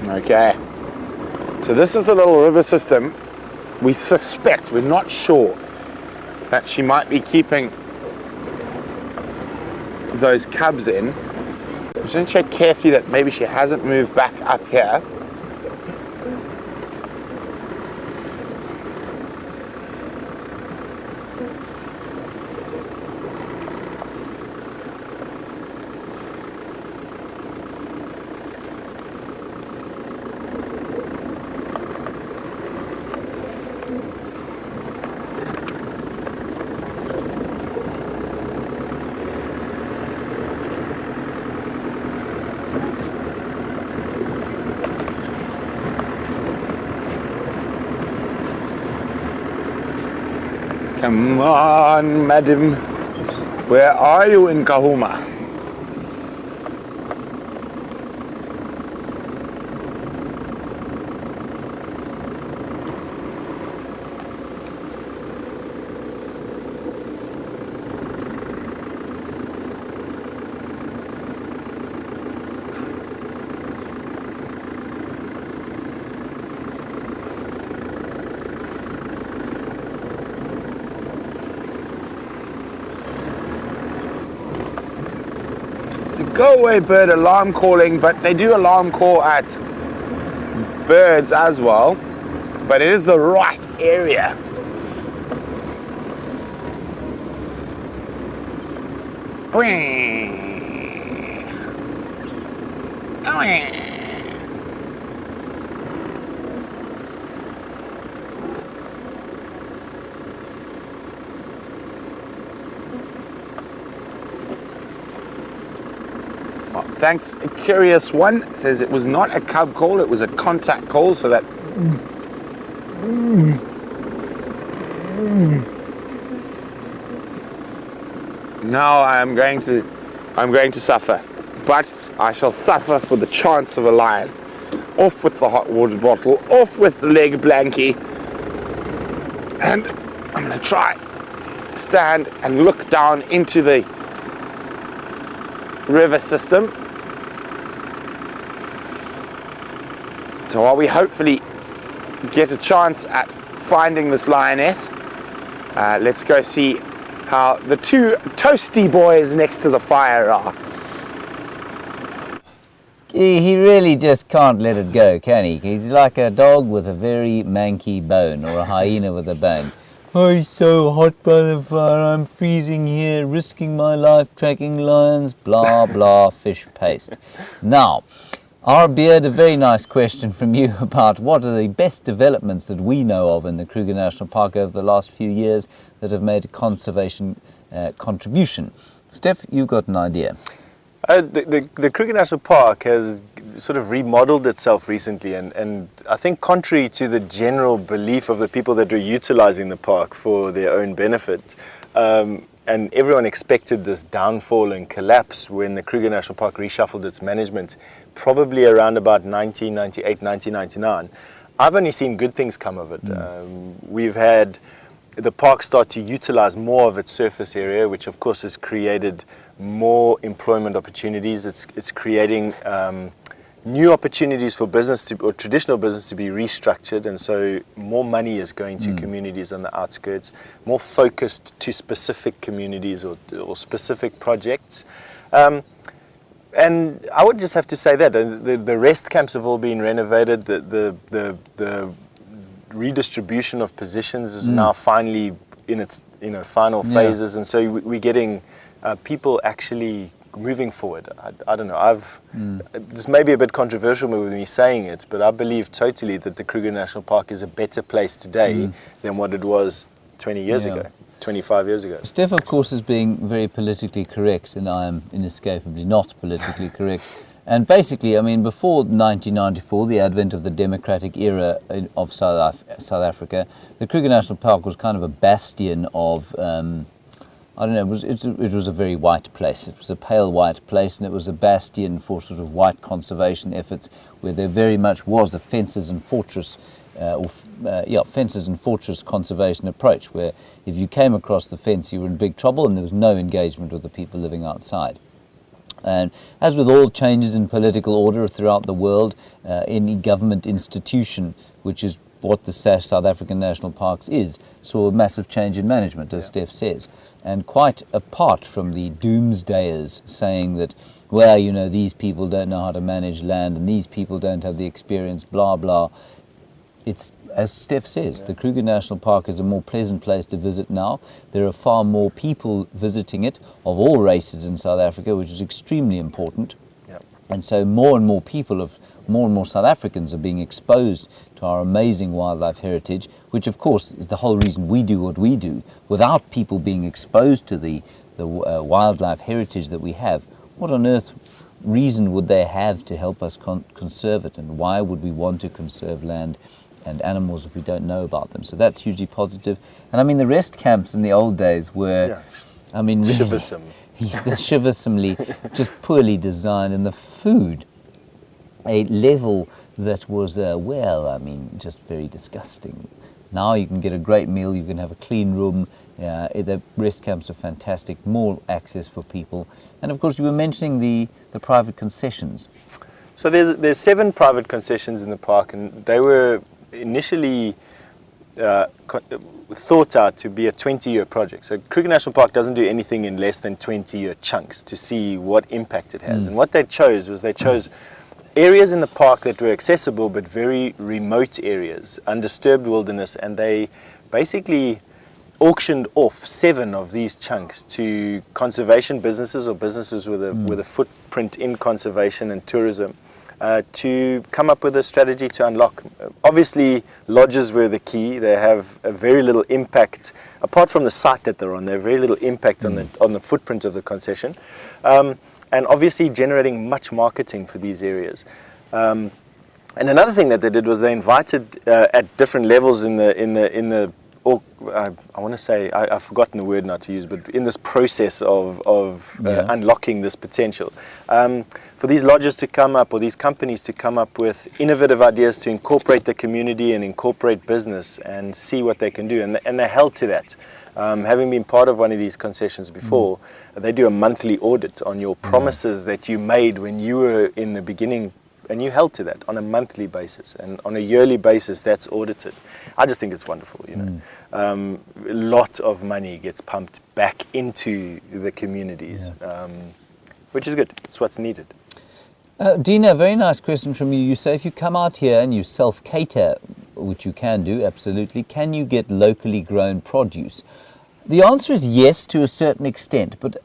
S4: Okay, so this is the little river system. We suspect, we're not sure, that she might be keeping those cubs in. I'm just going to check carefully that maybe she hasn't moved back up here. Come on, madam. Where are you in Nkhuma? Go away bird alarm calling, but they do alarm call at birds as well, but it is the right area. Thanks, Curious One says it was not a cub call, it was a contact call, so that now I'm going to suffer, but I shall suffer for the chance of a lion. Off with the hot water bottle, off with the leg blankie, and I'm going to try stand and look down into the river system. So while we hopefully get a chance at finding this lioness, let's go see how the two toasty boys next to the fire are.
S1: He really just can't let it go, can he? He's like a dog with a very manky bone, or a hyena with a bone. Oh, it's so hot by the fire, I'm freezing here, risking my life tracking lions, blah, blah, fish paste. Now, our Beard, a very nice question from you about what are the best developments that we know of in the Kruger National Park over the last few years that have made a conservation contribution. Steph, you've got an idea.
S2: The Kruger National Park has sort of remodeled itself recently, and I think contrary to the general belief of the people that were utilizing the park for their own benefit, and everyone expected this downfall and collapse when the Kruger National Park reshuffled its management, probably around about 1998, 1999. I've only seen good things come of it. We've had the park start to utilize more of its surface area, which of course has created more employment opportunities. It's creating new opportunities for business or traditional business to be restructured, and so more money is going to communities on the outskirts, more focused to specific communities or specific projects. And I would just have to say that the rest camps have all been renovated. The redistribution of positions is now finally in its final phases, and so we're getting people actually moving forward. I don't know. This may be a bit controversial with me saying it, but I believe totally that the Kruger National Park is a better place today than what it was 20 years ago, 25 years ago.
S1: Steph, of course, is being very politically correct, and I am inescapably not politically correct. And basically, I mean, before 1994, the advent of the democratic era of South Africa, the Kruger National Park was kind of a bastion of I don't know, it was a very white place. It was a pale white place, and it was a bastion for sort of white conservation efforts, where there very much was a fences and fortress conservation approach, where if you came across the fence, you were in big trouble, and there was no engagement with the people living outside. And as with all changes in political order throughout the world, any government institution, which is what the South African National Parks is, saw a massive change in management, as Steph says. And quite apart from the doomsdayers saying that, well, you know, these people don't know how to manage land and these people don't have the experience, blah, blah. It's, as Steph says, the Kruger National Park is a more pleasant place to visit now. There are far more people visiting it of all races in South Africa, which is extremely important. And so more and more people, more and more South Africans are being exposed to our amazing wildlife heritage, which of course is the whole reason we do what we do. Without people being exposed to the wildlife heritage that we have, what on earth reason would they have to help us conserve it? And why would we want to conserve land and animals if we don't know about them? So that's hugely positive. And I mean, the rest camps in the old days were, I mean, really, shiversomely, just poorly designed, and the food, a level that was, well, I mean, just very disgusting. Now you can get a great meal, you can have a clean room, the rest camps are fantastic, more access for people. And of course, you were mentioning the private concessions.
S2: So there's 7 private concessions in the park, and they were initially thought out to be a 20-year project. So Kruger National Park doesn't do anything in less than 20-year chunks to see what impact it has. And what they chose was areas in the park that were accessible but very remote areas, undisturbed wilderness, and they basically auctioned off 7 of these chunks to conservation businesses or businesses with a footprint in conservation and tourism to come up with a strategy to unlock. Obviously, lodges were the key. They have a very little impact, apart from the site that they're on, they have very little impact on the footprint of the concession. And obviously generating much marketing for these areas. And another thing that they did was they invited at different levels I want to say, I've forgotten the word now to use, but in this process of unlocking this potential, for these lodges to come up, or these companies to come up with innovative ideas to incorporate the community and incorporate business and see what they can do, and they held to that. Having been part of one of these concessions before, they do a monthly audit on your promises that you made when you were in the beginning, and you held to that on a monthly basis, and on a yearly basis that's audited. I just think it's wonderful, you know. A lot of money gets pumped back into the communities, which is good. It's what's needed.
S1: Dina, very nice question from you. You say if you come out here and you self-cater which you can do, absolutely. Can you get locally grown produce? The answer is yes, to a certain extent. But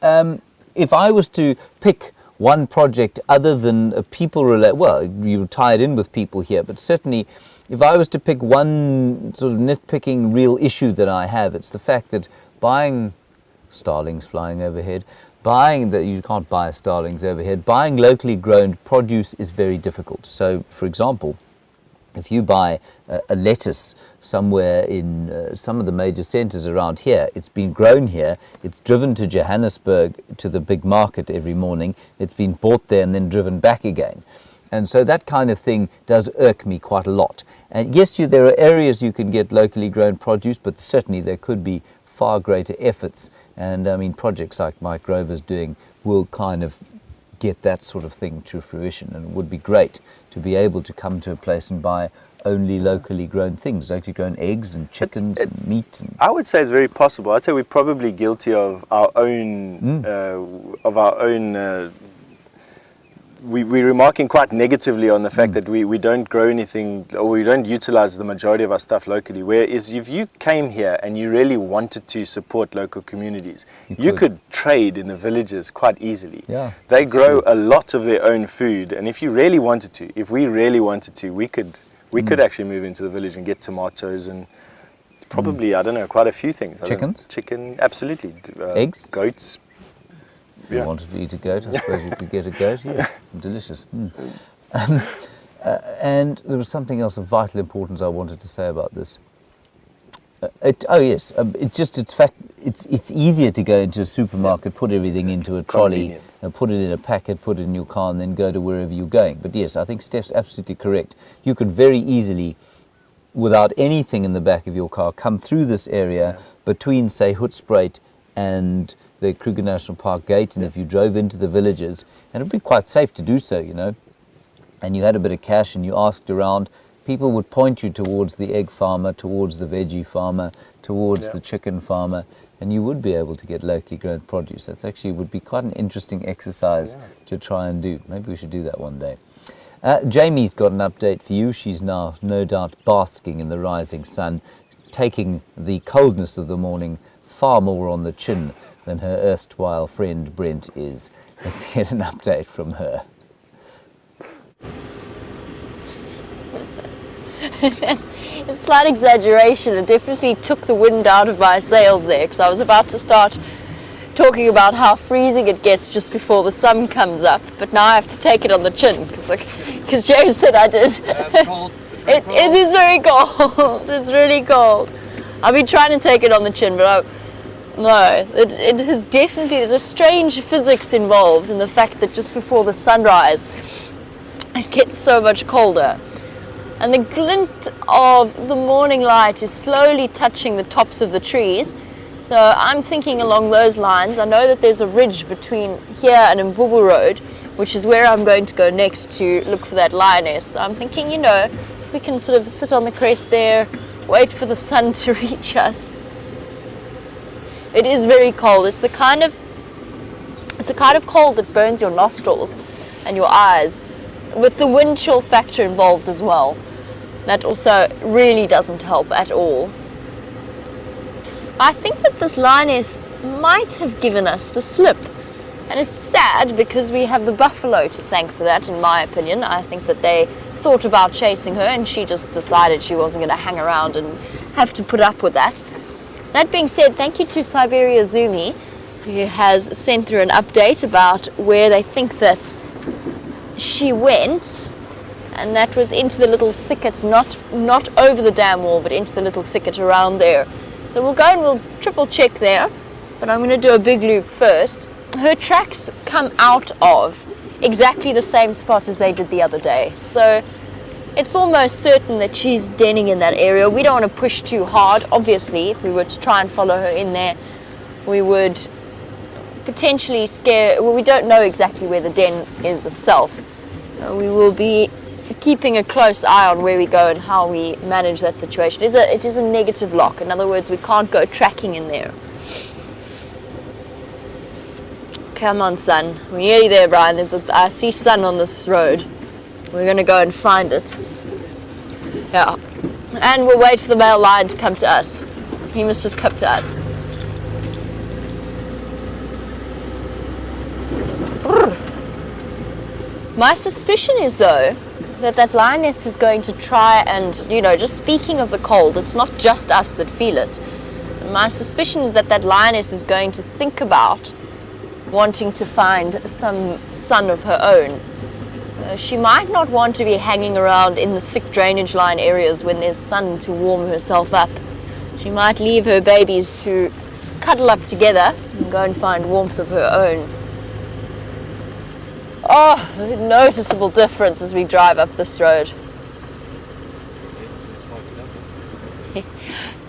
S1: if I was to pick one project other than a well, you tie it in with people here, but certainly if I was to pick one sort of nitpicking real issue that I have, it's the fact that buying starlings flying overhead, you can't buy starlings overhead, buying locally grown produce is very difficult. So, for example, if you buy a lettuce somewhere in some of the major centres around here, it's been grown here, it's driven to Johannesburg to the big market every morning, it's been bought there and then driven back again. And so that kind of thing does irk me quite a lot. And yes, there are areas you can get locally grown produce, but certainly there could be far greater efforts. And I mean, projects like Mike Grover's doing will kind of get that sort of thing to fruition, and it would be great to be able to come to a place and buy only locally grown things, locally grown eggs and chickens and meat. And
S2: I would say it's very possible. I'd say we're probably guilty of our own, we're remarking quite negatively on the fact that we don't grow anything, or we don't utilize the majority of our stuff locally. Whereas if you came here and you really wanted to support local communities, you could trade in the villages quite easily.
S1: Yeah,
S2: they grow a lot of their own food, and if we really wanted to, we could actually move into the village and get tomatoes and probably, I don't know, quite a few things. Chicken, absolutely.
S1: Eggs?
S2: Goats.
S1: If you wanted to eat a goat, I suppose you could get a goat. Yeah, delicious. And there was something else of vital importance I wanted to say about this. It's easier to go into a supermarket, put everything into a trolley, put it in a packet, put it in your car, and then go to wherever you're going. But yes, I think Steph's absolutely correct. You could very easily, without anything in the back of your car, come through this area between, say, Hoedspruit and the Kruger National Park gate, and if you drove into the villages, and it would be quite safe to do so, you know, and you had a bit of cash and you asked around, people would point you towards the egg farmer, towards the veggie farmer, towards the chicken farmer, and you would be able to get locally grown produce. That's actually would be quite an interesting exercise to try and do. Maybe we should do that one day. Jamie's got an update for you. She's now no doubt basking in the rising sun, taking the coldness of the morning far more on the chin than her erstwhile friend Brent is. Let's get an update from her.
S3: A slight exaggeration. It definitely took the wind out of my sails there, because I was about to start talking about how freezing it gets just before the sun comes up, but now I have to take it on the chin because James said I did.
S1: It's cold.
S3: It is very cold. It's really cold. I've been trying to take it on the chin, but it has definitely, there's a strange physics involved in the fact that just before the sunrise it gets so much colder. And the glint of the morning light is slowly touching the tops of the trees. So I'm thinking along those lines. I know that there's a ridge between here and Mvubu Road, which is where I'm going to go next to look for that lioness. So I'm thinking, you know, we can sort of sit on the crest there, wait for the sun to reach us. It is very cold. It's the kind of cold that burns your nostrils and your eyes, with the wind chill factor involved as well. That also really doesn't help at all. I think that this lioness might have given us the slip. And it's sad because we have the buffalo to thank for that, in my opinion. I think that they thought about chasing her and she just decided she wasn't going to hang around and have to put up with that. That being said, thank you to Siberia Zumi, who has sent through an update about where they think that she went. And that was into the little thicket, not over the dam wall, but into the little thicket around there. So we'll go and we'll triple check there, but I'm going to do a big loop first. Her tracks come out of exactly the same spot as they did the other day. So it's almost certain that she's denning in that area. We don't want to push too hard. Obviously, if we were to try and follow her in there, we would potentially scare, well, we don't know exactly where the den is itself. We will be keeping a close eye on where we go and how we manage that situation. It is a negative lock. In other words, we can't go tracking in there. Come on, son. We're nearly there, Brian. I see sun on this road. We're going to go and find it. Yeah. And we'll wait for the male lion to come to us. He must just come to us. My suspicion is, though, that lioness is going to try and, you know, just speaking of the cold, it's not just us that feel it. My suspicion is that lioness is going to think about wanting to find some sun of her own. She might not want to be hanging around in the thick drainage line areas when there's sun to warm herself up. She might leave her babies to cuddle up together and go and find warmth of her own. Oh, the noticeable difference as we drive up this road.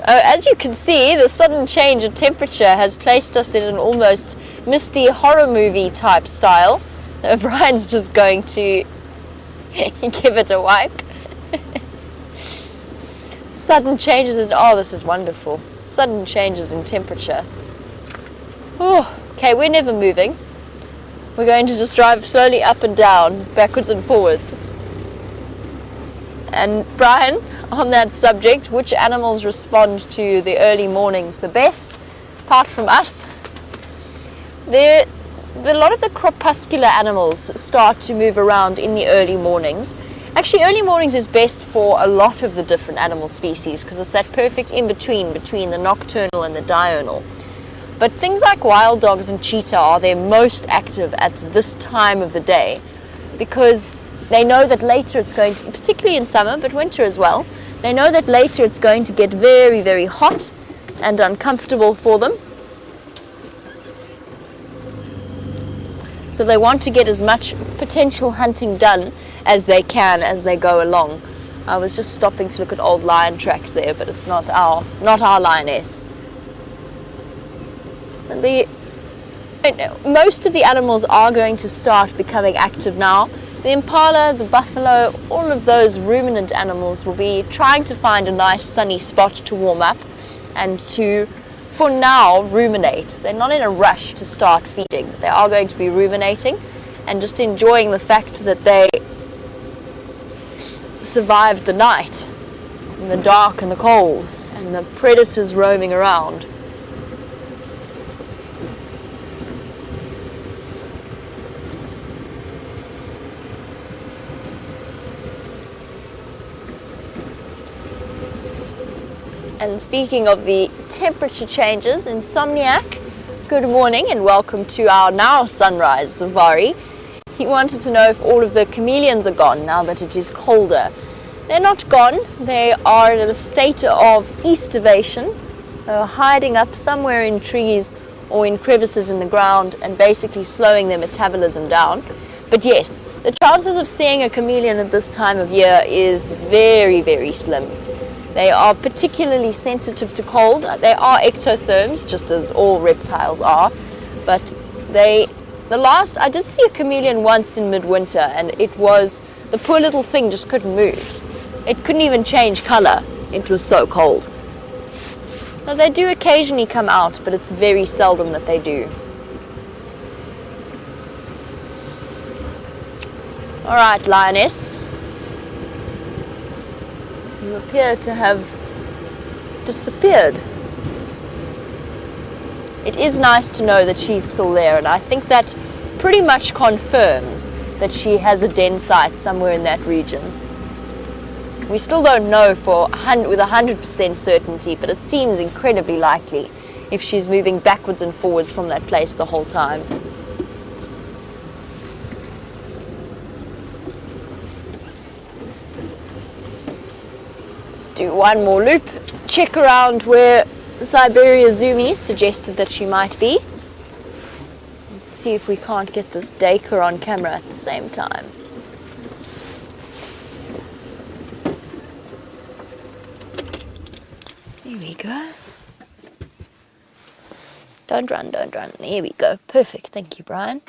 S3: As you can see, the sudden change in temperature has placed us in an almost misty horror movie type style. Brian's just going to give it a wipe. Sudden changes in, oh, this is wonderful. Sudden changes in temperature. Oh, okay, we're never moving. We're going to just drive slowly up and down, backwards and forwards. And Brian, on that subject, which animals respond to the early mornings the best, apart from us? A lot of the crepuscular animals start to move around in the early mornings. Actually, early mornings is best for a lot of the different animal species because it's that perfect in-between between the nocturnal and the diurnal. But things like wild dogs and cheetah are their most active at this time of the day because they know that later it's going to, particularly in summer, but winter as well, they know that later it's going to get very, very hot and uncomfortable for them. So they want to get as much potential hunting done as they can as they go along. I was just stopping to look at old lion tracks there, but it's not our lioness. Most of the animals are going to start becoming active now. The impala, the buffalo, all of those ruminant animals will be trying to find a nice sunny spot to warm up and to, for now, ruminate. They're not in a rush to start feeding, but they are going to be ruminating and just enjoying the fact that they survived the night, and the dark and the cold, and the predators roaming around. And speaking of the temperature changes, Insomniac, good morning and welcome to our now sunrise safari. He wanted to know if all of the chameleons are gone now that it is colder. They're not gone, they are in a state of estivation, hiding up somewhere in trees or in crevices in the ground and basically slowing their metabolism down. But yes, the chances of seeing a chameleon at this time of year is very, very slim. They are particularly sensitive to cold. They are ectotherms, just as all reptiles are. But I did see a chameleon once in midwinter, and it was, the poor little thing just couldn't move. It couldn't even change color. It was so cold. Now, they do occasionally come out, but it's very seldom that they do. All right, lioness. You appear to have disappeared. It is nice to know that she's still there, and I think that pretty much confirms that she has a den site somewhere in that region. We still don't know with 100% certainty, but it seems incredibly likely if she's moving backwards and forwards from that place the whole time. Do one more loop, check around where Siberia Zoomy suggested that she might be. Let's see if we can't get this Dacre on camera at the same time. There we go. Don't run, don't run. There we go. Perfect. Thank you, Brian.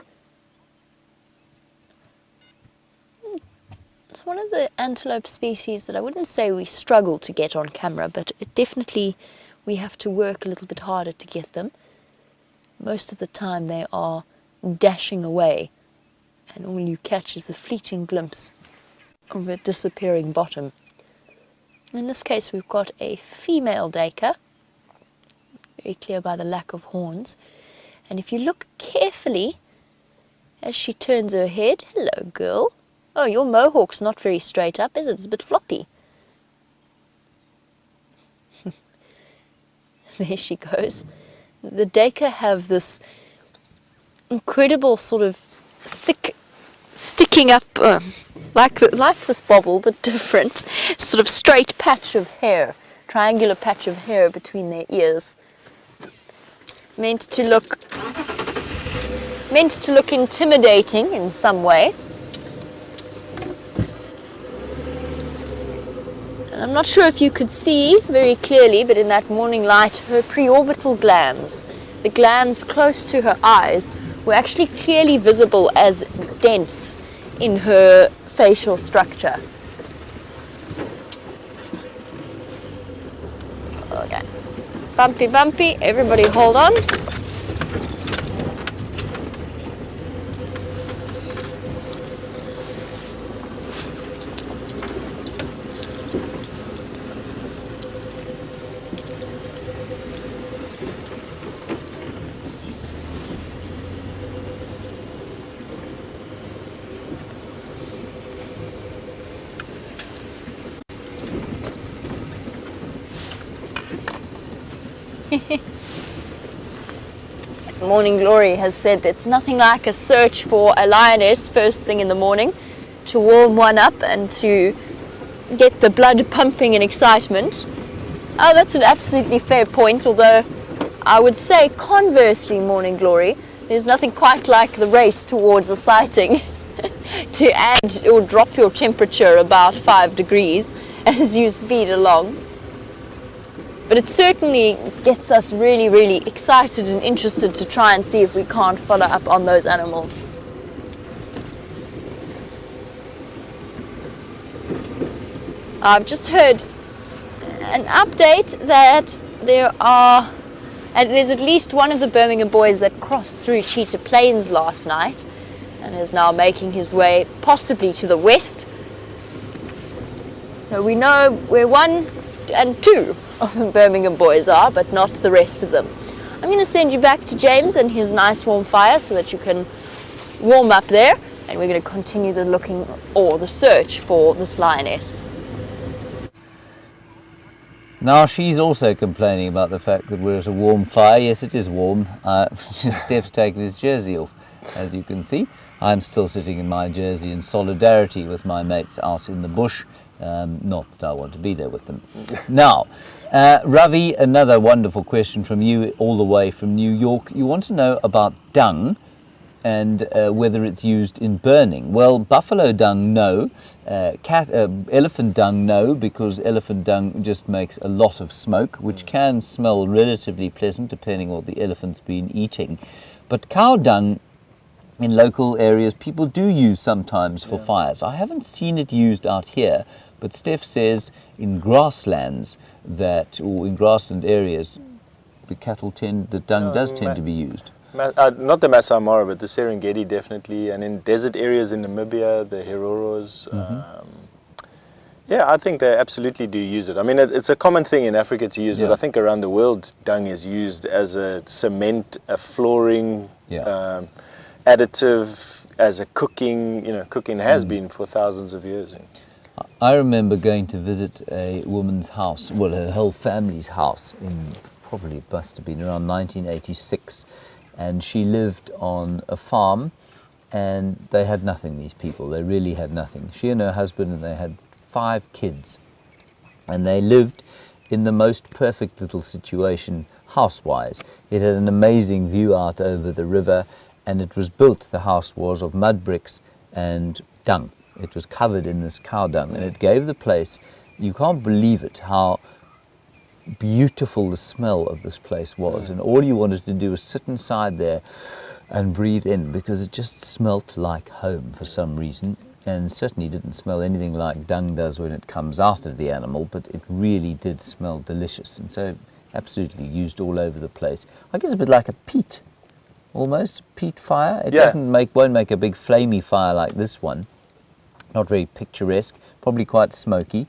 S3: It's one of the antelope species that I wouldn't say we struggle to get on camera, but it definitely we have to work a little bit harder to get them. Most of the time they are dashing away, and all you catch is the fleeting glimpse of a disappearing bottom. In this case, we've got a female duiker, very clear by the lack of horns. And if you look carefully as she turns her head, hello girl. Oh, your mohawk's not very straight up, is it? It's a bit floppy. There she goes. The duiker have this incredible sort of thick, sticking up, like this bobble, but different, sort of straight patch of hair, triangular patch of hair between their ears. Meant to look intimidating in some way. And I'm not sure if you could see very clearly, but in that morning light, her preorbital glands, the glands close to her eyes, were actually clearly visible as dents in her facial structure. Okay. Bumpy, bumpy, everybody hold on. Morning Glory has said that it's nothing like a search for a lioness first thing in the morning to warm one up and to get the blood pumping in excitement. Oh, that's an absolutely fair point, although I would say conversely, Morning Glory, there's nothing quite like the race towards a sighting to add or drop your temperature about 5 degrees as you speed along. But it certainly gets us really, really excited and interested to try and see if we can't follow up on those animals. I've just heard an update that there's at least one of the Birmingham boys that crossed through Cheetah Plains last night and is now making his way possibly to the west. So we know where 1 and 2 of the Birmingham boys are, but not the rest of them. I'm going to send you back to James and his nice warm fire so that you can warm up there, and we're going to continue the search for this lioness.
S1: Now she's also complaining about the fact that we're at a warm fire. Yes, it is warm. Steph's taken his jersey off, as you can see. I'm still sitting in my jersey in solidarity with my mates out in the bush. Not that I want to be there with them. Now, Ravi, another wonderful question from you all the way from New York. You want to know about dung and whether it's used in burning. Well, buffalo dung, no. Elephant dung, no, because elephant dung just makes a lot of smoke, which can smell relatively pleasant depending on what the elephant's been eating. But cow dung, in local areas, people do use sometimes for fires. I haven't seen it used out here, but Steph says in grasslands or in grassland areas, the dung does tend to be used.
S2: Not the Masai Mara, but the Serengeti definitely, and in desert areas in Namibia, the Heroros. Yeah, I think they absolutely do use it. I mean, it's a common thing in Africa to use, but I think around the world, dung is used as a cement, a flooring, additive, as a cooking. Cooking has been for thousands of years.
S1: I remember going to visit a woman's house, well, her whole family's house, probably must have been around 1986, and she lived on a farm, and they had nothing, these people. They really had nothing. She and her husband, and they had 5 kids, and they lived in the most perfect little situation house-wise. It had an amazing view out over the river, and it was built, the house was, of mud bricks and dung. It was covered in this cow dung, and it gave the place, you can't believe it, how beautiful the smell of this place was. And all you wanted to do was sit inside there and breathe in, because it just smelt like home for some reason, and certainly didn't smell anything like dung does when it comes out of the animal, but it really did smell delicious, and so absolutely used all over the place. I guess a bit like a peat, almost, peat fire. It won't make a big flamey fire like this one. Not very picturesque, probably quite smoky.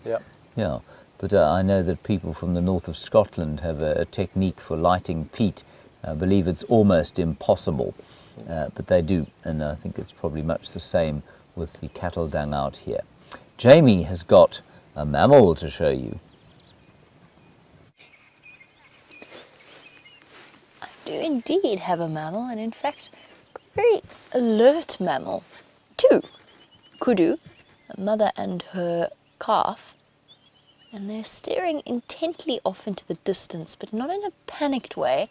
S1: Yeah. but I know that people from the north of Scotland have a technique for lighting peat. I believe it's almost impossible, but they do, and I think it's probably much the same with the cattle dung out here. Jamie has got a mammal to show you.
S3: I do indeed have a mammal, and in fact, a very alert mammal. Two kudu, a mother and her calf, and they're staring intently off into the distance, but not in a panicked way.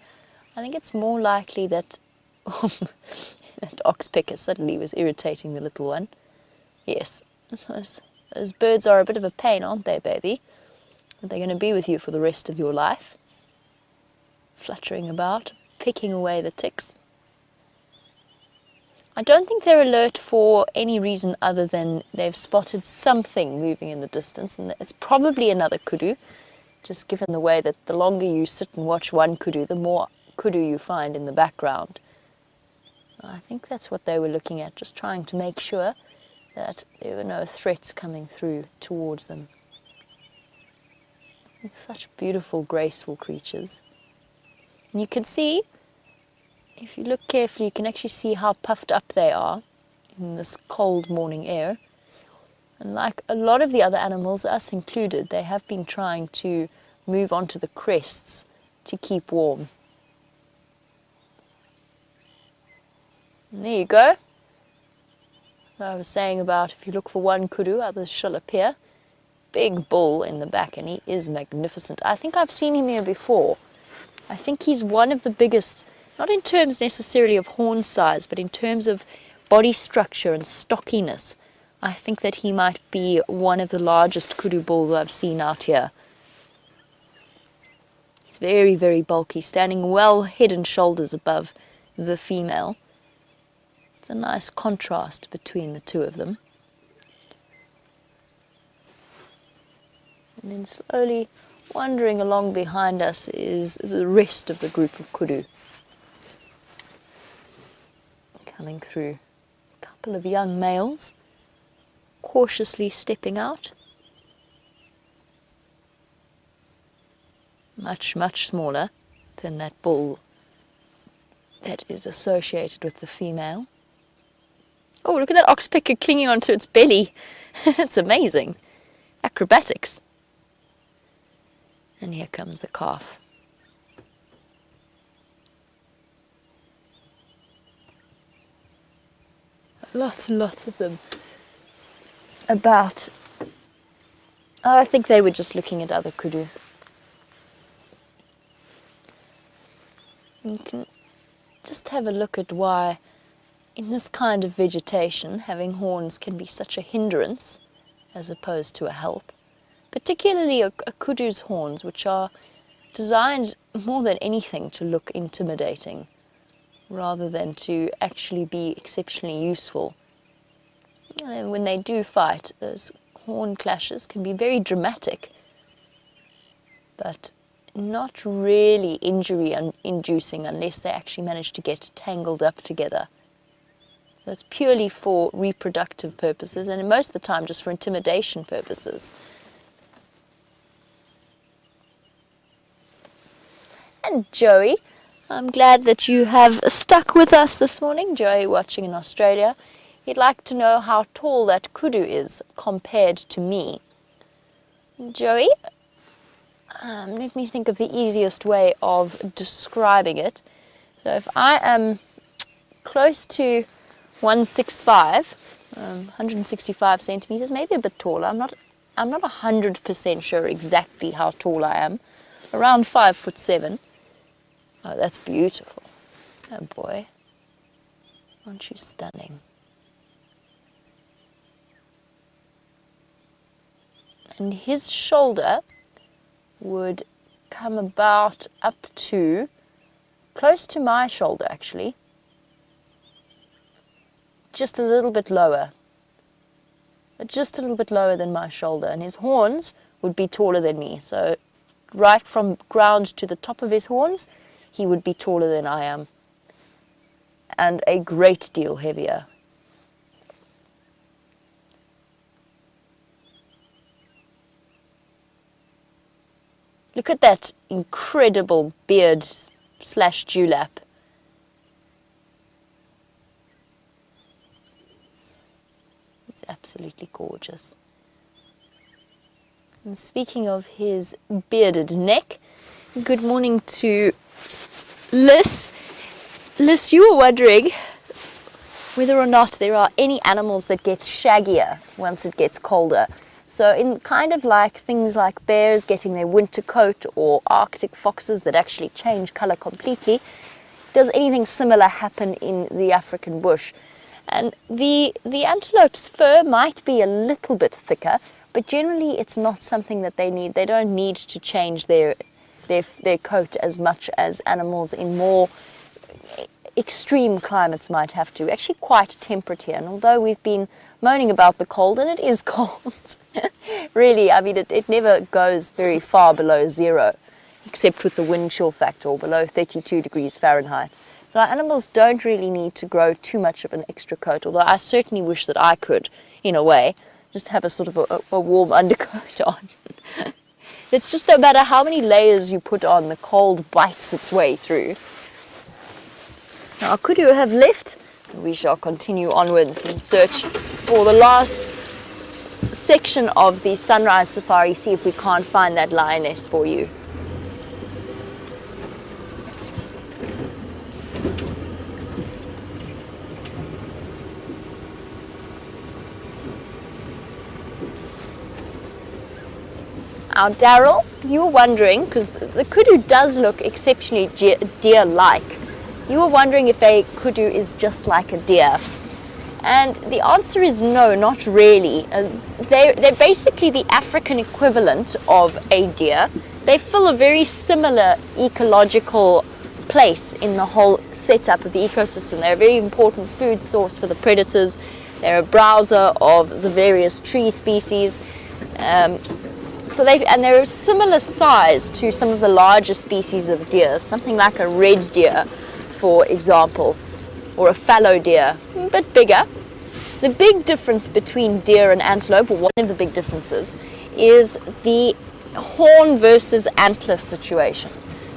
S3: I think it's more likely that that oxpecker suddenly was irritating the little one. Yes, those birds are a bit of a pain, aren't they, baby? But they're going to be with you for the rest of your life, fluttering about, picking away the ticks. I don't think they're alert for any reason other than they've spotted something moving in the distance, and it's probably another kudu, just given the way that the longer you sit and watch one kudu, the more kudu you find in the background. I think that's what they were looking at, just trying to make sure that there were no threats coming through towards them. They're such beautiful, graceful creatures. And you can see, if you look carefully, you can actually see how puffed up they are in this cold morning air. And like a lot of the other animals, us included, they have been trying to move onto the crests to keep warm. And there you go. I was saying about if you look for one kudu, others shall appear. Big bull in the back, and he is magnificent. I think I've seen him here before. I think he's one of the biggest, not in terms necessarily of horn size, but in terms of body structure and stockiness. I think that he might be one of the largest kudu bulls I've seen out here. He's very, very bulky, standing well head and shoulders above the female. It's a nice contrast between the two of them. And then slowly wandering along behind us is the rest of the group of kudu. Coming through. A couple of young males cautiously stepping out. Much, much smaller than that bull that is associated with the female. Oh, look at that oxpecker clinging onto its belly. That's amazing. Acrobatics. And here comes the calf. Lots and lots of them about. Oh, I think they were just looking at other kudu. You can just have a look at why in this kind of vegetation having horns can be such a hindrance as opposed to a help. Particularly a kudu's horns, which are designed more than anything to look intimidating rather than to actually be exceptionally useful. And when they do fight, those horn clashes can be very dramatic, but not really injury-inducing unless they actually manage to get tangled up together. So it's purely for reproductive purposes, and most of the time just for intimidation purposes. And Joey, I'm glad that you have stuck with us this morning. Joey watching in Australia. He'd like to know how tall that kudu is compared to me. Joey, let me think of the easiest way of describing it. So if I am close to 165, 165 centimeters, maybe a bit taller. I'm not 100% sure exactly how tall I am. Around 5'7". Oh, that's beautiful. Oh boy, aren't you stunning? And his shoulder would come about up to, close to my shoulder actually, just a little bit lower, just a little bit lower than my shoulder, and his horns would be taller than me, so right from ground to the top of his horns, he would be taller than I am, and a great deal heavier. Look at that incredible beard slash dewlap. It's absolutely gorgeous. And speaking of his bearded neck, good morning to Liz. Liz, you were wondering whether or not there are any animals that get shaggier once it gets colder. So in kind of like things like bears getting their winter coat or Arctic foxes that actually change color completely, does anything similar happen in the African bush? And the antelope's fur might be a little bit thicker, but generally it's not something that they need. They don't need to change their coat as much as animals in more extreme climates might have to. Actually quite temperate here, and although we've been moaning about the cold, and it is cold, really, I mean, it never goes very far below zero, except with the wind chill factor, or below 32 degrees Fahrenheit. So our animals don't really need to grow too much of an extra coat, although I certainly wish that I could, in a way, just have a sort of a warm undercoat on. It's just no matter how many layers you put on, the cold bites its way through. Now, could you have left? We shall continue onwards in search for the last section of the sunrise safari, see if we can't find that lioness for you. Now, Daryl, you were wondering, because the kudu does look exceptionally deer-like, you were wondering if a kudu is just like a deer. And the answer is no, not really. They're basically the African equivalent of a deer. They fill a very similar ecological place in the whole setup of the ecosystem. They're a very important food source for the predators. They're a browser of the various tree species. And they're a similar size to some of the larger species of deer, something like a red deer, for example, or a fallow deer, a bit bigger. The big difference between deer and antelope, or one of the big differences, is the horn versus antler situation.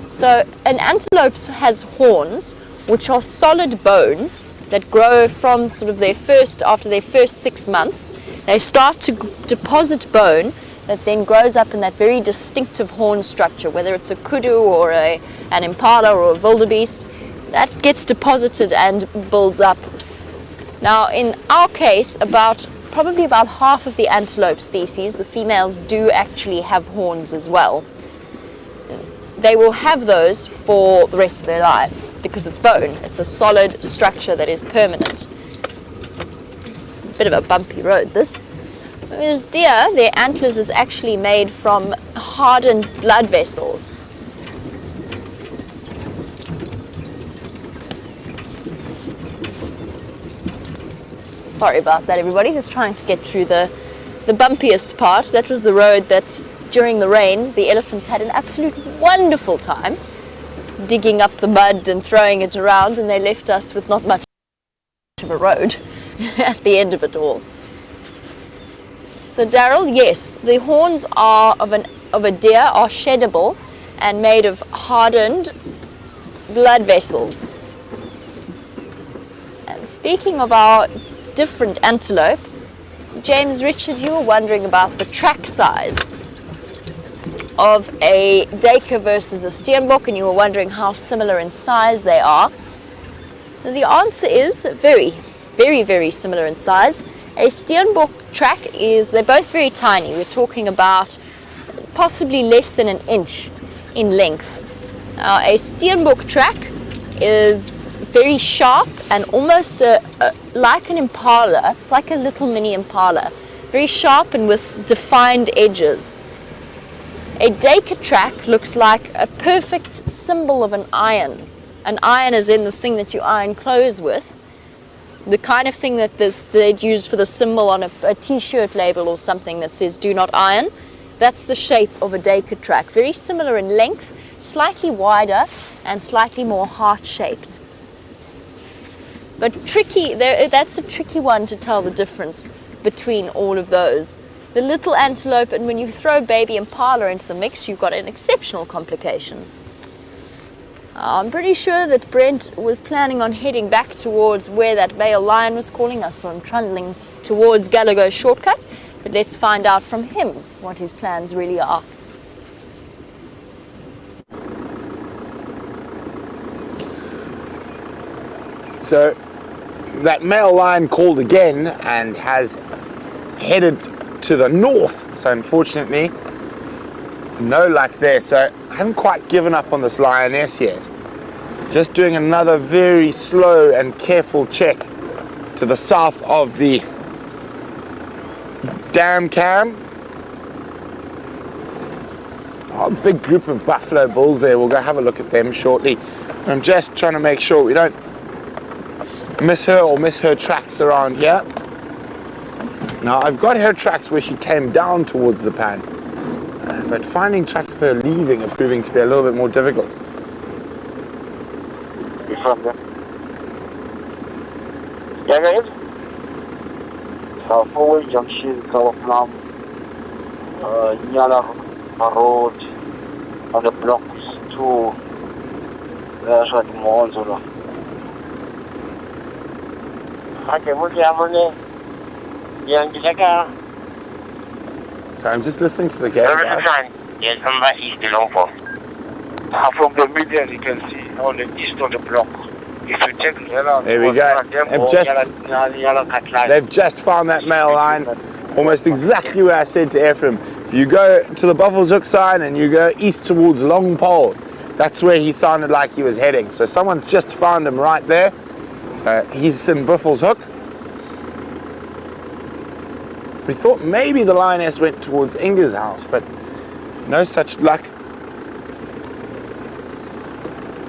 S3: So an antelope has horns, which are solid bone that grow from sort of after their first 6 months. They start to deposit bone that then grows up in that very distinctive horn structure, whether it's a kudu or an impala or a wildebeest. That gets deposited and builds up. Now, in our case, probably about half of the antelope species, the females do actually have horns as well. They will have those for the rest of their lives because it's bone. It's a solid structure that is permanent. Bit of a bumpy road, this. Whereas deer, their antlers is actually made from hardened blood vessels. Sorry about that, everybody. Just trying to get through the bumpiest part. That was the road that, during the rains, the elephants had an absolute wonderful time digging up the mud and throwing it around, and they left us with not much of a road at the end of it all. So, Daryl, yes, the horns of a deer are sheddable and made of hardened blood vessels. And speaking of our different antelope, James Richard, you were wondering about the track size of a duiker versus a steenbok, and you were wondering how similar in size they are. The answer is very, very, very similar in size. A steenbok track they're both very tiny. We're talking about possibly less than an inch in length. A steenbok track is very sharp and almost like an impala. It's like a little mini impala. Very sharp and with defined edges. A duiker track looks like a perfect symbol of an iron. An iron is in the thing that you iron clothes with. The kind of thing that they'd use for the symbol on a t-shirt label or something that says "do not iron." That's the shape of a duiker track. Very similar in length, slightly wider and slightly more heart-shaped. But tricky, that's a tricky one to tell the difference between all of those. the little antelope, and when you throw baby impala into the mix, you've got an exceptional complication. I'm pretty sure that Brent was planning on heading back towards where that male lion was calling us, so I'm trundling towards Gallagher's shortcut, but let's find out from him what his plans really are.
S4: So that male lion called again and has headed to the north, so unfortunately no luck there. So I haven't quite given up on this lioness yet. Just doing another very slow and careful check to the south of the dam cam. Oh, a big group of buffalo bulls there. We'll go have a look at them shortly. I'm just trying to make sure we don't miss her or miss her tracks around here. Now I've got her tracks where she came down towards the pan, but finding tracks of her leaving are proving to be a little bit more difficult.
S5: Yeah, guys. Forward Junction, Kawaplum, Nyala Road, on the blocks to the malls. Okay, what's happening?
S4: So I'm just listening to the game.
S5: Yes, somebody is the long for. From the middle, you can see on the east of the block. If you check
S4: there we go. They've just found that male line almost exactly where I said to Ephraim. If you go to the Buffalo's Hook sign and you go east towards Long Pole, that's where he sounded like he was heading. So someone's just found him right there. So he's in Buffalo's Hook. We thought maybe the lioness went towards Inga's house, but no such luck.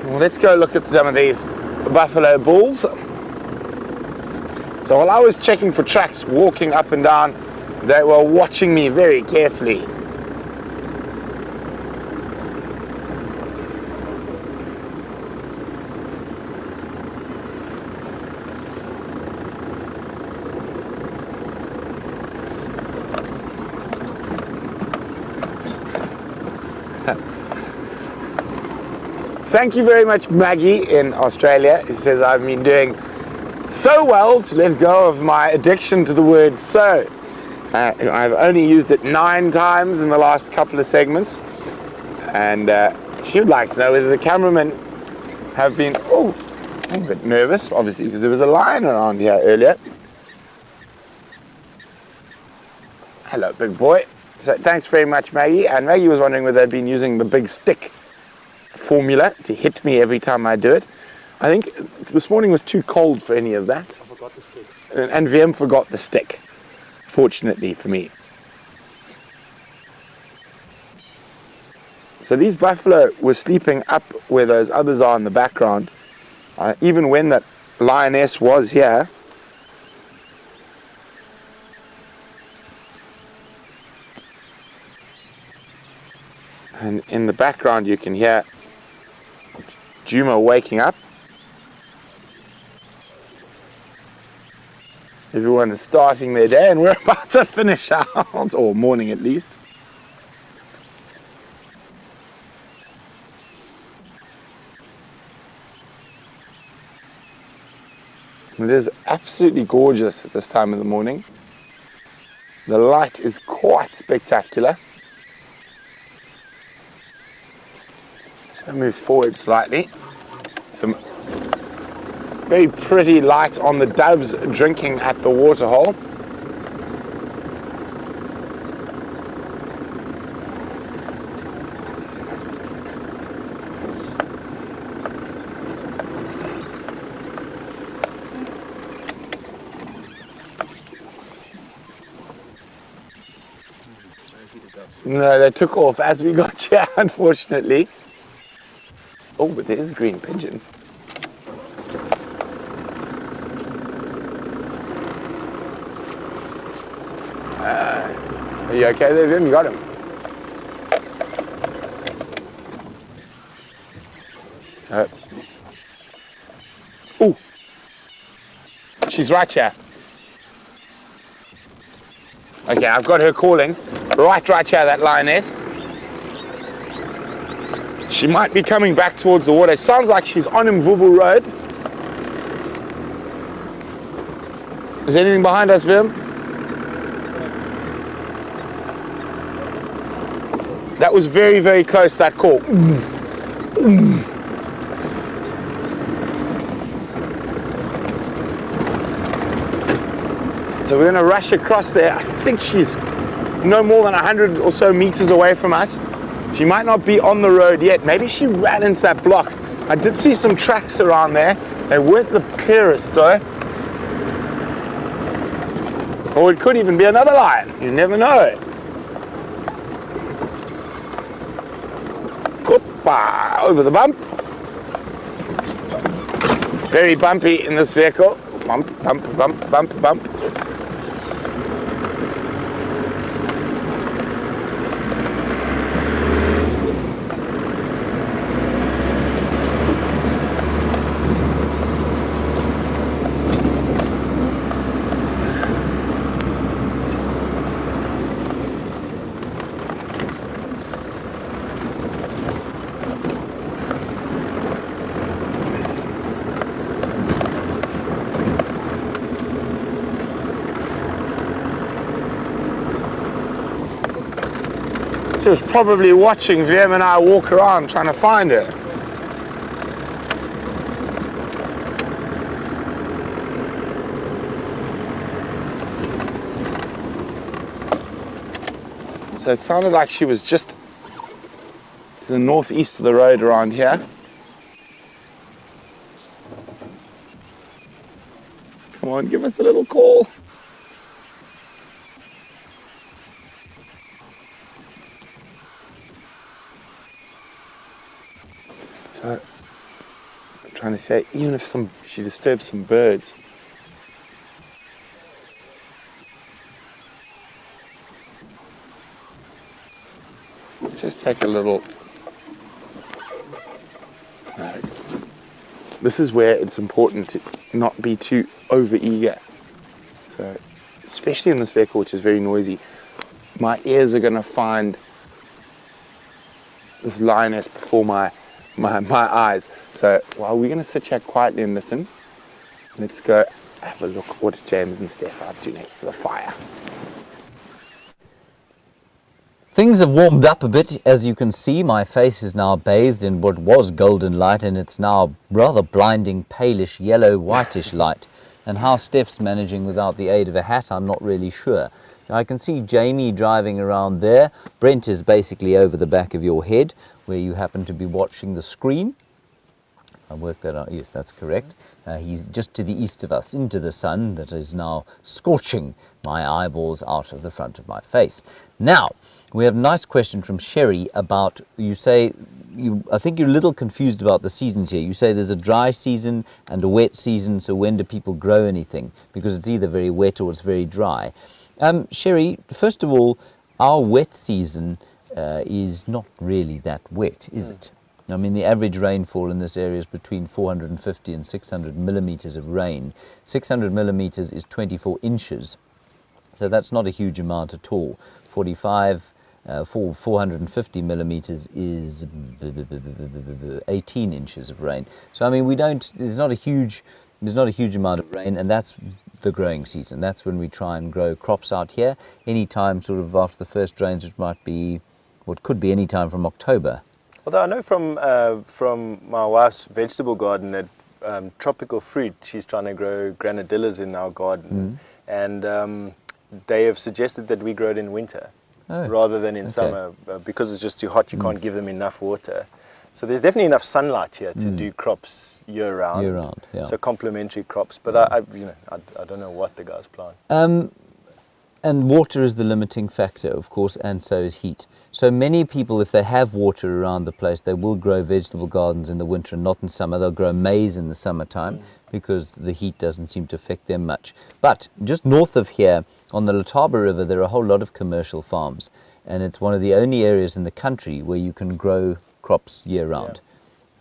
S4: Well, let's go look at some of these buffalo bulls. So while I was checking for tracks, walking up and down, they were watching me very carefully. Thank you very much, Maggie in Australia, who says I've been doing so well to let go of my addiction to the word so. I've only used it 9 times in the last couple of segments, and she would like to know whether the cameramen have been a bit nervous, obviously, because there was a lion around here earlier. Hello, big boy. So thanks very much, Maggie. And Maggie was wondering whether they'd been using the big stick formula to hit me every time I do it. I think this morning was too cold for any of that. I forgot the stick. And VM forgot the stick, fortunately for me. So these buffalo were sleeping up where those others are in the background, even when that lioness was here. And in the background you can hear Juma waking up. Everyone is starting their day and we're about to finish ours, or morning at least. It is absolutely gorgeous at this time of the morning. The light is quite spectacular. I'll move forward slightly. Some very pretty light on the doves drinking at the waterhole. No, they took off as we got here, unfortunately. Oh, but there is a green pigeon. Are you okay there, Vim? You got him? Oh, she's right here. Okay, I've got her calling. Right here, that lioness. She might be coming back towards the water. It sounds like she's on Mvubu Road. Is there anything behind us, Vim? That was very, very close, that call. So we're going to rush across there. I think she's no more than 100 or so meters away from us. She might not be on the road yet. Maybe she ran into that block. I did see some tracks around there. They weren't the clearest though. Or it could even be another lion. You never know. Hoppa, over the bump. Very bumpy in this vehicle. Bump, bump, bump, bump, bump. She was probably watching VM and I walk around trying to find her. So it sounded like she was just to the northeast of the road around here. Come on, give us a little call. I'm trying to say, even if she disturbs some birds. Let's just take a little. This is where it's important to not be too over eager. So, especially in this vehicle, which is very noisy, my ears are going to find this lioness before my eyes. So while we're going to sit here quietly and listen, let's go have a look at what James and Stefan are doing next to the fire.
S1: Things have warmed up a bit. As you can see, my face is now bathed in what was golden light, and it's now rather blinding, palish, yellow, whitish light. And how Steph's managing without the aid of a hat, I'm not really sure. I can see Jamie driving around there. Brent is basically over the back of your head, where you happen to be watching the screen. I worked that out. Yes, that's correct. He's just to the east of us, into the sun that is now scorching my eyeballs out of the front of my face. Now, we have a nice question from Sherry about, you say, I think you're a little confused about the seasons here. You say there's a dry season and a wet season, so when do people grow anything? Because it's either very wet or it's very dry. Sherry, first of all, our wet season is not really that wet, is it? I mean, the average rainfall in this area is between 450 and 600 millimeters of rain. 600 millimeters is 24 inches, so that's not a huge amount at all. 450 millimeters is 18 inches of rain. So I mean, there's not a huge amount of rain, and that's the growing season. That's when we try and grow crops out here. Any time sort of after the first rains, which might be, what could be any time from October.
S2: Although I know from my wife's vegetable garden that tropical fruit, she's trying to grow granadillas in our garden, and they have suggested that we grow it in winter rather than in summer, because it's just too hot. You can't give them enough water. So there's definitely enough sunlight here to do crops year round. Year round, yeah. So complementary crops, but I don't know what the guys plant.
S1: And water is the limiting factor, of course, and so is heat. So many people, if they have water around the place, they will grow vegetable gardens in the winter and not in summer. They'll grow maize in the summertime because the heat doesn't seem to affect them much. But just north of here, on the Letaba River, there are a whole lot of commercial farms, and it's one of the only areas in the country where you can grow crops year round.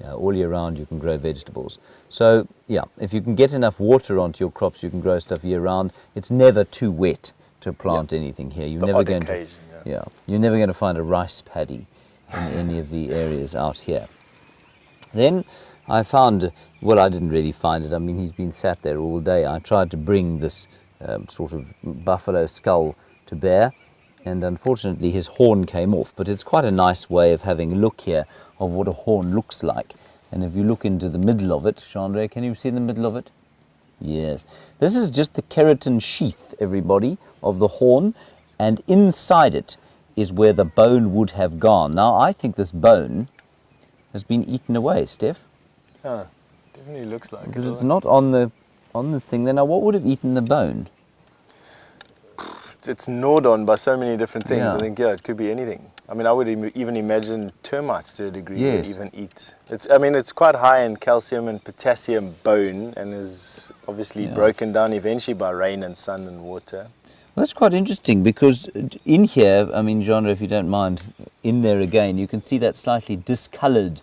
S1: Yeah, all year round you can grow vegetables. So yeah, if you can get enough water onto your crops, you can grow stuff year round. It's never too wet to plant anything here. You're
S2: The
S1: never
S2: odd
S1: going
S2: occasion,
S1: to, yeah, you're never going to find a rice paddy in any of the areas out here. Then I found, well, I didn't really find it. I mean, he's been sat there all day. I tried to bring this sort of buffalo skull to bear, and unfortunately his horn came off. But it's quite a nice way of having a look here of what a horn looks like. And if you look into the middle of it, Chandra, can you see the middle of it? Yes. This is just the keratin sheath, everybody, of the horn, and inside it is where the bone would have gone. Now, I think this bone has been eaten away, Steph.
S2: Yeah, definitely looks like
S1: Because
S2: it.
S1: it's not on the thing there. Now, what would have eaten the bone?
S2: It's gnawed on by so many different things.
S1: Yeah.
S2: I think, yeah, it could be anything. I mean, I would even imagine termites to a degree would
S1: Yes.
S2: even eat. I mean, it's quite high in calcium and potassium bone, and is obviously broken down eventually by rain and sun and water.
S1: Well, that's quite interesting, because in here, I mean, Chandra, if you don't mind, in there again, you can see that slightly discoloured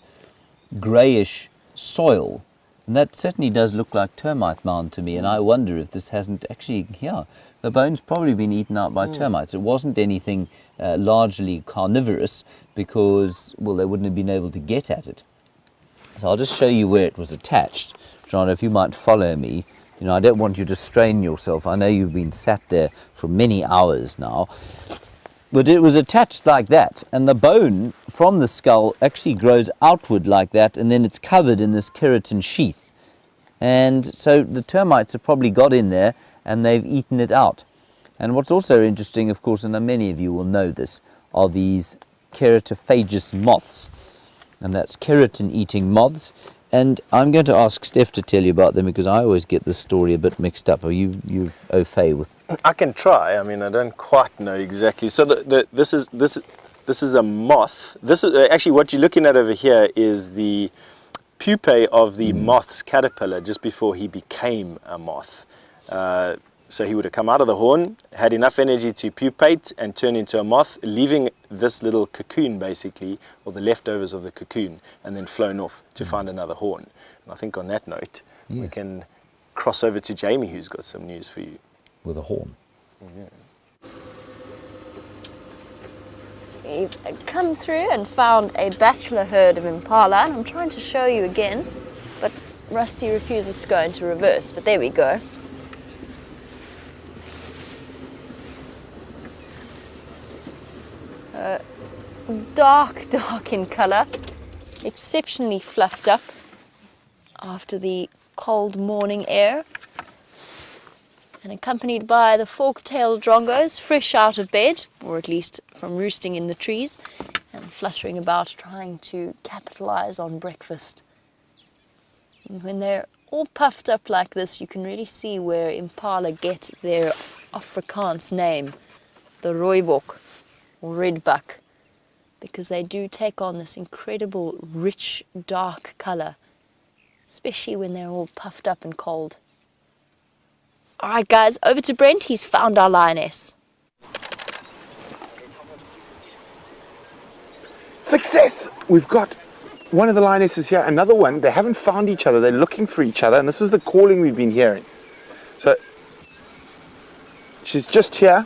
S1: greyish soil. And that certainly does look like termite mound to me, and I wonder if this hasn't actually, the bone's probably been eaten out by termites. It wasn't anything largely carnivorous, because, well, they wouldn't have been able to get at it. So I'll just show you where it was attached. John, if you might follow me. You know, I don't want you to strain yourself. I know you've been sat there for many hours now. But it was attached like that, and the bone from the skull actually grows outward like that, and then it's covered in this keratin sheath. And so the termites have probably got in there and they've eaten it out. And what's also interesting, of course, and many of you will know this, are these keratophagous moths. And that's keratin-eating moths. And I'm going to ask Steph to tell you about them, because I always get this story a bit mixed up. Are you au fait with?
S2: I can try. I mean, I don't quite know exactly. So this is a moth. This is actually what you're looking at over here is the pupae of the moth's caterpillar just before he became a moth. So he would have come out of the horn, had enough energy to pupate and turn into a moth, leaving this little cocoon basically, or the leftovers of the cocoon, and then flown off to find another horn. And I think on that note, we can cross over to Jamie, who's got some news for you.
S1: With a horn.
S3: We've come through and found a bachelor herd of impala, and I'm trying to show you again, but Rusty refuses to go into reverse, but there we go. Dark in colour, exceptionally fluffed up after the cold morning air, and accompanied by the fork-tailed drongos, fresh out of bed, or at least from roosting in the trees, and fluttering about trying to capitalise on breakfast. And when they're all puffed up like this, you can really see where impala get their Afrikaans name, the rooibok, or redbuck, because they do take on this incredible rich dark colour, especially when they're all puffed up and cold. Alright guys, over to Brent, he's found our lioness.
S4: Success! We've got one of the lionesses here, another one. They haven't found each other, they're looking for each other, and this is the calling we've been hearing. So she's just here.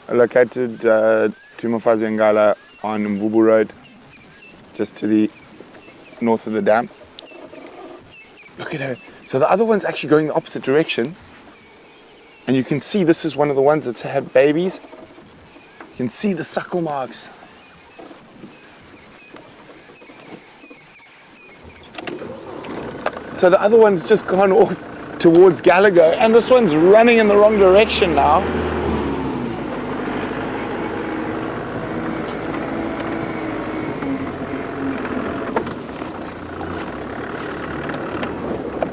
S4: Located Tumafazi Ngala on Mvubu Road, just to the north of the dam. Look at her. So the other one's actually going the opposite direction. And you can see this is one of the ones that have babies. You can see the suckle marks. So the other one's just gone off towards Gallagher, and this one's running in the wrong direction now.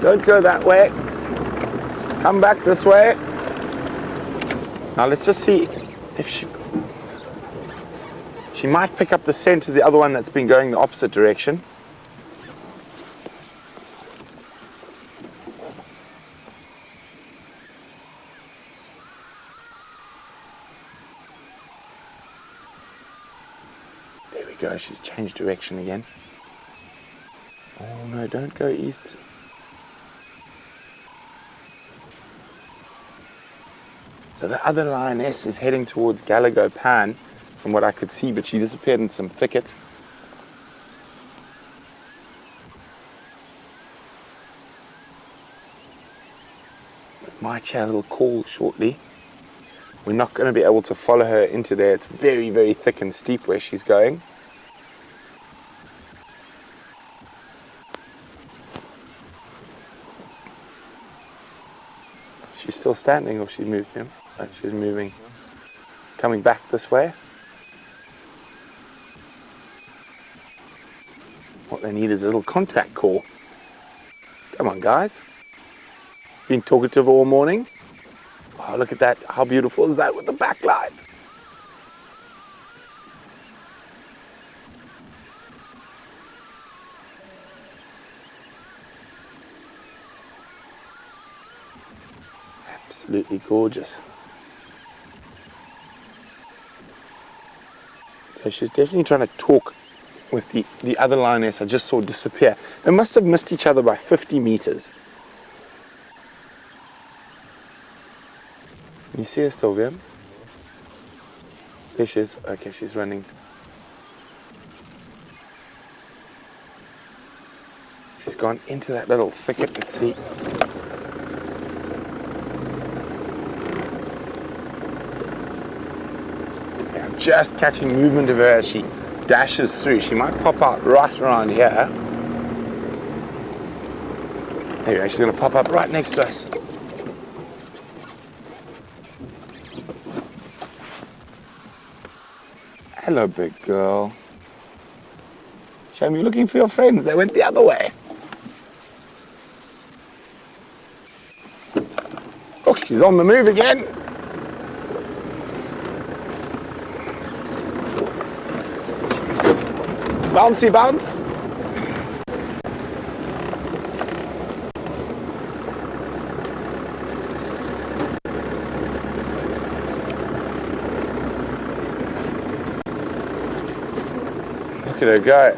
S4: Don't go that way. Come back this way. Now let's just see if she might pick up the scent of the other one that's been going the opposite direction. There we go, she's changed direction again. Oh no, don't go east. So the other lioness is heading towards Galago Pan, from what I could see, but she disappeared in some thicket. Might have a little call shortly. We're not going to be able to follow her into there. It's very, very thick and steep where she's going. She's still standing, or she moved him? Oh, she's moving. Coming back this way. What they need is a little contact call. Come on, guys. Been talkative all morning. Oh, look at that. How beautiful is that with the backlight? Absolutely gorgeous. So she's definitely trying to talk with the other lioness I just saw disappear. They must have missed each other by 50 meters. You see her still, Vim? There she is. Okay, she's running. She's gone into that little thicket, let's see. Yeah, I'm just catching movement of her as she dashes through. She might pop out right around here. There you go, she's going to pop up right next to us. Hello, big girl. Shame you're looking for your friends. They went the other way. Oh, she's on the move again. Bouncy bounce. Look at her go.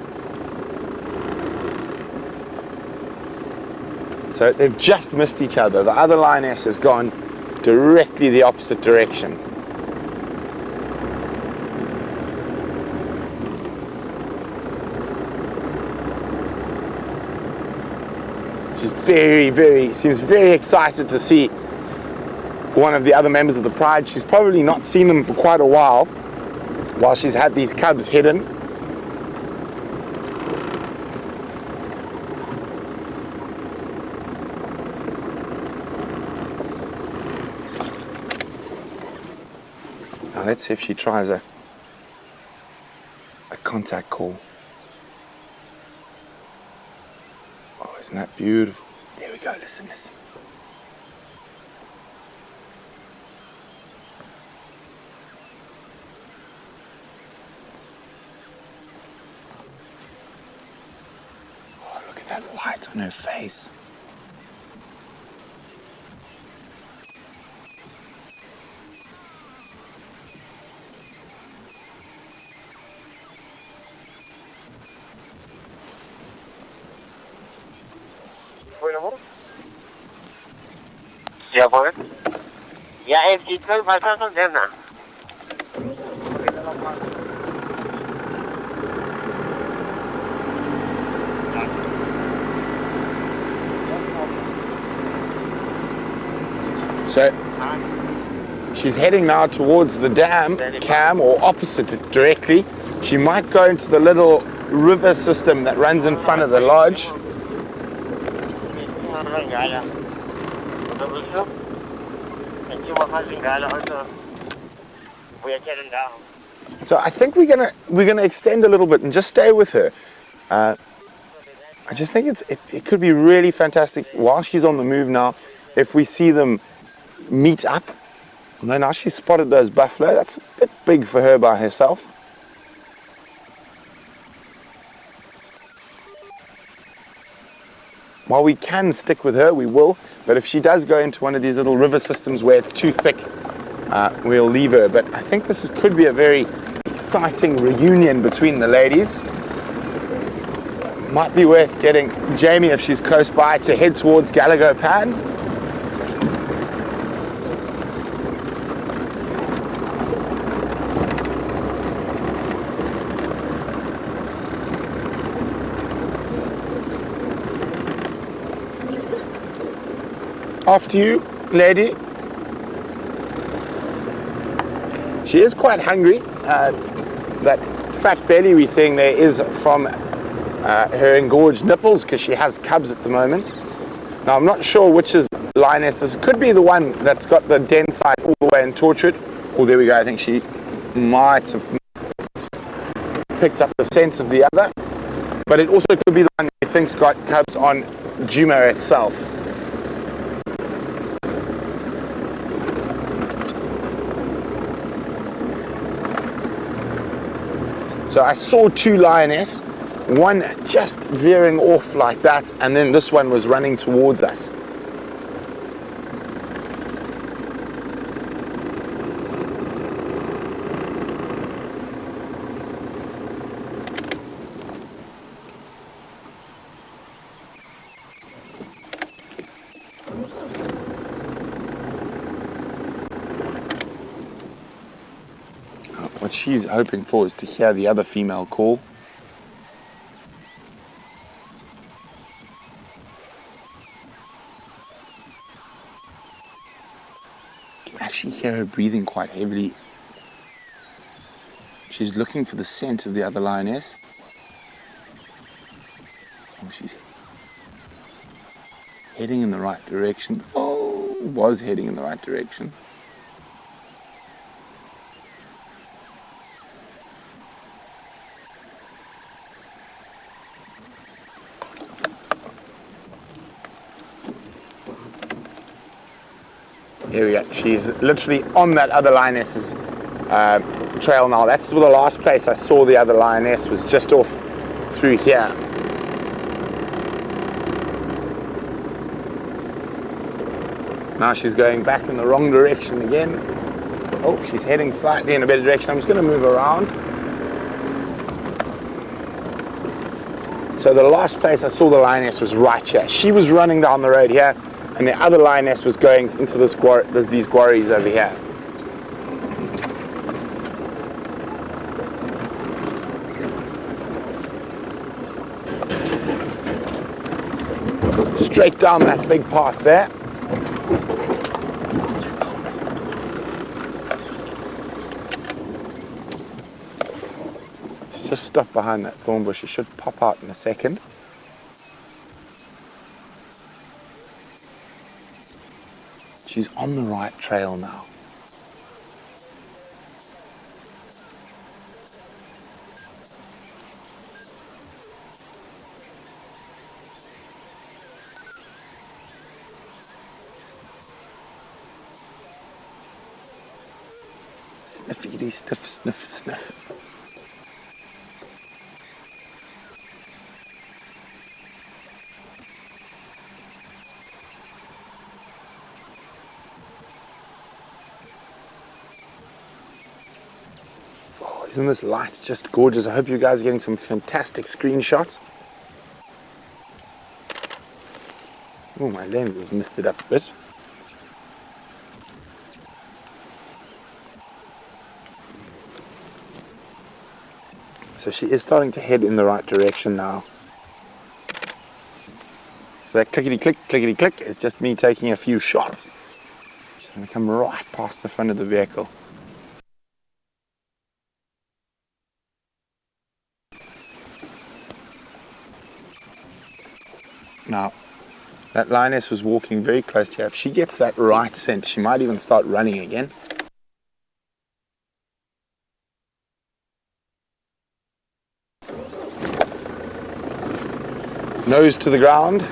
S4: So they've just missed each other. The other lioness has gone directly the opposite direction. She's seems very excited to see one of the other members of the pride. She's probably not seen them for quite a while she's had these cubs hidden. Now let's see if she tries a contact call. Oh, isn't that beautiful? There we go, listen. Oh, look at that light on her face.
S5: Ja, hoor. Ja, heeft die twee maar zo dan.
S4: So she's heading now towards the dam cam, or opposite it directly. She might go into the little river system that runs in front of the lodge. So I think we're gonna extend a little bit and just stay with her. I just think it could be really fantastic while she's on the move now. If we see them meet up, and then now she's spotted those buffalo. That's a bit big for her by herself. While we can stick with her, we will. But if she does go into one of these little river systems where it's too thick, we'll leave her. But I think this could be a very exciting reunion between the ladies. Might be worth getting Jamie, if she's close by, to head towards Galago Pan. After you, lady. She is quite hungry. That fat belly we're seeing there is from her engorged nipples because she has cubs at the moment. Now I'm not sure which is lioness. This could be the one that's got the den side all the way in Tortured. Oh, there we go. I think she might have picked up the scent of the other. But it also could be the one who thinks got cubs on Nkhuma itself. So I saw two lioness, one just veering off like that, and then this one was running towards us. What she's hoping for is to hear the other female call. You can actually hear her breathing quite heavily. She's looking for the scent of the other lioness. Oh, she's heading in the right direction. Oh, was heading in the right direction. Here we go. She's literally on that other lioness's trail now. That's the last place I saw the other lioness, was just off through here. Now she's going back in the wrong direction again. Oh, she's heading slightly in a better direction. I'm just going to move around. So the last place I saw the lioness was right here. She was running down the road here, and the other lioness was going into these quarries over here. Straight down that big path there. Just stop behind that thorn bush. It should pop out in a second. She's on the right trail now. Sniffy, sniff, sniff, sniff. Isn't this light just gorgeous? I hope you guys are getting some fantastic screenshots. Oh, my lens has missed it up a bit. So she is starting to head in the right direction now. So that clickety click is just me taking a few shots. She's going to come right past the front of the vehicle. Now, that lioness was walking very close to her. If she gets that right scent, she might even start running again. Nose to the ground.